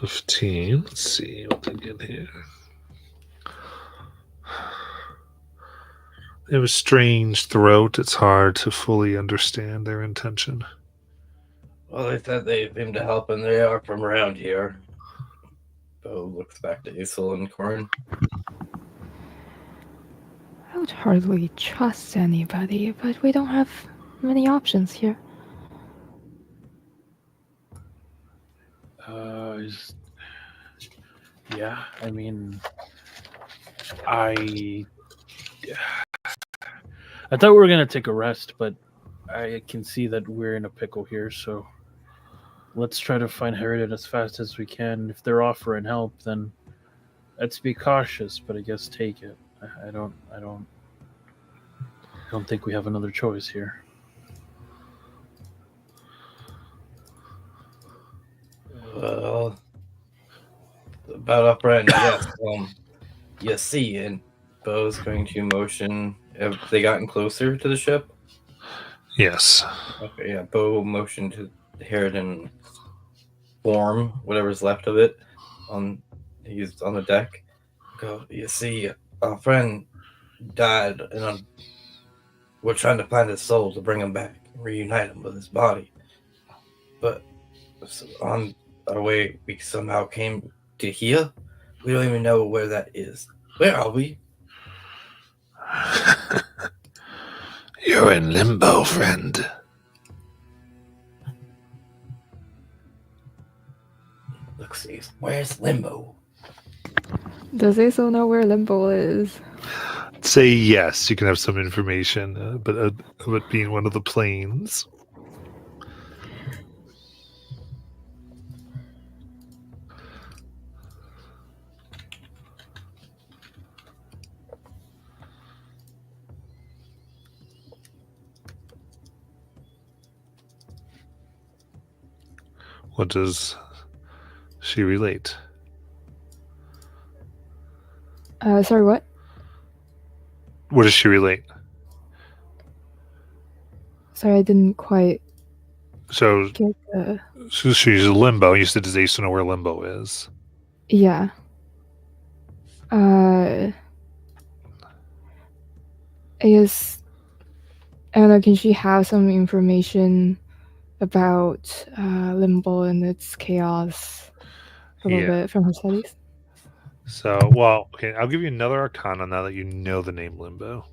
15. Let's see what they get here. They have a strange throat. It's hard to fully understand their intention. Well, they said they seem to help, and they are from around here. Bo looks back to Isel and Corin. I would hardly trust anybody, but we don't have many options here. Yeah, I mean, I thought we were gonna take a rest, but I can see that we're in a pickle here, so let's try to find Harridan as fast as we can. If they're offering help, then let's be cautious, but I guess take it. I don't think we have another choice here. Well, about up right now, yes. You see, and Bo's going to motion. Have they gotten closer to the ship? Yes. Okay, yeah. Bo motioned to Harridan form whatever's left of it he's on the deck. Go. You see, our friend died, and we're trying to find his soul to bring him back, reunite him with his body. But on our way, we somehow came to here. We don't even know where that is. Where are we? You're in limbo, friend. Look, see, where's Limbo? Does Aso know where Limbo is? Say yes, you can have some information, but of it being one of the planes. What does she relate? Sorry, what? What does she relate? Sorry, I didn't quite So get the... she's in limbo. You said does Ace know where limbo is? Yeah. I guess... I don't know, can she have some information about Limbo and its chaos a little bit from her studies? So, well, okay, I'll give you another arcana now that you know the name Limbo.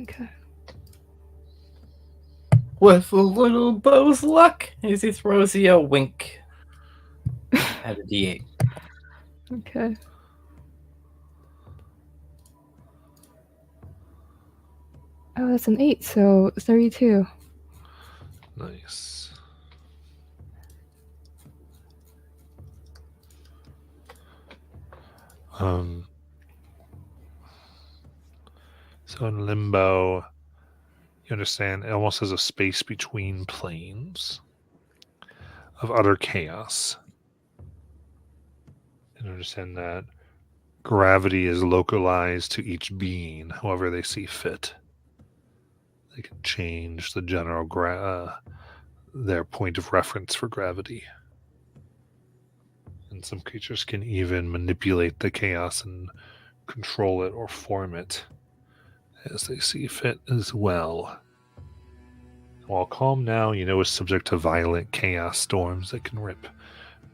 Okay. With a little Bo's luck, as he throws you a wink at a D8. Okay. Oh, that's an 8, so 32. Nice. So in limbo, you understand it almost has a space between planes of utter chaos. And understand that gravity is localized to each being however they see fit. They can change the general their point of reference for gravity. And some creatures can even manipulate the chaos and control it or form it as they see fit as well. While calm now, you know, is subject to violent chaos storms that can rip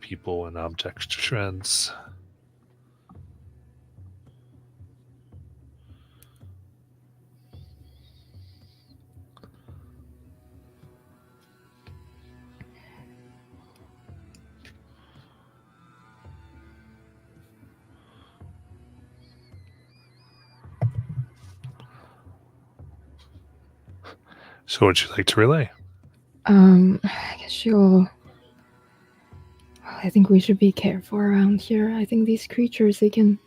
people and objects to shreds. So what'd you like to relay? I guess I think we should be careful around here. I think these creatures, they can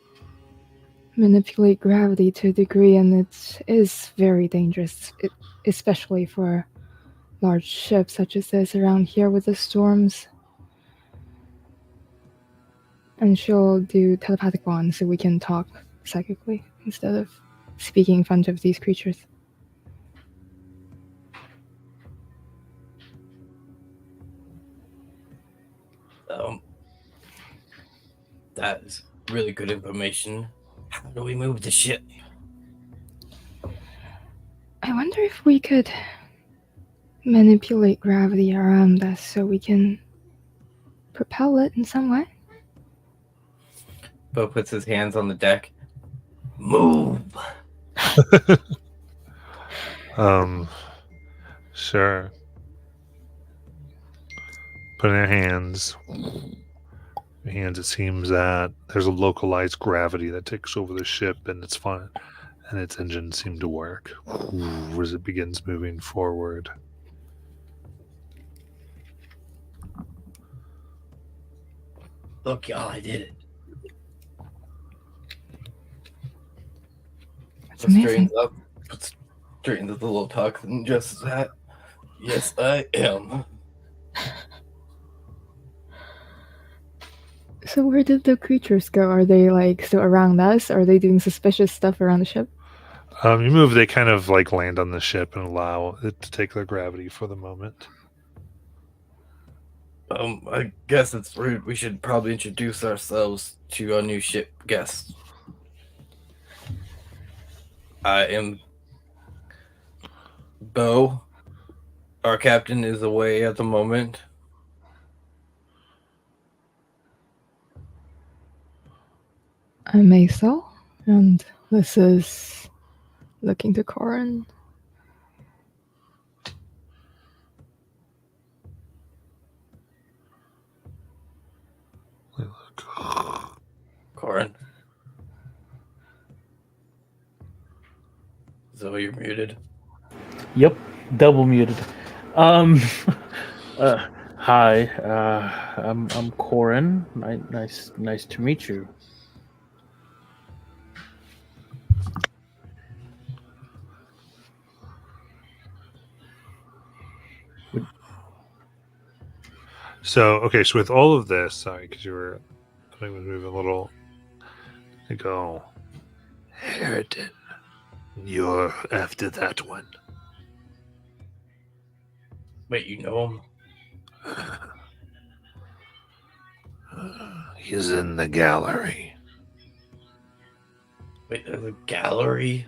manipulate gravity to a degree, and it is very dangerous, especially for large ships such as this around here with the storms. and she'll do telepathic wand so we can talk psychically instead of speaking in front of these creatures. That is really good information. How do we move the ship? I wonder if we could manipulate gravity around us so we can propel it in some way. Bo puts his hands on the deck. Move! Sure. Put in your hands. It seems that there's a localized gravity that takes over the ship, and it's fun, and its engines seem to work as it begins moving forward. Look, y'all, I did it. That's amazing. Straightens the little toxin just that. Yes, I am. So where did the creatures go? Are they like still around us? Or are they doing suspicious stuff around the ship? You move, they kind of like land on the ship and allow it to take their gravity for the moment. I guess it's rude. We should probably introduce ourselves to our new ship guests. I am Bo. Our captain is away at the moment. I'm Maisel, and this is looking to Corin. Corin. So you're muted. Yep, double muted. Hi, I'm Corin. Nice to meet you. So with all of this, sorry, because you were, I think, moving a little. I go, Harridan, you're after that one. Wait, you know him? He's in the gallery. Wait, there's a gallery?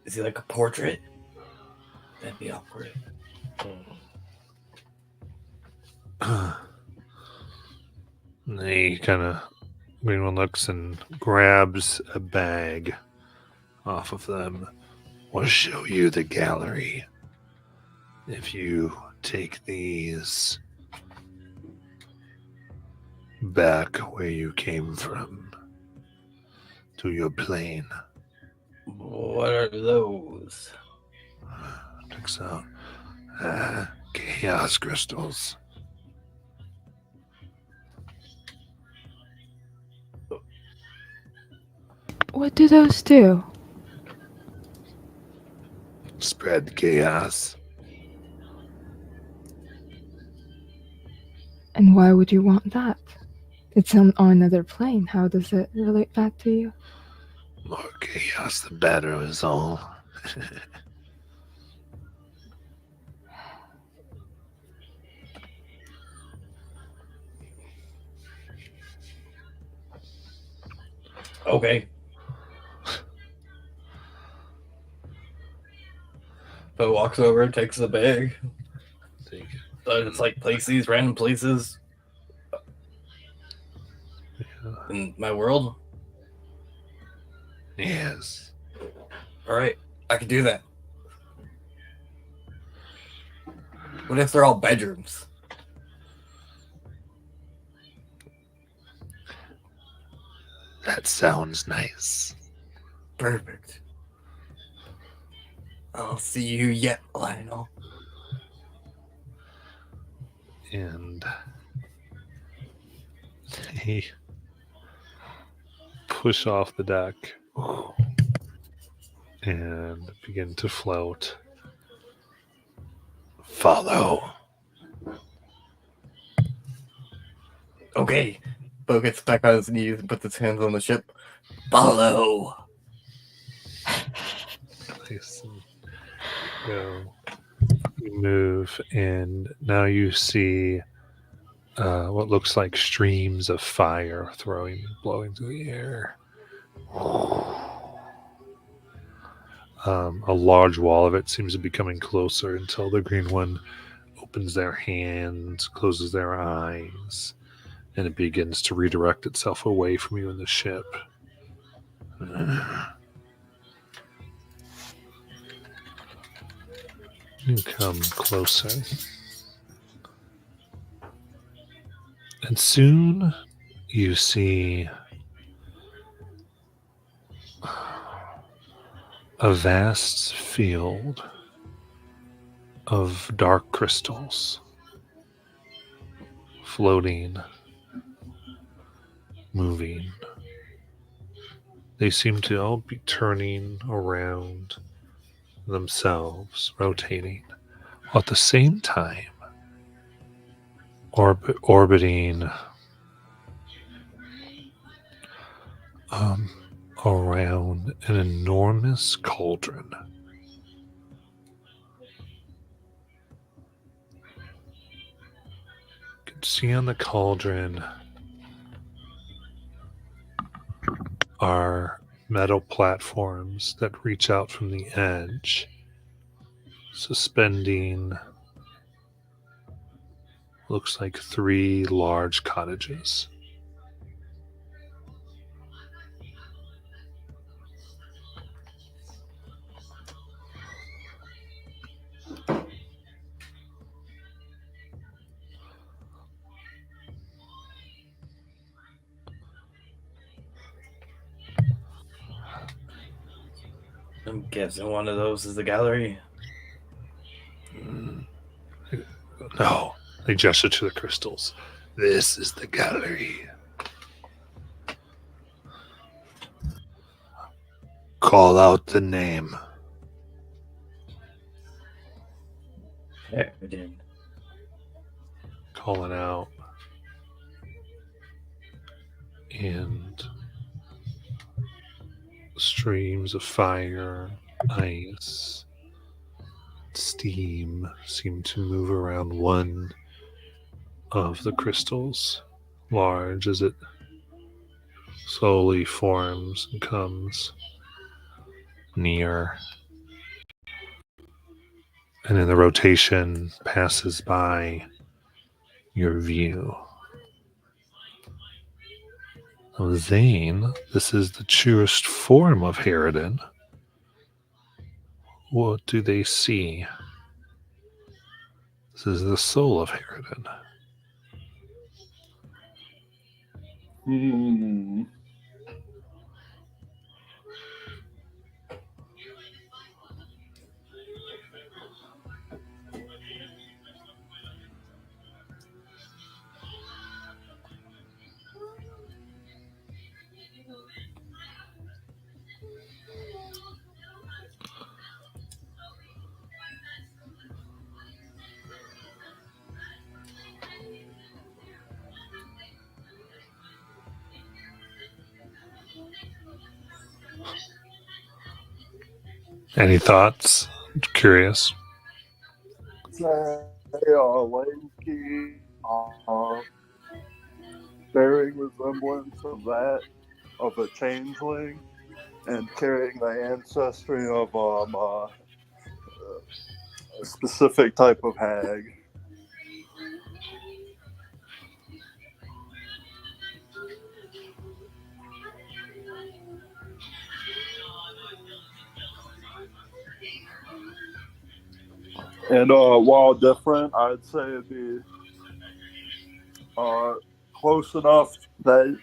Is he like a portrait? That'd be awkward. He kind of, Greenwood looks and grabs a bag off of them. We'll show you the gallery. If you take these back where you came from to your plane. What are those? Takes out chaos crystals. What do those do? Spread chaos. And why would you want that? It's on another plane. How does it relate back to you? More chaos, the better is all. Okay. Bo walks over, takes the bag. Take it. It's like places, random places Yeah. in my world. Yes. All right, I can do that. What if they're all bedrooms? That sounds nice. Perfect. I'll see you yet, Lionel. And they push off the deck and begin to float. Follow. Okay, Bo gets back on his knees and puts his hands on the ship. Follow. Nice. Go. You move, and now you see what looks like streams of fire blowing through the air. A large wall of it seems to be coming closer until the green one opens their hands, closes their eyes, and it begins to redirect itself away from you in the ship. You come closer. And soon you see a vast field of dark crystals floating, moving. They seem to all be turning around themselves, rotating, while at the same time orbiting around an enormous cauldron. You can see on the cauldron are metal platforms that reach out from the edge, suspending looks like 3 large cottages. I'm guessing one of those is the gallery. No, they gesture to the crystals. This is the gallery. Call out the name. Harridan. Calling out. And streams of fire, ice, steam seem to move around one of the crystals, large as it slowly forms and comes near. And then the rotation passes by your view. Oh, Zane, this is the truest form of Harridan. What do they see? This is the soul of Harridan. Any thoughts? Curious. Lanky, bearing resemblance of that of a changeling, and carrying the ancestry of a specific type of hag. And while different, I'd say it'd be close enough that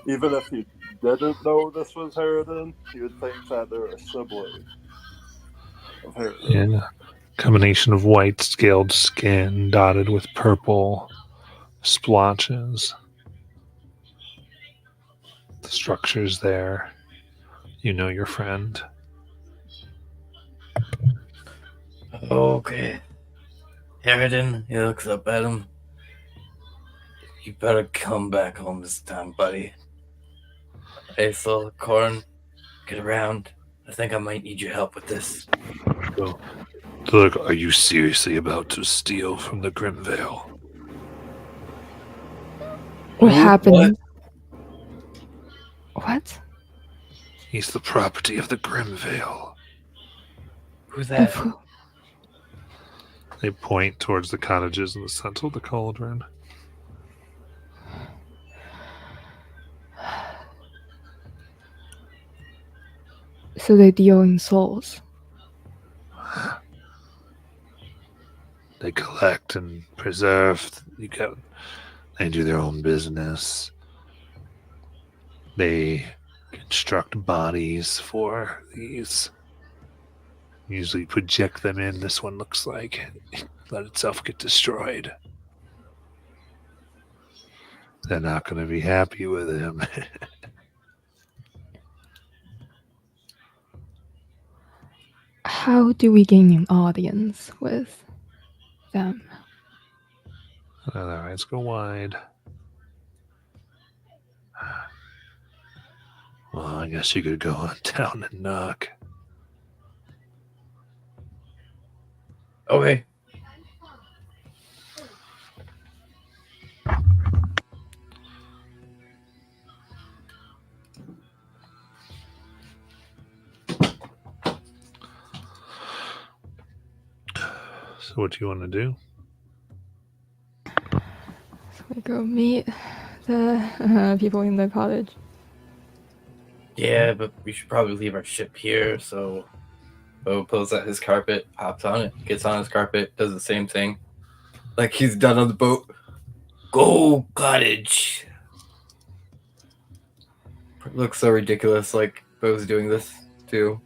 even if you didn't know this was Harridan, you would think that they're a sibling of Harridan. Yeah. Combination of white scaled skin dotted with purple splotches. The structure's there. You know your friend. Okay. Harridan, he looks up at him. You better come back home this time, buddy. Hey, so Corn, get around. I think I might need your help with this. Look, are you seriously about to steal from the Grimvale? What Who? happened? What? He's the property of the Grimvale. Who's Of that? who? They point towards the cottages in the center of the cauldron. So they deal in souls. They collect and preserve. They do their own business. They construct bodies for these. Usually project them in. This one looks like let itself get destroyed. They're not going to be happy with him. How do we gain an audience with them? Their eyes go wide. Well, I guess you could go on down and knock. Okay. So what do you want to do? So we go meet the people in the cottage. Yeah, but we should probably leave our ship here. So Bo pulls out his carpet, hops on it, gets on his carpet, does the same thing like he's done on the boat. Go cottage. Looks so ridiculous. Like Bo's doing this too.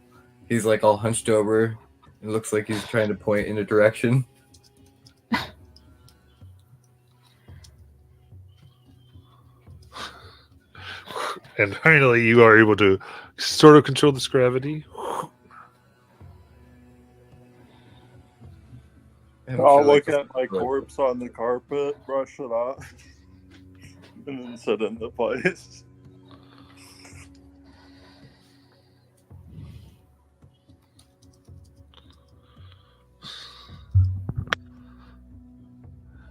He's like all hunched over. It looks like he's trying to point in a direction. And finally, you are able to sort of control this gravity. I'll look at my corpse on the carpet, brush it off, and then sit into place.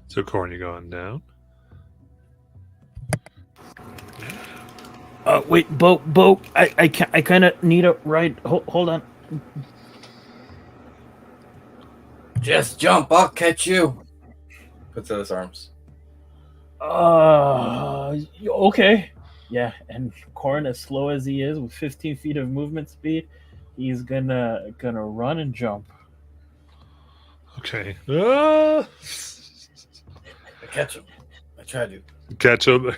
So, Corn, you going down? Wait, Bo, I kind of need a ride. Hold on. Just jump, I'll catch you. Puts out his arms. Okay. Yeah, and Corn, as slow as he is, with 15 feet of movement speed, he's gonna run and jump. Okay. I catch him. I try to. Catch him.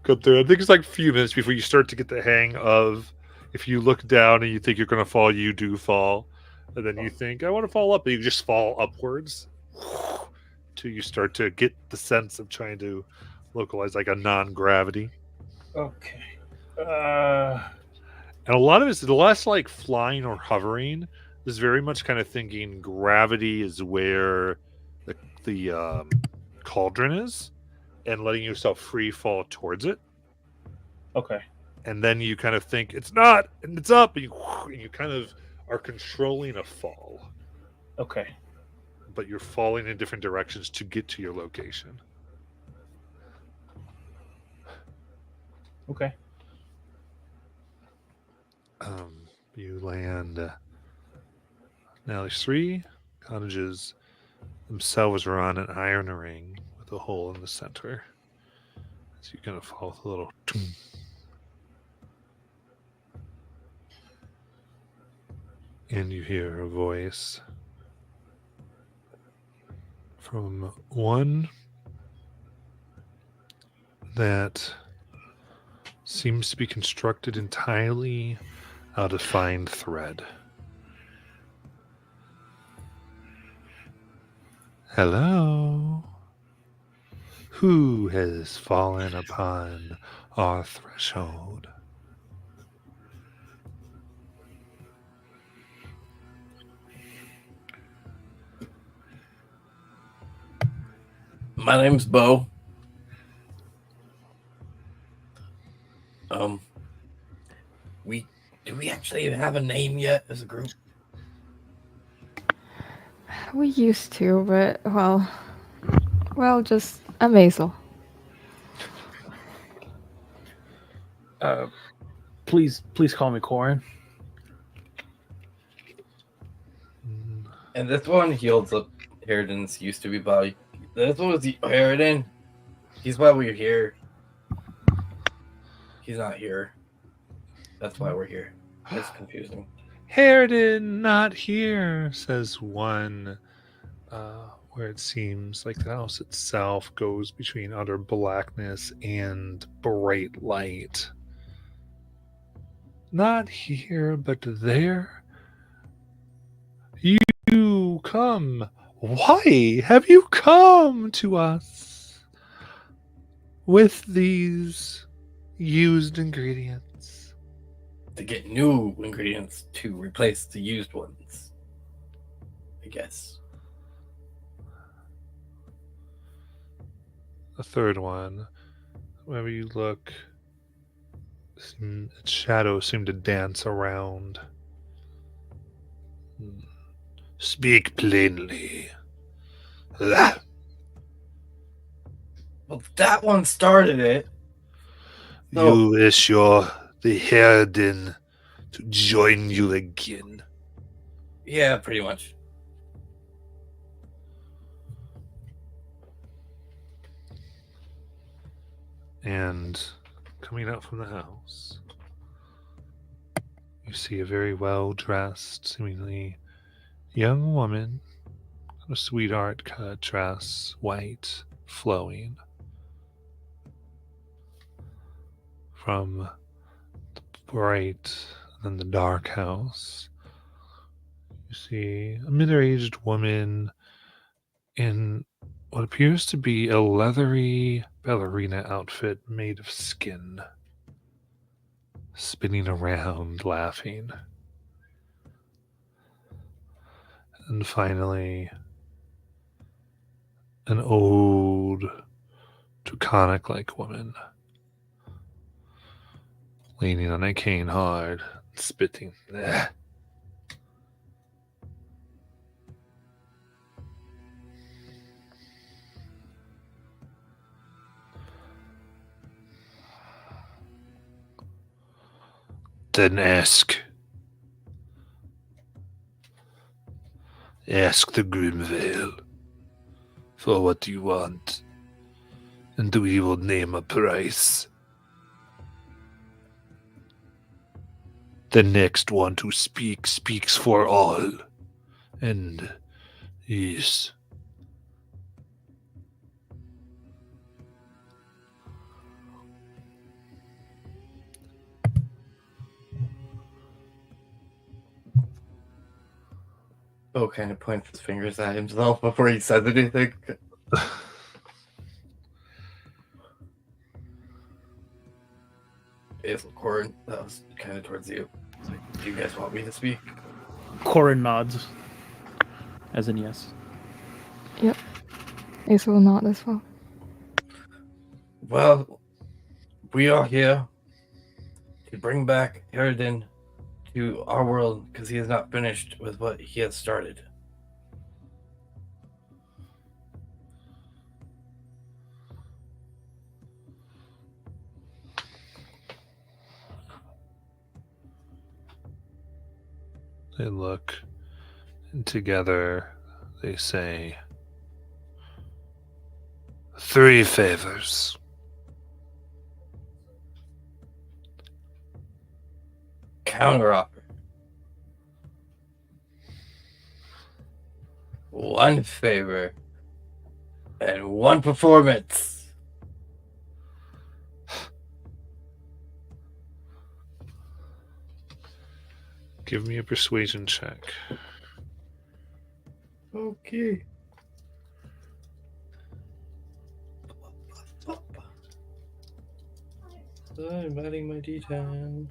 Go through. I think it's like a few minutes before you start to get the hang of if you look down and you think you're going to fall, you do fall. And then you think, I want to fall up, and you just fall upwards till you start to get the sense of trying to localize like a non-gravity. Okay. And a lot of it's less like flying or hovering. Is very much kind of thinking gravity is where the cauldron is, and letting yourself free fall towards it. Okay. And then you kind of think it's not, and it's up, and you kind of are controlling a fall. Okay. But you're falling in different directions to get to your location. Okay. You land. Now there's 3 cottages themselves are on an iron ring with a hole in the center. So you're gonna fall with a little. And you hear a voice from one that seems to be constructed entirely out of fine thread. Hello? Who has fallen upon our threshold? My name's Bo. actually even have a name yet as a group? We used to, but just Amazel. Please call me Corin. And this one, he holds up Harridan's used to be body. This one was the Harridan. He's why we're here. He's not here. That's why we're here. It's confusing. Harridan, not here, says one, where it seems like the house itself goes between utter blackness and bright light. Not here, but there. You come. Why have you come to us with these used ingredients? To get new ingredients to replace the used ones, I guess. The third one, whenever you look, its shadows seem to dance around. Speak plainly. Well, that one started it. So, You wish the Harridan to join you again. yeah, pretty much. And coming out from the house, you see a very well-dressed, seemingly young woman, a sweetheart cut dress, white, flowing. From the bright and then the dark house, you see a middle-aged woman in what appears to be a leathery ballerina outfit made of skin, spinning around, laughing. And finally, an old, Draconic-like woman, leaning on a cane hard, spitting. Ugh. Then ask the Grimvale for what you want, and we will name a price. The next one to speak speaks for all, and yes. Bo kind of points his fingers at himself before he says anything. Azel Corin, that was kind of towards you. It's like, do you guys want me to speak? Corin nods. As in yes. Yep. Ace will not as well. Well, we are here to bring back Harridan to our world because he is not finished with what he has started. They look, and together they say, 3 favors. Counteroffer. 1 favor and 1 performance. Give me a persuasion check. Okay. I'm adding my D10.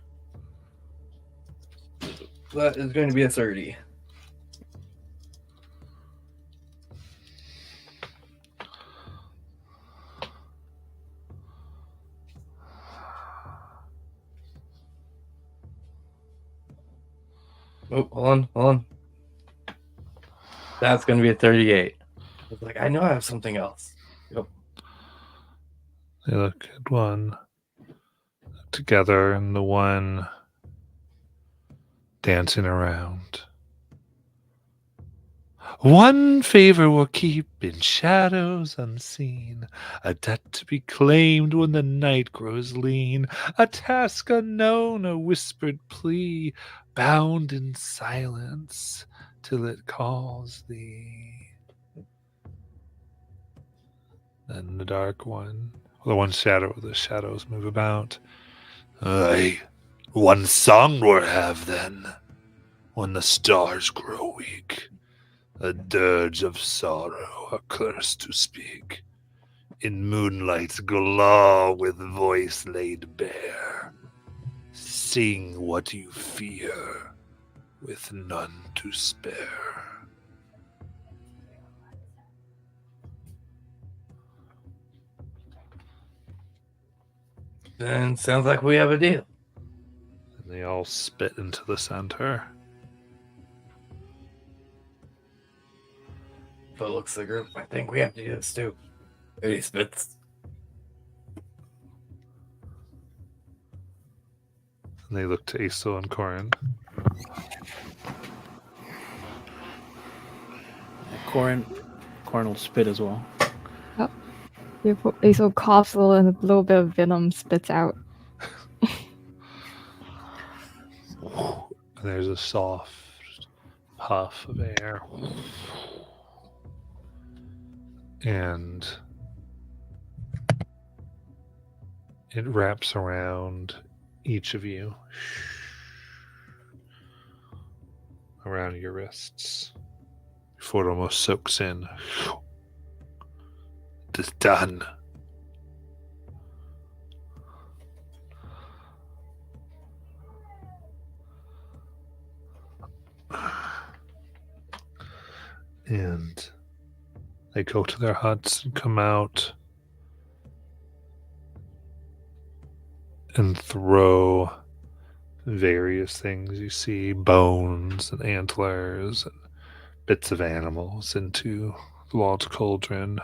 That is going to be a 30. Oh, hold on. That's gonna be a 38. I was like, I know I have something else. Yep. They look at one together and the one dancing around. One favor we'll keep in shadows unseen, a debt to be claimed when the night grows lean, a task unknown, a whispered plea, bound in silence till it calls thee. Then the dark one, the one shadow of the shadows move about. Aye, one song we'll have then, when the stars grow weak. A dirge of sorrow, a curse to speak. In moonlight glow with voice laid bare. Sing what you fear, with none to spare. Then sounds like we have a deal. And they all spit into the center. But looks the group. I think we have to do this too. He spits. And they look to Aesel and Corin. Corin will spit as well. Aesop coughs a little and a little bit of venom spits out. And there's a soft puff of air. And it wraps around each of you, around your wrists, before it almost soaks in. It is done. And they go to their huts and come out and throw various things. You see bones and antlers and bits of animals into the large cauldron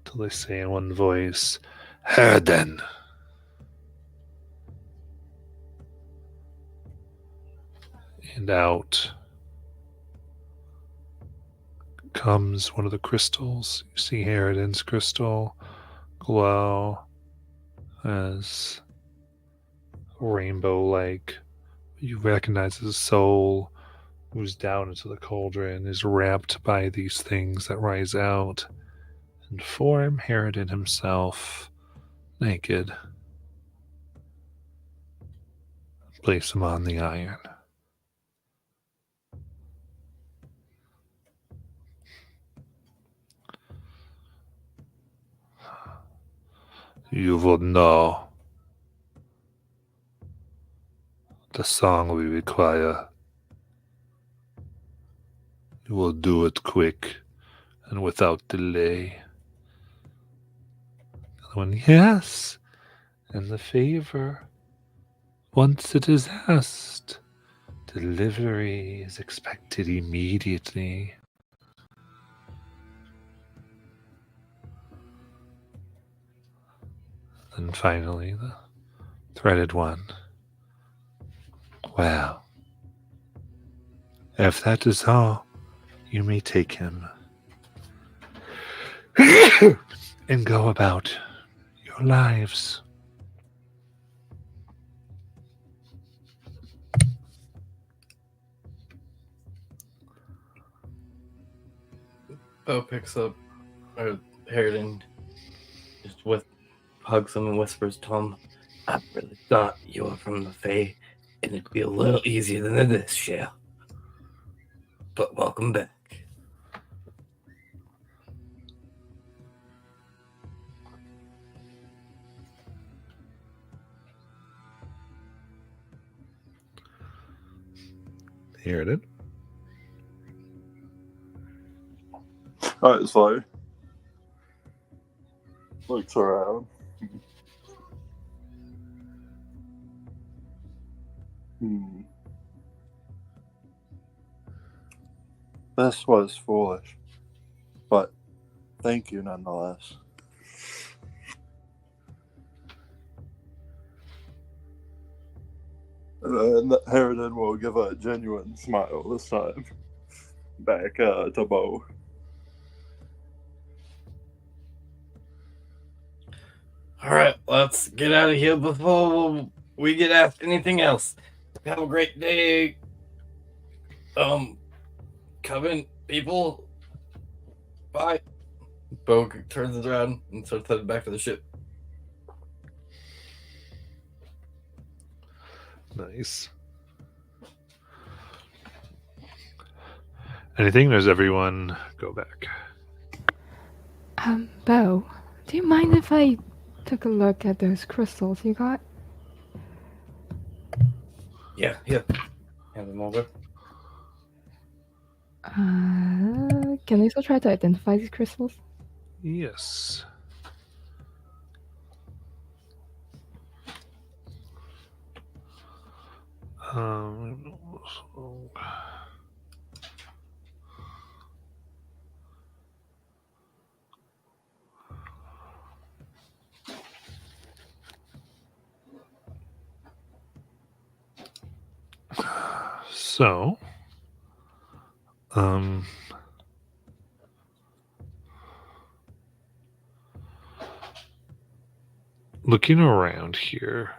till they say in one voice, Herden. And out comes one of the crystals. You see Harridan's crystal glow as rainbow-like. You recognize his soul moves down into the cauldron, is wrapped by these things that rise out and form Harridan himself naked. Place him on the iron. You will know the song we require. You will do it quick and without delay. The one, yes, and the favor, once it is asked, delivery is expected immediately. And finally, the threaded one. Well, if that is all, you may take him and go about your lives. Bo picks up Harridan, just hugs him and whispers to him, I really thought you were from the Fae, and it'd be a little easier than this, Shale. But welcome back. Harridan. Alright, so looks around. This was foolish, but thank you nonetheless. And Harridan will give a genuine smile this time. Back to Bo. All right, let's get out of here before we get asked anything else. Have a great day, Coven people. Bye. Bo turns around and starts heading back to the ship. Nice. Anything? Does everyone go back? Bo, do you mind if I took a look at those crystals you got? Yeah, here. Hand them over. Can they still try to identify these crystals? Yes. So, looking around here,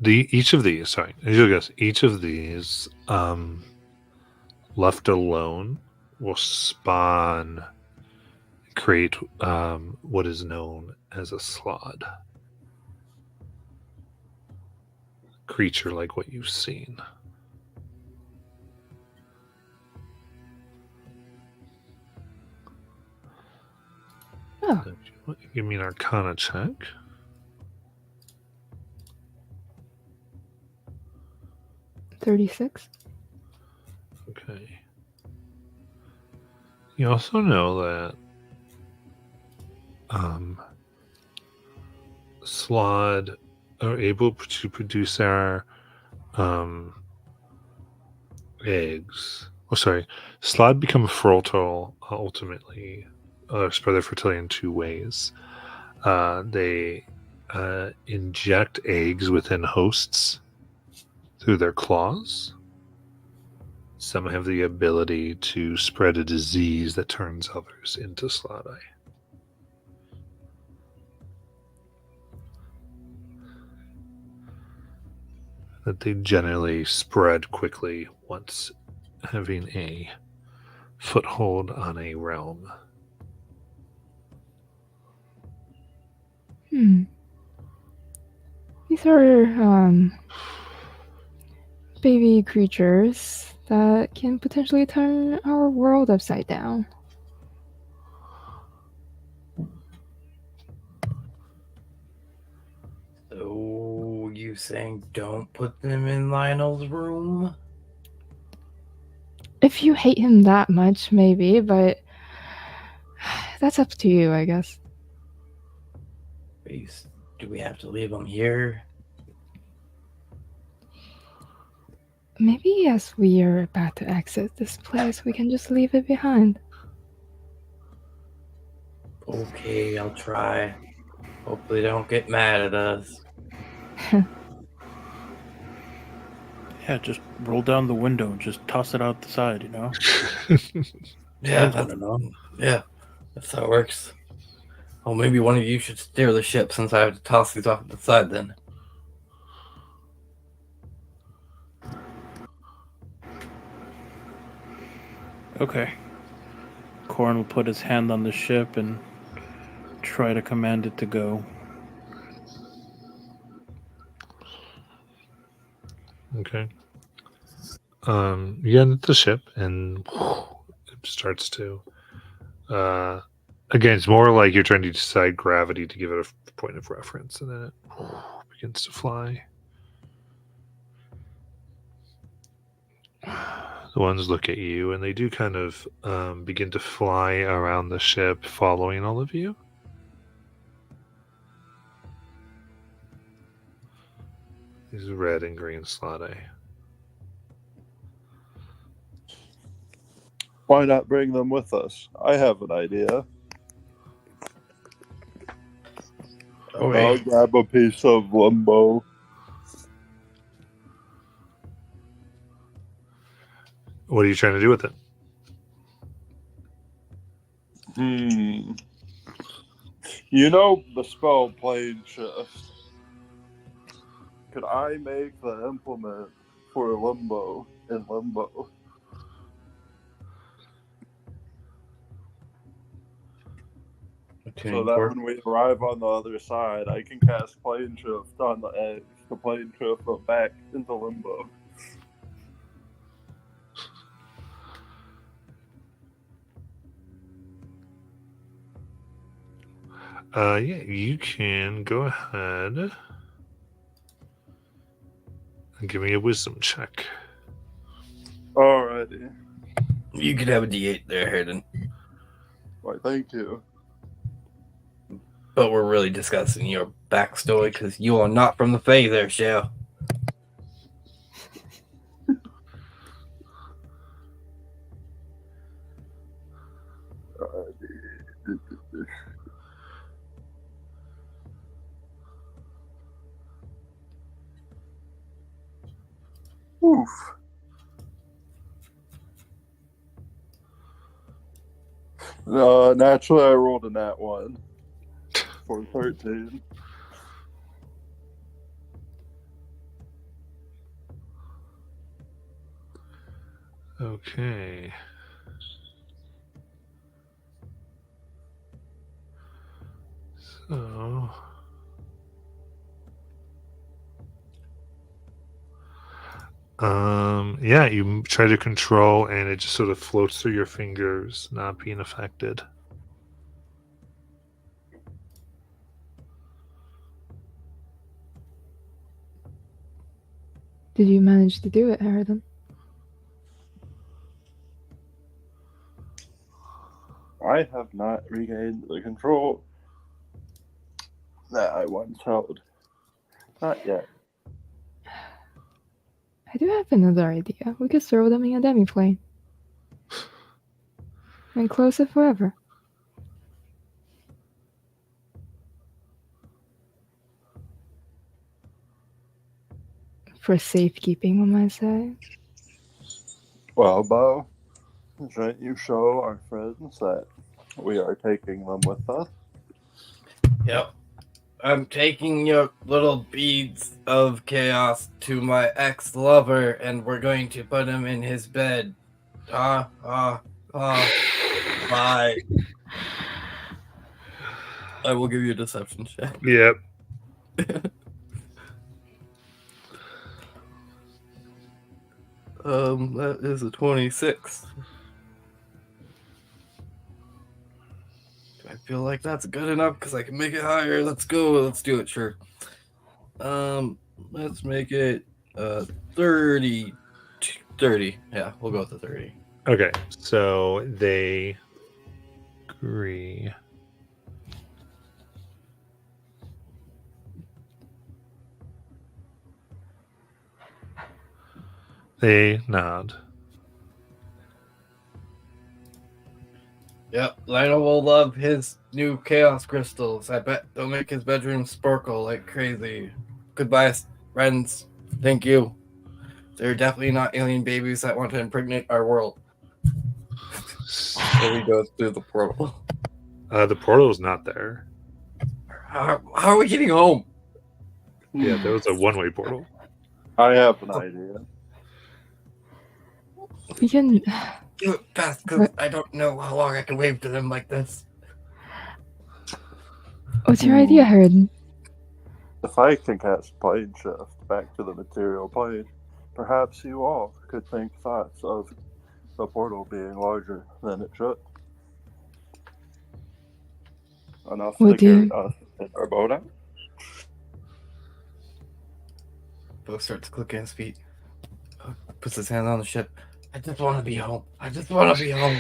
each of these left alone will spawn, create what is known as a slod creature, like what you've seen. Oh. Give me an Arcana check. $36. Okay. You also know that Slod are able to produce our eggs. Oh, sorry. Slod become fertile ultimately, spread their fertility in two ways. They inject eggs within hosts through their claws. Some have the ability to spread a disease that turns others into Slodai. That they generally spread quickly once having a foothold on a realm. These are baby creatures that can potentially turn our world upside down. So you saying don't put them in Lionel's room? If you hate him that much, maybe, but that's up to you, I guess. Do we have to leave them here? Maybe as we are about to exit this place, we can just leave it behind. Okay, I'll try. Hopefully they don't get mad at us. Yeah, just roll down the window and just toss it out the side, you know? Yeah, I don't know. Yeah, that's how it works. Oh, maybe one of you should steer the ship since I have to toss these off to the side then. Okay. Corn will put his hand on the ship and try to command it to go. Okay. You get into the ship and it starts to again, it's more like you're trying to decide gravity to give it a point of reference, and then it begins to fly. The ones look at you, and they do kind of begin to fly around the ship, following all of you. These red and green slot A. Why not bring them with us? I have an idea. I'll grab a piece of limbo. What are you trying to do with it? You know the spell plane shift. Could I make the implement for limbo in limbo? So that when we arrive on the other side, I can cast plane shift on the edge to plane shift them back into limbo. Yeah, you can go ahead and give me a wisdom check. Alrighty. You could have a D8 there, Hayden. Why, thank you. But we're really discussing your backstory because you are not from the Fae there, Shao. Oof. Naturally, I rolled a nat 1 for 13. Okay. So... yeah, you try to control and it just sort of floats through your fingers, not being affected. Did you manage to do it, Harridan? I have not regained the control that I once held. Not yet. I do have another idea. We could throw them in a demi-plane. And close it forever. For safekeeping, on my side. Well, Bo, shouldn't you show our friends that we are taking them with us? Yep. I'm taking your little beads of chaos to my ex-lover, and we're going to put him in his bed. Bye. I will give you a deception check. Yep. That is a 26. I feel like that's good enough because I can make it higher. Let's go. Let's do it. Sure. Let's make it 30. 30. Yeah, we'll go with the 30. Okay, so they agree. They nod. Yep, Lionel will love his new chaos crystals. I bet they'll make his bedroom sparkle like crazy. Goodbye, friends. Thank you. They're definitely not alien babies that want to impregnate our world. So he goes through the portal. The portal is not there. How are we getting home? Yeah, there was a one-way portal. I have an idea. We can... Do it fast, because I don't know how long I can wave to them like this. What's your idea, Harridan? If I can cast plane shift back to the material plane, perhaps you all could think thoughts of the portal being larger than it should. Enough to carry us in our boat out. Bo starts clicking his feet. Puts his hand on the ship. I just want to be home. I just want to be home.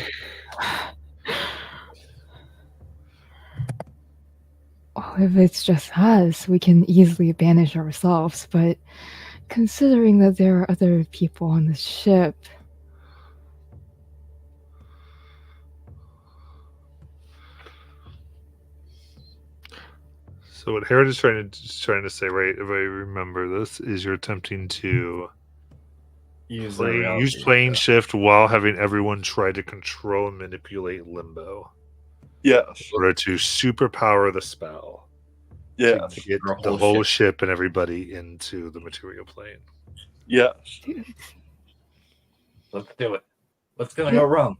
Well, if it's just us, we can easily banish ourselves, but considering that there are other people on the ship. So what Herod is trying to say, right? If I remember this, is you're attempting to Use use plane shift while having everyone try to control and manipulate Limbo Yes. in order to superpower the spell. Yes. To get Or a the whole whole ship. ship and everybody into the material plane. Yes. Let's do it. What's gonna go wrong?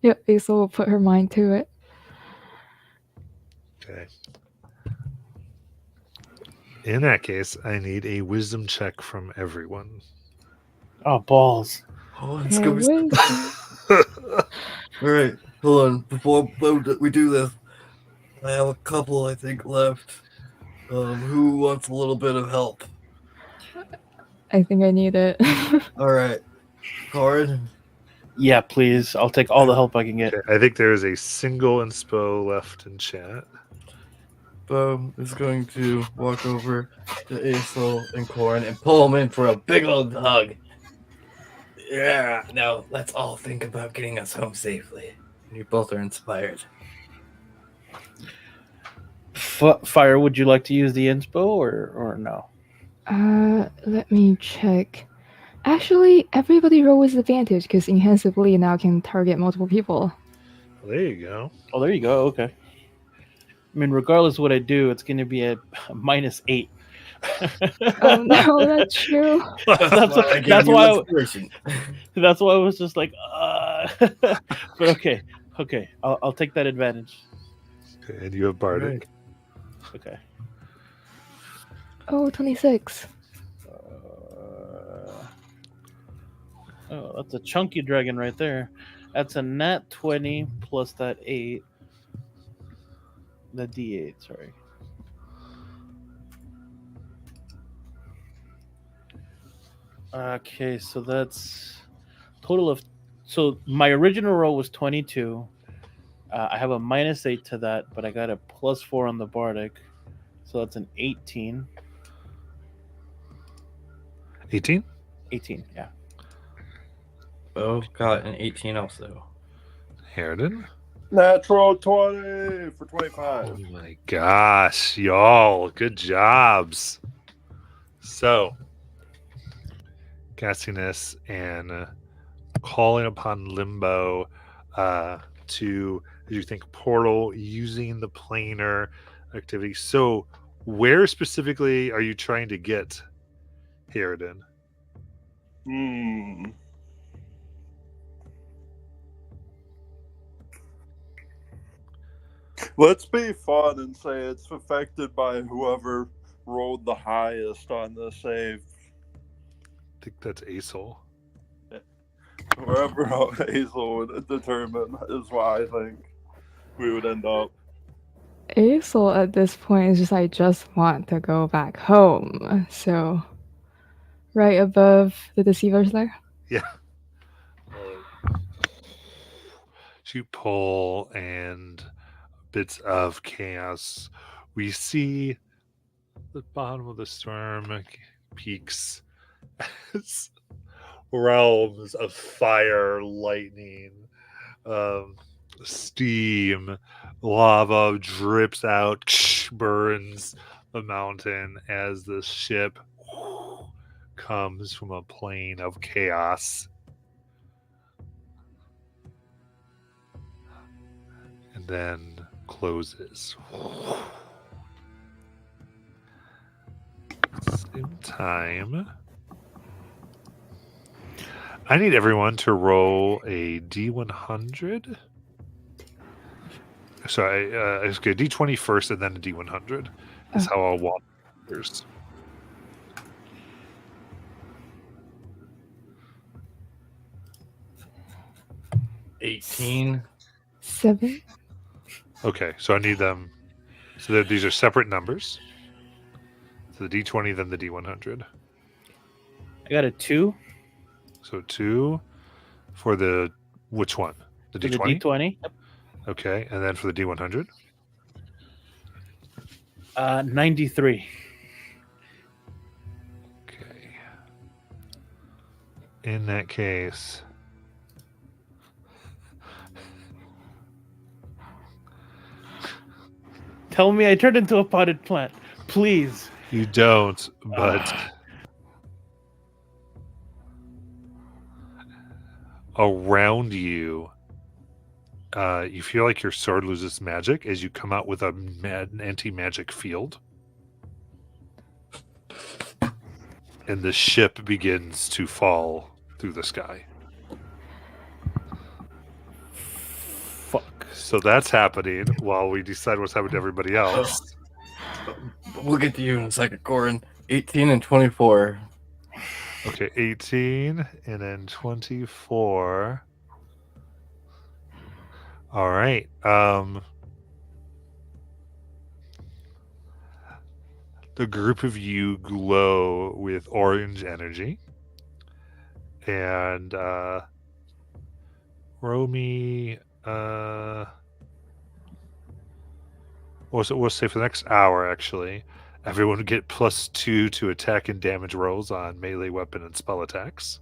Yep, Aisel will put her mind to it. Okay. In that case, I need a wisdom check from everyone. Oh, balls. Oh, Yeah, wisdom. All right, hold on. Before we do this, I have a couple I think left. Who wants a little bit of help? I think I need it. All right, Corin. Yeah, please. I'll take all the help I can get. Okay, I think there is a single inspo left in chat. Bo is going to walk over to Aisel and Corin and pull them in for a big old hug. Yeah, now let's all think about getting us home safely. You both are inspired. Fire, would you like to use the inspo or no? Let me check. Actually, everybody roll with advantage because enhanced ability now can target multiple people. Well, there you go. Oh, there you go. Okay. I mean, regardless of what I do, it's going to be at -8. Oh no, that's true. That's why I was just like, but okay, I'll take that advantage. Okay, and you have Bardic. Okay. Oh, 26. Oh, that's a chunky dragon right there. That's a nat 20 plus that 8. The D8, sorry. Okay, so that's total of. So my original roll was 22. I have a -8 to that, but I got a +4 on the Bardic. So that's an 18. 18? 18, yeah. Bo got an 18 also. Harridan? Natural 20 for Oh 25. my gosh, y'all. Good jobs. So, casting this and calling upon Limbo to, as you think, portal using the planar activity. So, where specifically are you trying to get Harridan? Let's be fun and say it's affected by whoever rolled the highest on the save. I think that's Aesol. Wherever Hazel would determine is where I think we would end up. Aisel at this point is just, I just want to go back home. So, right above the Deceiver's there. Yeah. You pull and bits of chaos. We see the bottom of the storm peaks as realms of fire, lightning, steam, lava drips out, burns the mountain as the ship comes from a plane of chaos. And then closes. Same time. I need everyone to roll a D100. Sorry, it's good. D20 first and then a D100 is how I'll walk first. $18. 7. Okay, so I need them. So that these are separate numbers. So the D20, then the D100. I got a 2. So 2 for the which one? The For D20. the D20. Yep. Okay, and then for the D100. 93. In that case, Tell me I turned into a potted plant, please. you don't, but around you, you feel like your sword loses magic as you come out with an anti-magic field. And the ship begins to fall through the sky. Fuck. So that's happening while we decide what's happening to everybody else. We'll get to you in a second, Corin. 18 and 24. Okay, 18 and then 24. All right. The group of you glow with orange energy. And Romy, we'll say for the next hour, actually, everyone would get +2 to attack and damage rolls on melee weapon and spell attacks.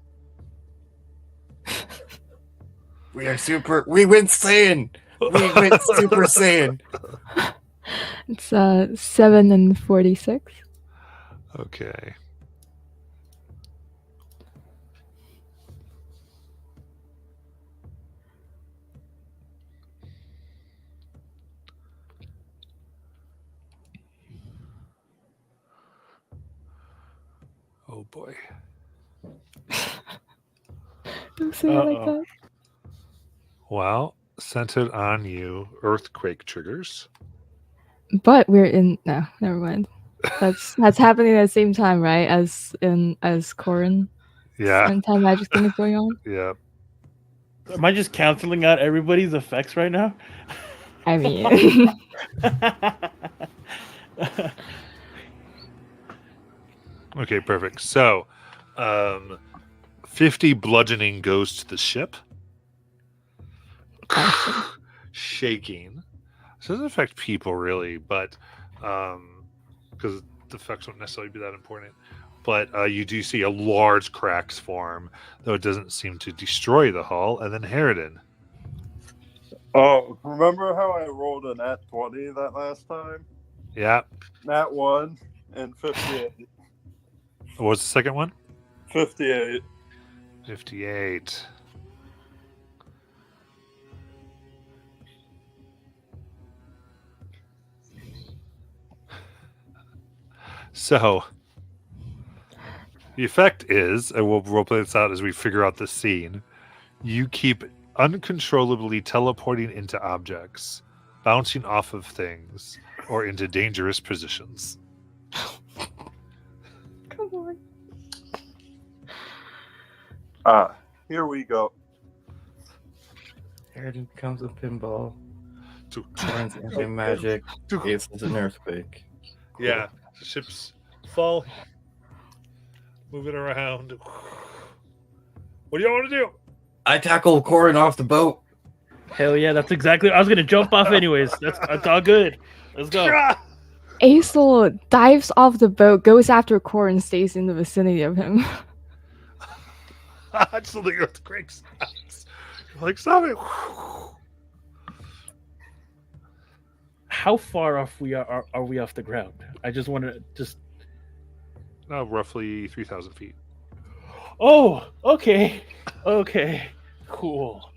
We went Saiyan. We went Super Saiyan. It's 7 and 46. Okay. Oh boy. Don't say it like Uh-oh. that. Well, centered on you, earthquake triggers. But we're in no, never mind. That's happening at the same time, right? As Corin Yeah, anti-magic thing is going on. yeah. Am I just canceling out everybody's effects right now? I mean, Okay, perfect. So, 50 bludgeoning goes to the ship. awesome. Shaking. This doesn't affect people really, but because the effects won't necessarily be that important. But you do see a large cracks form, though it doesn't seem to destroy the hull. And then Harridan. Oh, remember how I rolled a nat 20 that last time? Yeah. Nat 1 and 58. What was the second one? 58. 58. So, the effect is, and we'll roleplay this out as we figure out the scene, you keep uncontrollably teleporting into objects, bouncing off of things, or into dangerous positions. Come on. Ah, here we go. Harridan becomes a pinball. To- Corin's anti-magic. Ace is an earthquake. Yeah, the ships fall, moving around. What do you want to do? I tackle Corin off the boat. Hell yeah, that's exactly. I was gonna jump off anyways. That's all good. Let's go. Aesol dives off the boat, goes after Corin, stays in the vicinity of him. Until the earthquake stops. You're like, stop it. How far off are we off the ground? I just want to just. No, roughly 3,000 feet. Oh, okay, cool.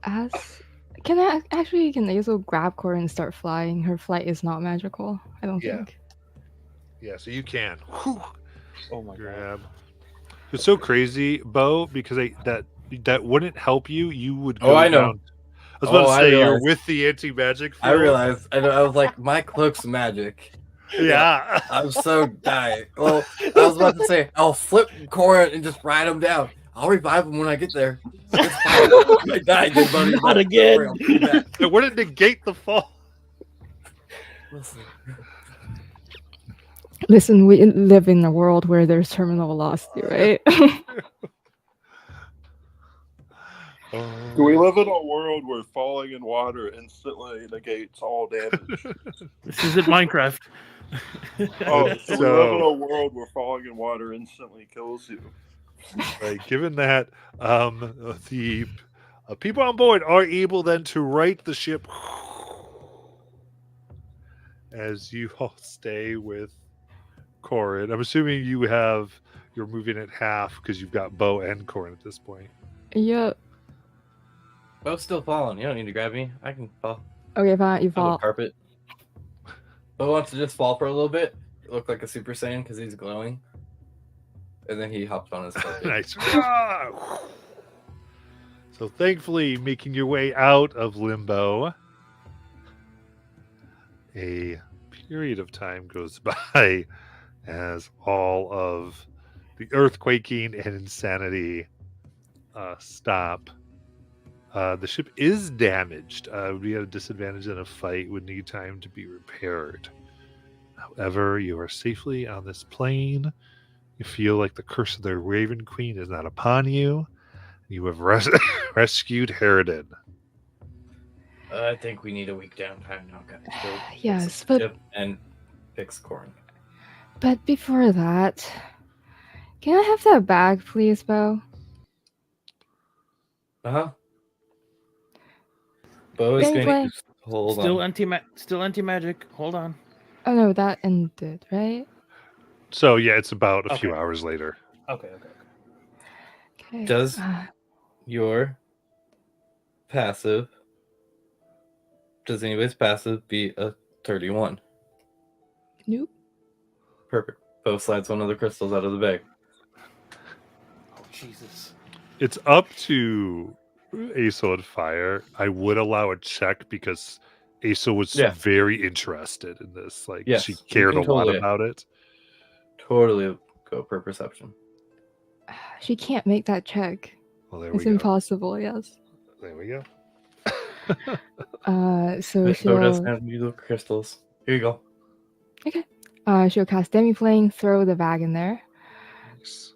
Can Aesol grab Corin and start flying? Her flight is not magical, I don't Yeah. think. Yeah, so you can. Oh my god. Grab. It's so crazy, Bo, because that wouldn't help you. You would go Oh, I know. down. I was about to I say you're realize. with the anti-magic field. I realized. I was like, my cloak's magic. Yeah. I'm so dying. Well, I was about to say, I'll flip Corin and just ride him down. I'll revive him when I get there. It's fine. I died, good buddy. Not again. I'll be back. It wouldn't negate the fall. Listen. Listen, we live in a world where there's terminal velocity, right? Do we live in a world where falling in water instantly negates all damage? This isn't Minecraft. Oh, so we So- live in a world where falling in water instantly kills you. Like, given that the people on board are able then to right the ship as you all stay with Corin. I'm assuming you're moving at half because you've got Bo and Corin at this point. Yep. Bo's still falling. You don't need to grab me. I can fall. Okay, fine. You I'm a fall. carpet. Bo wants to just fall for a little bit. Look like a Super Saiyan because he's glowing. And then he hopped on his carpet. Nice. So thankfully, making your way out of limbo, a period of time goes by as all of the earthquaking and insanity stop. The ship is damaged. It would be at a disadvantage in a fight, would need time to be repaired. However, you are safely on this plane. You feel like the curse of the Raven Queen is not upon you. You have rescued Harridan. I think we need a week downtime now, guys. Go Yes, fix the but- ship and fix Corin. But before that, can I have that bag, please, Bo? Uh-huh. Bo is Gameplay. going to hold Still anti magic. Hold on. Oh no, that ended, right? So yeah, it's about a few Okay. hours later. Okay. Okay. Does- uh, your passive. Does anybody's passive be a 31? nope. Perfect. Bo slides one of the crystals out of the bag. Oh Jesus. It's up to Asa and Fire. I would allow a check because Asa was Yeah. very interested in this. Like Yes, she you cared a can lot totally- about it. Totally go per perception. She can't make that check. Well, there It's we go. impossible, yes. There we go. So Bo doesn't she'll have any little crystals. Here you go. she'll cast Demiplane, throw the bag in there, Nice.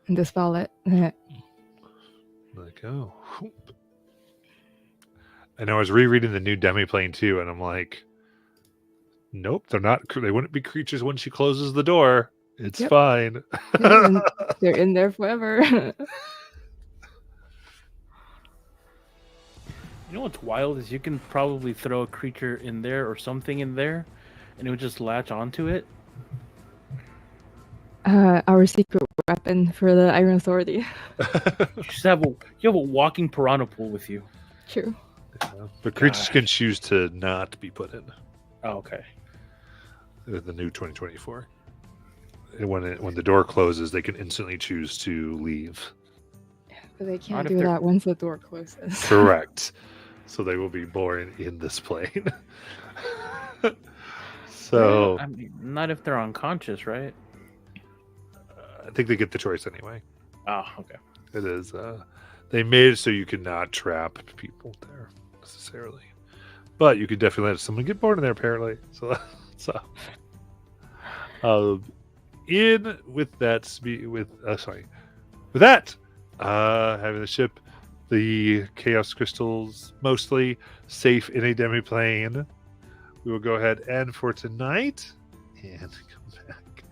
and dispel it. Let go. And I was rereading the new Demiplane too, and I'm like, nope, they're not. They wouldn't be creatures when she closes the door. It's Yep. fine. And they're in there forever. You know what's wild is you can probably throw a creature in there or something in there, and it would just latch onto it. Our secret weapon for the Iron Authority. You just have a walking piranha pool with you. True. But creatures can choose to not be put in. Oh, okay. The new 2024. And when the door closes, they can instantly choose to leave. But they Not can't if do they're- that once the door closes. Correct. So they will be born in this plane. So I mean, not if they're unconscious, right? I think they get the choice anyway. Oh, okay. It is. They made it so you could not trap people there necessarily, but you could definitely let someone get born in there. Apparently, so in with that with that, having the ship, the chaos crystals mostly safe in a demiplane, we will go ahead and for tonight and come back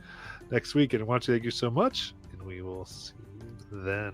next week. And I want to thank you so much, and we will see you then.